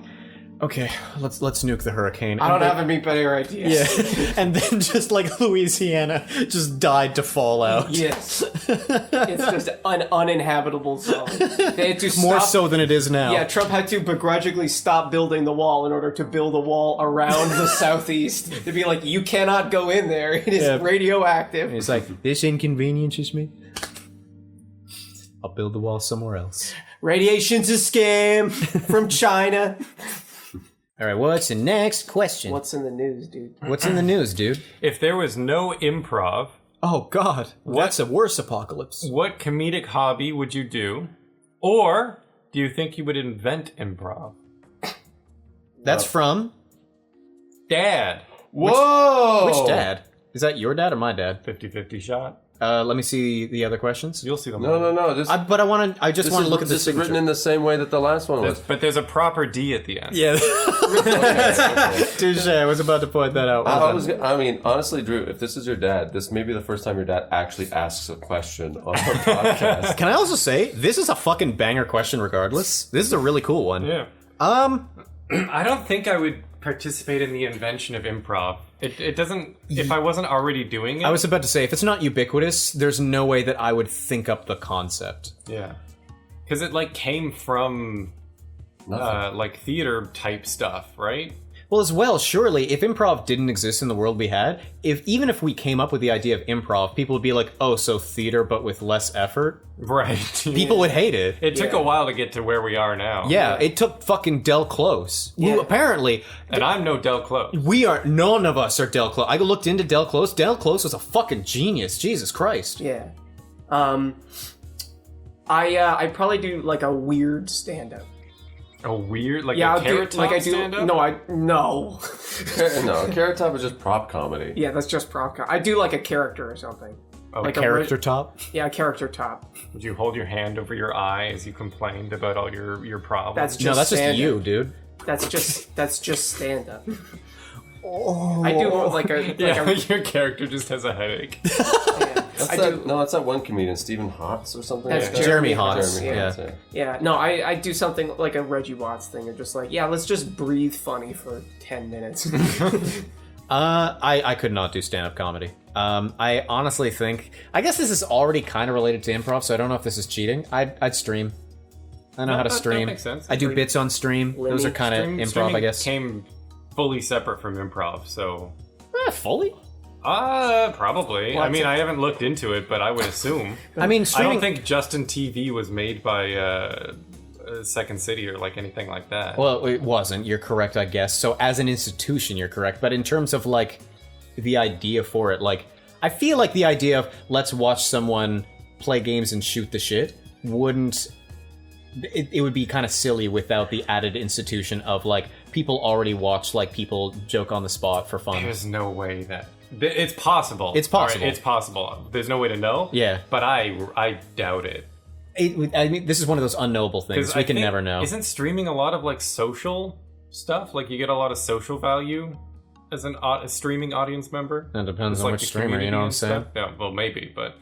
Speaker 3: okay, let's nuke the hurricane.
Speaker 4: I don't
Speaker 3: And
Speaker 4: have any better ideas.
Speaker 3: Yeah, and then just like Louisiana just died to fallout.
Speaker 4: Yes. It's just an uninhabitable zone. They had to stop.
Speaker 3: More so than it is now.
Speaker 4: Yeah, Trump had to begrudgingly stop building the wall in order to build a wall around the southeast. To be like, you cannot go in there. It is
Speaker 3: Yeah.
Speaker 4: radioactive.
Speaker 3: He's like, this inconveniences me. I'll build the wall somewhere else.
Speaker 4: Radiation's a scam from China.
Speaker 3: All right, what's the next question?
Speaker 4: What's in the news, dude?
Speaker 3: What's in the news, dude?
Speaker 5: If there was no improv,
Speaker 3: Oh God, what's a worse apocalypse?
Speaker 5: what comedic hobby would you do? Or do you think you would invent improv?
Speaker 3: That's from
Speaker 5: Dad.
Speaker 2: Whoa!
Speaker 3: which dad? Is that your dad or my dad?
Speaker 5: 50-50 shot.
Speaker 3: Let me see the other questions.
Speaker 5: You'll see them.
Speaker 2: No. This,
Speaker 3: I just want to look at
Speaker 2: this
Speaker 3: the
Speaker 2: is written in the same way that the last one was.
Speaker 5: But there's a proper D at the end.
Speaker 3: Yeah. Touche. I was about to point that out.
Speaker 2: I mean, honestly, Drew, if this is your dad, this may be the first time your dad actually asks a question on our podcast.
Speaker 3: Can I also say this is a fucking banger question? Regardless, this is a really cool one.
Speaker 5: Yeah. I don't think I would participate in the invention of improv. It doesn't. If I wasn't already doing it.
Speaker 3: I was about to say, if it's not ubiquitous, there's no way that I would think up the concept.
Speaker 5: Yeah. Because it like came from like theater type stuff, right?
Speaker 3: Well, as well, surely, if improv didn't exist in the world we had, even if we came up with the idea of improv, people would be like, oh, so theater but with less effort?
Speaker 5: Right.
Speaker 3: People would hate it.
Speaker 5: It took a while to get to where we are now.
Speaker 3: Yeah, it took fucking Del Close. Who apparently,
Speaker 5: And I'm no Del Close.
Speaker 3: none of us are Del Close. I looked into Del Close. Del Close was a fucking genius. Jesus Christ.
Speaker 4: Yeah. I'd probably do like a weird stand-up.
Speaker 5: A weird, like
Speaker 4: Yeah,
Speaker 5: a
Speaker 4: I'll do,
Speaker 5: Carrot Top
Speaker 4: like I do.
Speaker 5: stand-up?
Speaker 4: No.
Speaker 2: No, Carrot Top is just prop comedy.
Speaker 4: Yeah, that's just I do like a character or something.
Speaker 5: Oh,
Speaker 4: Like
Speaker 3: Character top.
Speaker 4: Yeah, a character top.
Speaker 5: Would you hold your hand over your eye as you complained about all your problems?
Speaker 4: That's just
Speaker 3: No, that's just
Speaker 4: stand-up.
Speaker 3: you, dude.
Speaker 4: That's just stand up. I do like a
Speaker 5: yeah, your character just has a headache.
Speaker 2: That's that one comedian, Stephen Hotz or something.
Speaker 4: That's
Speaker 2: like that?
Speaker 3: Jeremy Hotz.
Speaker 2: Jeremy
Speaker 3: Yeah.
Speaker 2: Hotz,
Speaker 4: Yeah, no, I do something like a Reggie Watts thing, of just like, yeah, let's just breathe funny for 10 minutes.
Speaker 3: I could not do stand-up comedy. I honestly think, I guess this is already kind of related to improv, so I don't know if this is cheating. I'd stream. I know how to
Speaker 5: That
Speaker 3: stream.
Speaker 5: makes sense.
Speaker 3: I do bits on stream. Those are kind of improv,
Speaker 5: Streaming
Speaker 3: I guess.
Speaker 5: came fully separate from improv, so
Speaker 3: Fully?
Speaker 5: probably.
Speaker 4: Well,
Speaker 5: I mean, I haven't looked into it, but I would assume.
Speaker 3: I mean,
Speaker 5: I
Speaker 3: streaming.
Speaker 5: don't think Justin TV was made by Second City or like anything like that.
Speaker 3: Well, it wasn't. You're correct, I guess. So as an institution, you're correct. But in terms of like the idea for it, like I feel like the idea of let's watch someone play games and shoot the shit wouldn't. It would be kind of silly without the added institution of like people already watch like people joke on the spot for fun.
Speaker 5: There's no way that it's possible.
Speaker 3: It's possible.
Speaker 5: All right, it's possible. There's no way to know.
Speaker 3: Yeah.
Speaker 5: But I doubt it.
Speaker 3: I mean, this is one of those unknowable things. We
Speaker 5: I
Speaker 3: can
Speaker 5: think-
Speaker 3: never know.
Speaker 5: Isn't streaming a lot of like social stuff? Like you get a lot of social value as a streaming audience member.
Speaker 3: That depends
Speaker 5: It's
Speaker 3: on
Speaker 5: like
Speaker 3: which
Speaker 5: the
Speaker 3: streamer, you know what I'm
Speaker 5: community
Speaker 3: saying?
Speaker 5: and stuff. Yeah, well, maybe, but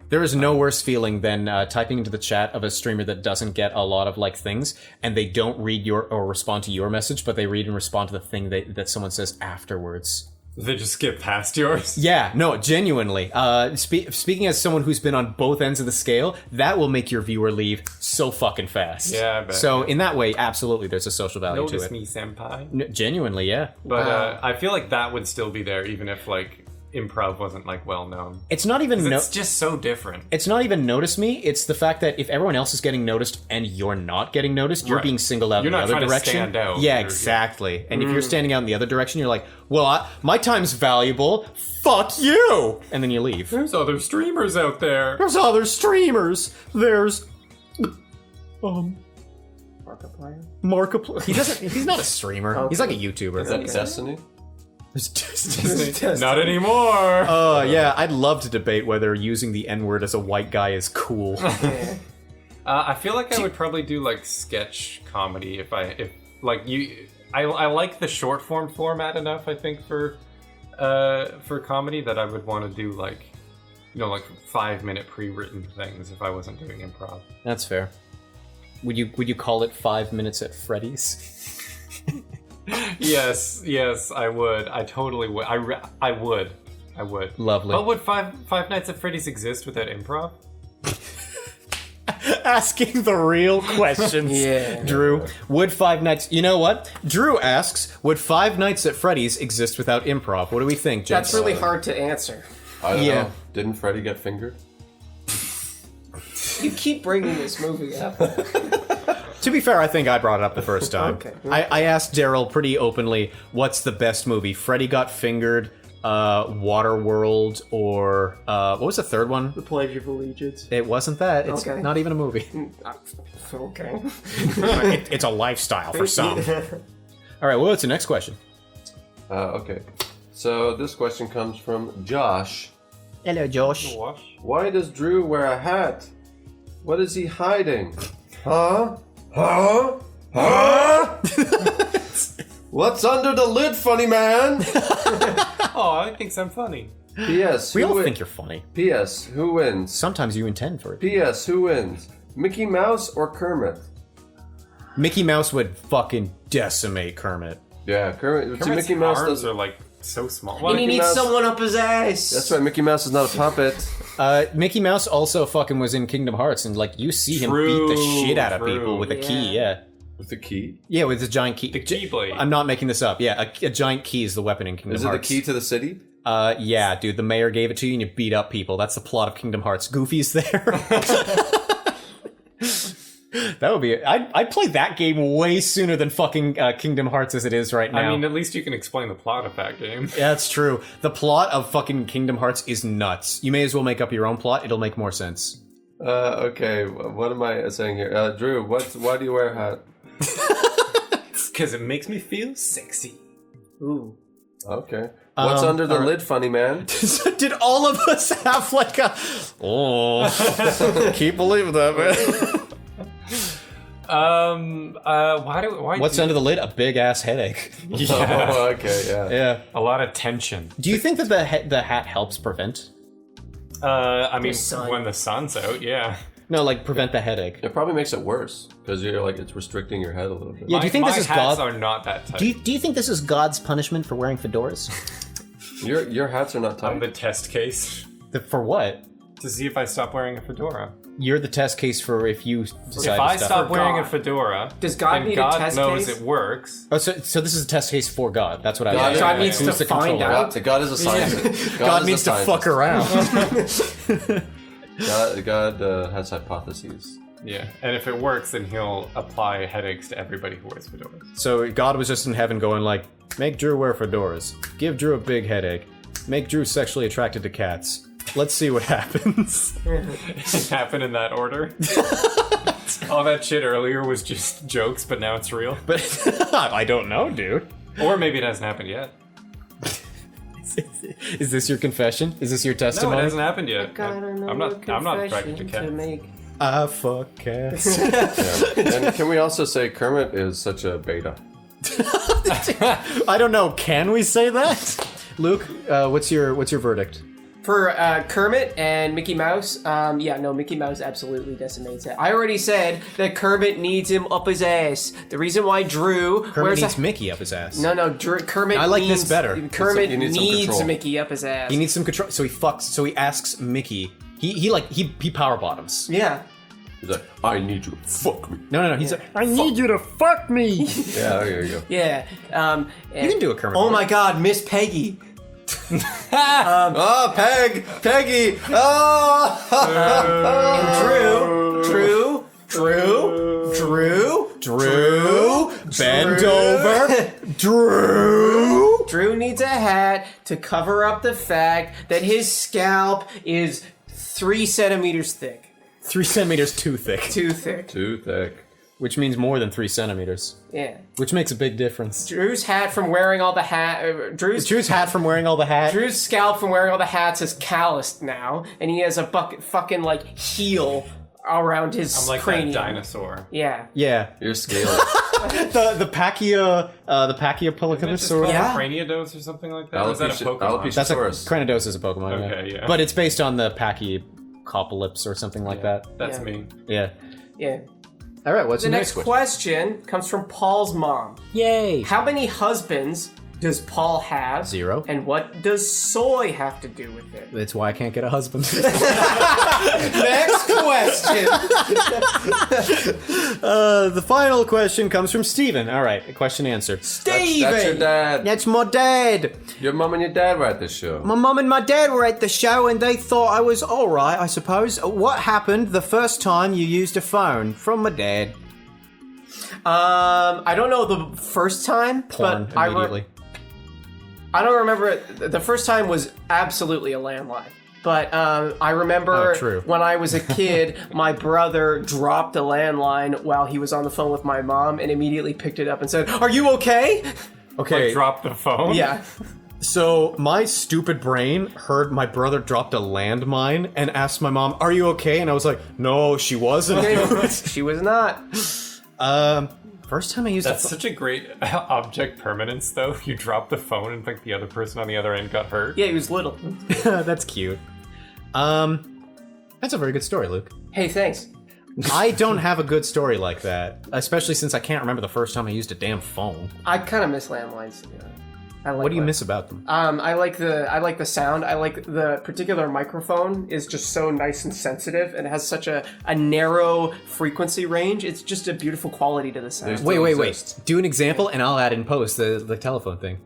Speaker 3: There is no worse feeling than typing into the chat of a streamer that doesn't get a lot of like things, and they don't read your or respond to your message, but they read and respond to the thing that someone says afterwards.
Speaker 5: they just skip past yours.
Speaker 3: Yeah, no, genuinely. Speaking as someone who's been on both ends of the scale, that will make your viewer leave so fucking fast.
Speaker 5: Yeah, I bet.
Speaker 3: So in that way, absolutely, there's a social value
Speaker 5: Notice
Speaker 3: to it.
Speaker 5: me, senpai.
Speaker 3: Genuinely, yeah.
Speaker 5: But I feel like that would still be there, even if like improv wasn't like well known.
Speaker 3: It's not even
Speaker 5: It's just so different.
Speaker 3: It's not even notice me. It's the fact that if everyone else is getting noticed and you're not getting noticed, you're
Speaker 5: Right.
Speaker 3: being singled out
Speaker 5: You're
Speaker 3: in the
Speaker 5: not
Speaker 3: other
Speaker 5: trying to
Speaker 3: direction.
Speaker 5: stand out.
Speaker 3: Yeah,
Speaker 5: You're-
Speaker 3: exactly. And if you're standing out in the other direction, you're like, well, my time's valuable. Fuck you! And then you leave.
Speaker 5: There's other streamers out there.
Speaker 3: There's other streamers. There's
Speaker 4: Markiplier?
Speaker 3: Markiplier. He's not a streamer. He's like a YouTuber.
Speaker 2: Is that Destiny?
Speaker 5: Not anymore.
Speaker 3: Yeah, I'd love to debate whether using the N-word as a white guy is cool.
Speaker 5: I feel like I would probably do like sketch comedy if like you. I like the short form format enough. I think for comedy that I would want to do like, like 5-minute pre-written things if I wasn't doing improv.
Speaker 3: That's fair. Would you call it 5 Minutes at Freddy's?
Speaker 5: Yes, I would. I totally would. I would.
Speaker 3: Lovely.
Speaker 5: But would Five Nights at Freddy's exist without improv?
Speaker 3: Asking the real questions.
Speaker 4: Yeah.
Speaker 3: Drew, would Five Nights... You know what? Drew asks, would Five Nights at Freddy's exist without improv? What do we think, gents?
Speaker 4: That's really hard to answer.
Speaker 2: I don't
Speaker 3: Yeah.
Speaker 2: know. Didn't Freddy get fingered?
Speaker 4: You keep bringing this movie up.
Speaker 3: To be fair, I think I brought it up the first time.
Speaker 4: Okay.
Speaker 3: I asked Daryl pretty openly, what's the best movie? Freddy Got Fingered, Waterworld, or... what was the third one?
Speaker 4: The Pledge of Allegiance.
Speaker 3: It wasn't that. It's
Speaker 4: Okay.
Speaker 3: not even a movie.
Speaker 4: Okay.
Speaker 3: It's a lifestyle for some. All right, what's the next question?
Speaker 2: Okay. So this question comes from Josh.
Speaker 3: Hello, Josh.
Speaker 2: Why does Drew wear a hat? What is he hiding? Huh? Huh? Huh? What's under the lid, funny man?
Speaker 5: Oh, I think I'm funny.
Speaker 2: P.S.
Speaker 3: We
Speaker 2: who
Speaker 3: all
Speaker 2: win-
Speaker 3: think you're funny.
Speaker 2: P.S. Who wins?
Speaker 3: Sometimes you intend for it.
Speaker 2: P.S. Who wins? Mickey Mouse or Kermit?
Speaker 3: Mickey Mouse would fucking decimate Kermit.
Speaker 2: Yeah, Kermit. See,
Speaker 5: Kermit's
Speaker 2: Mickey Mouse
Speaker 5: arms
Speaker 2: does.
Speaker 5: are like so small.
Speaker 4: And he
Speaker 2: Mickey
Speaker 4: needs
Speaker 2: Mouse-
Speaker 4: someone up his ass.
Speaker 2: That's right. Mickey Mouse is not a puppet.
Speaker 3: Mickey Mouse also fucking was in Kingdom Hearts, and like you see him
Speaker 5: True,
Speaker 3: beat the shit out of
Speaker 5: true.
Speaker 3: people with a key. Yeah,
Speaker 2: With the key.
Speaker 3: yeah, with his giant key.
Speaker 5: The Keyblade.
Speaker 3: I'm not making this up. Yeah, a giant key is the weapon in Kingdom
Speaker 2: Is it the
Speaker 3: Hearts.
Speaker 2: key to the city?
Speaker 3: Yeah, dude. The mayor gave it to you, and you beat up people. That's the plot of Kingdom Hearts. Goofy's there. That would be. I'd play that game way sooner than fucking Kingdom Hearts as it is right now.
Speaker 5: I mean, at least you can explain the plot of that game.
Speaker 3: yeah, that's true. The plot of fucking Kingdom Hearts is nuts. You may as well make up your own plot. It'll make more sense.
Speaker 2: Okay. What am I saying here? Drew, why do you wear a hat?
Speaker 5: Because it makes me feel sexy.
Speaker 4: Ooh.
Speaker 2: Okay. What's under the lid, funny man?
Speaker 3: Did all of us have like a? Oh, keep believing that, man.
Speaker 5: Why?
Speaker 3: What's under the lid? A big ass headache.
Speaker 5: Yeah.
Speaker 2: Oh, okay, yeah.
Speaker 3: Yeah.
Speaker 5: A lot of tension.
Speaker 3: Do you think that the hat helps prevent?
Speaker 5: I mean,
Speaker 4: sun.
Speaker 5: when the sun's out, yeah.
Speaker 3: No, like prevent the headache.
Speaker 2: It probably makes it worse because you're like it's restricting your head a little bit.
Speaker 3: Yeah. Do you think
Speaker 5: my
Speaker 3: this is
Speaker 5: hats
Speaker 3: God?
Speaker 5: are not that tight.
Speaker 3: Do you think this is God's punishment for wearing fedoras?
Speaker 2: Your hats are not tight.
Speaker 5: I'm the test case
Speaker 3: For what?
Speaker 5: to see if I stop wearing a fedora.
Speaker 3: You're the test case for if you decide
Speaker 5: If I
Speaker 3: to
Speaker 5: stop wearing
Speaker 4: God.
Speaker 5: a fedora,
Speaker 4: Does God
Speaker 5: then
Speaker 4: need a
Speaker 5: God
Speaker 4: test
Speaker 5: knows
Speaker 4: case?
Speaker 5: it works.
Speaker 3: Oh, so this is a test case for God. That's what I
Speaker 2: God-
Speaker 3: mean.
Speaker 4: God needs
Speaker 3: Who's
Speaker 4: to
Speaker 3: the
Speaker 4: find
Speaker 3: controller?
Speaker 4: out.
Speaker 2: God is a scientist.
Speaker 3: God
Speaker 2: is
Speaker 3: needs
Speaker 2: a
Speaker 3: to fuck
Speaker 2: scientist.
Speaker 3: around.
Speaker 2: God has hypotheses.
Speaker 5: Yeah, and if it works, then he'll apply headaches to everybody who wears fedoras.
Speaker 3: So God was just in heaven going like, make Drew wear fedoras. Give Drew a big headache. Make Drew sexually attracted to cats. Let's see what happens.
Speaker 5: It happened in that order. All that shit earlier was just jokes, but now it's real.
Speaker 3: But I don't know, dude.
Speaker 5: Or maybe it hasn't happened yet.
Speaker 3: Is this your confession? Is this your
Speaker 5: No,
Speaker 3: testimony?
Speaker 5: it hasn't happened yet.
Speaker 4: Got
Speaker 5: I'm not attracted to cats.
Speaker 4: make.
Speaker 3: I fuck cats.
Speaker 2: And can we also say Kermit is such a beta?
Speaker 3: I don't know. Can we say that? Luke, what's your verdict?
Speaker 4: For Kermit and Mickey Mouse, Mickey Mouse absolutely decimates it. I already said that Kermit needs him up his ass. The reason why Drew
Speaker 3: Kermit needs Mickey up his ass.
Speaker 4: No, Kermit.
Speaker 3: I like this
Speaker 4: needs,
Speaker 3: better.
Speaker 4: Kermit
Speaker 2: He needs some
Speaker 4: needs
Speaker 2: control.
Speaker 4: Mickey up his ass.
Speaker 3: He needs some control. So he fucks. So he asks Mickey. He power bottoms.
Speaker 4: Yeah.
Speaker 2: He's like, I need you to fuck me.
Speaker 3: No. He's like, I need you to fuck me.
Speaker 2: Yeah, there you go.
Speaker 4: Yeah.
Speaker 3: You can do a Kermit.
Speaker 4: Oh my God, Miss Peggy.
Speaker 2: Oh, Peggy! Oh!
Speaker 4: Drew,
Speaker 3: Bend over. Drew.
Speaker 4: Drew needs a hat to cover up the fact that his scalp is 3 centimeters thick.
Speaker 3: 3 centimeters too thick.
Speaker 4: Too thick.
Speaker 2: Too thick.
Speaker 3: Which means more than 3 centimeters.
Speaker 4: Yeah.
Speaker 3: Which makes a big difference.
Speaker 4: Drew's hat from wearing all the
Speaker 3: Drew's hat from wearing all the hat.
Speaker 4: Drew's scalp from wearing all the hats is calloused now, and he has a fucking like heel around his
Speaker 5: I'm like
Speaker 4: cranium.
Speaker 5: that dinosaur.
Speaker 4: Yeah.
Speaker 3: Yeah.
Speaker 2: You're scaly.
Speaker 3: The Pachia Pelicanus.
Speaker 4: Yeah.
Speaker 5: Craniados or something like that? Or is that a Pokemon?
Speaker 3: That's a Cranidos is a Pokemon.
Speaker 5: Okay, yeah.
Speaker 3: But it's based on the Pachyopolyps or something like that.
Speaker 5: That's
Speaker 4: Yeah.
Speaker 5: me.
Speaker 3: Yeah.
Speaker 4: Yeah.
Speaker 3: All right. What's
Speaker 4: The
Speaker 3: the
Speaker 4: next question comes from Paul's mom.
Speaker 3: Yay.
Speaker 4: How many husbands does Paul have?
Speaker 3: 0.
Speaker 4: And what does soy have to do with it?
Speaker 3: That's why I can't get a husband.
Speaker 4: Next question.
Speaker 3: The final question comes from Steven. All right. Question answered.
Speaker 4: Steven.
Speaker 2: That's your dad.
Speaker 3: That's my dad.
Speaker 2: Your mom and your dad were at the show.
Speaker 3: My mum and my dad were at the show and they thought I was alright, I suppose. What happened the first time you used a phone? From my dad.
Speaker 4: I don't know the first time,
Speaker 3: Porn
Speaker 4: but
Speaker 3: immediately.
Speaker 4: I don't remember it. The first time was absolutely a landline. But I remember
Speaker 3: Oh, true.
Speaker 4: when I was a kid, my brother dropped a landline while he was on the phone with my mom and immediately picked it up and said, "Are you okay?"
Speaker 3: Okay.
Speaker 5: Like, drop the phone?
Speaker 4: Yeah.
Speaker 3: So my stupid brain heard my brother dropped a landmine and asked my mom, "Are you okay?" And I was like, "No, she wasn't."
Speaker 4: She was not.
Speaker 3: First time I used
Speaker 5: That's
Speaker 3: a phone.
Speaker 5: such a great object permanence, though. You drop the phone and like the other person on the other end got hurt.
Speaker 4: Yeah, he was little.
Speaker 3: That's cute. That's a very good story, Luke.
Speaker 4: Hey, thanks.
Speaker 3: I don't have a good story like that, especially since I can't remember the first time I used a damn phone.
Speaker 4: I kind of miss landlines. I like
Speaker 3: What do you
Speaker 4: that.
Speaker 3: miss about them?
Speaker 4: I like the sound. I like the particular microphone is just so nice and sensitive and it has such a narrow frequency range. It's just a beautiful quality to the sound.
Speaker 3: Wait. Do an example and I'll add in post the telephone thing.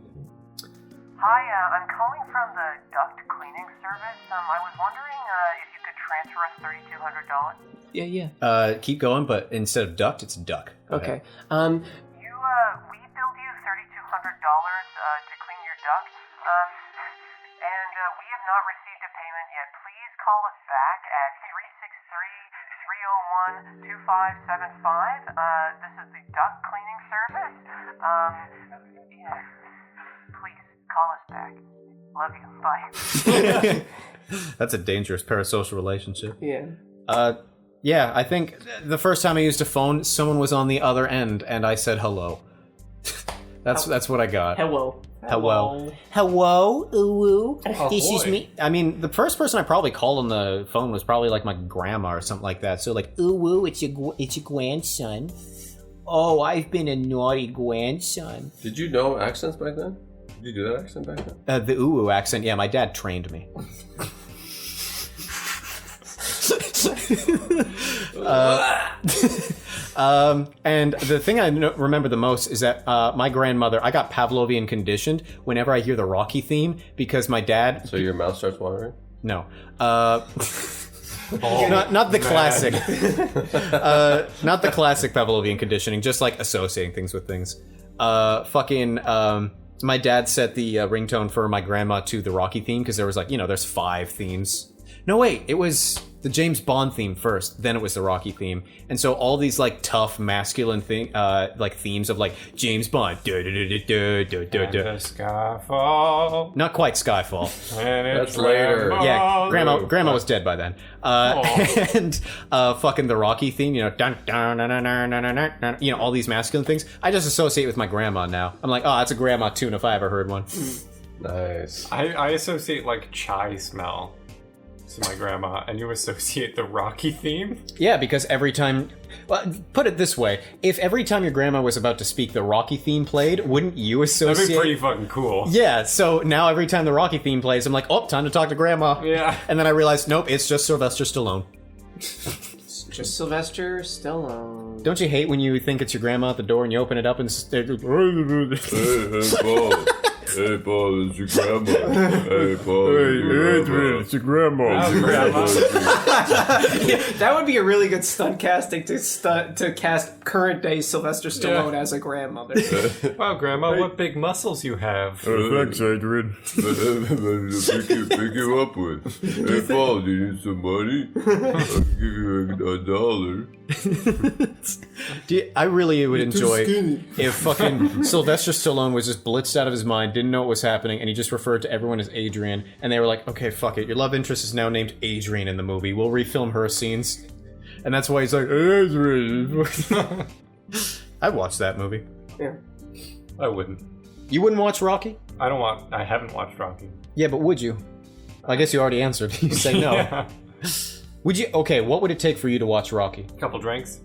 Speaker 10: Hi, I'm calling from the duct cleaning service. I was wondering if you could transfer us $3,200.
Speaker 4: Yeah.
Speaker 3: Keep going, but instead of duct, it's duck. Go
Speaker 4: Okay.
Speaker 3: ahead.
Speaker 10: We billed you $3,200 to clean your duct, and we have not received a payment yet. Please call us back at 363-301-2575. This is the duct cleaning service. Yeah. Please, call us back. Love you. Bye.
Speaker 3: That's a dangerous parasocial relationship.
Speaker 4: Yeah.
Speaker 3: Yeah, I think the first time I used a phone, someone was on the other end, and I said hello. That's what I got.
Speaker 4: Hello.
Speaker 3: Hello.
Speaker 6: Hello, ooh, this is
Speaker 5: boy.
Speaker 6: me.
Speaker 3: I mean, the first person I probably called on the phone was probably like my grandma or something like that. So like,
Speaker 6: Ooh, it's your grandson. Oh, I've been a naughty grandson.
Speaker 2: Did you know accents back then? Did you do that accent back then?
Speaker 3: the ooh accent. Yeah, my dad trained me. And the thing I remember the most is that my grandmother, I got Pavlovian conditioned whenever I hear the Rocky theme because my dad.
Speaker 2: So your mouth starts watering?
Speaker 3: No. Not the classic. Not the classic Pavlovian conditioning, just like associating things with things. My dad set the ringtone for my grandma to the Rocky theme because there was like, there's 5 themes. No, wait, it was the James Bond theme first, then it was the Rocky theme. And so all these like tough masculine themes of like James Bond.
Speaker 5: Skyfall.
Speaker 3: Not quite Skyfall.
Speaker 2: That's later.
Speaker 3: Yeah, grandma was dead by then. And fucking the Rocky theme, dun, dun, dun, dun, dun, dun, dun, dun, all these masculine things. I just associate with my grandma now. I'm like, oh, that's a grandma tune if I ever heard one.
Speaker 2: Nice.
Speaker 5: I associate like chai smell to my grandma, and you associate the Rocky theme?
Speaker 3: Yeah, because every time... Well, put it this way. If every time your grandma was about to speak, the Rocky theme played, wouldn't you associate...
Speaker 5: That'd be pretty fucking cool.
Speaker 3: Yeah, so now every time the Rocky theme plays, I'm like, oh, time to talk to grandma.
Speaker 5: Yeah.
Speaker 3: And then I realized, nope, it's just Sylvester Stallone.
Speaker 4: Just Sylvester Stallone.
Speaker 3: Don't you hate when you think it's your grandma at the door and you open it up and...
Speaker 2: Hey, Paul. Hey, Paul, it's your grandma. Hey, Paul,
Speaker 1: It's your grandma.
Speaker 4: That would be a really good stunt casting to cast current day Sylvester Stallone as a grandmother.
Speaker 5: Wow, Grandma, what big muscles you have.
Speaker 1: Thanks, Adrian.
Speaker 2: pick you up with. Hey, Paul, do you need some money? I'll give you $1.
Speaker 3: I really would enjoy if fucking Sylvester Stallone was just blitzed out of his mind, didn't know what was happening, and he just referred to everyone as Adrian, and they were like, okay, fuck it, your love interest is now named Adrian in the movie, we'll refilm her scenes. And that's why he's like, Adrian. I'd watch that movie.
Speaker 4: Yeah.
Speaker 5: I wouldn't.
Speaker 3: You wouldn't watch Rocky?
Speaker 5: I haven't watched Rocky.
Speaker 3: Yeah, but would you? I guess you already answered. You say no.
Speaker 5: Yeah.
Speaker 3: Would you? Okay, what would it take for you to watch Rocky?
Speaker 5: Couple drinks.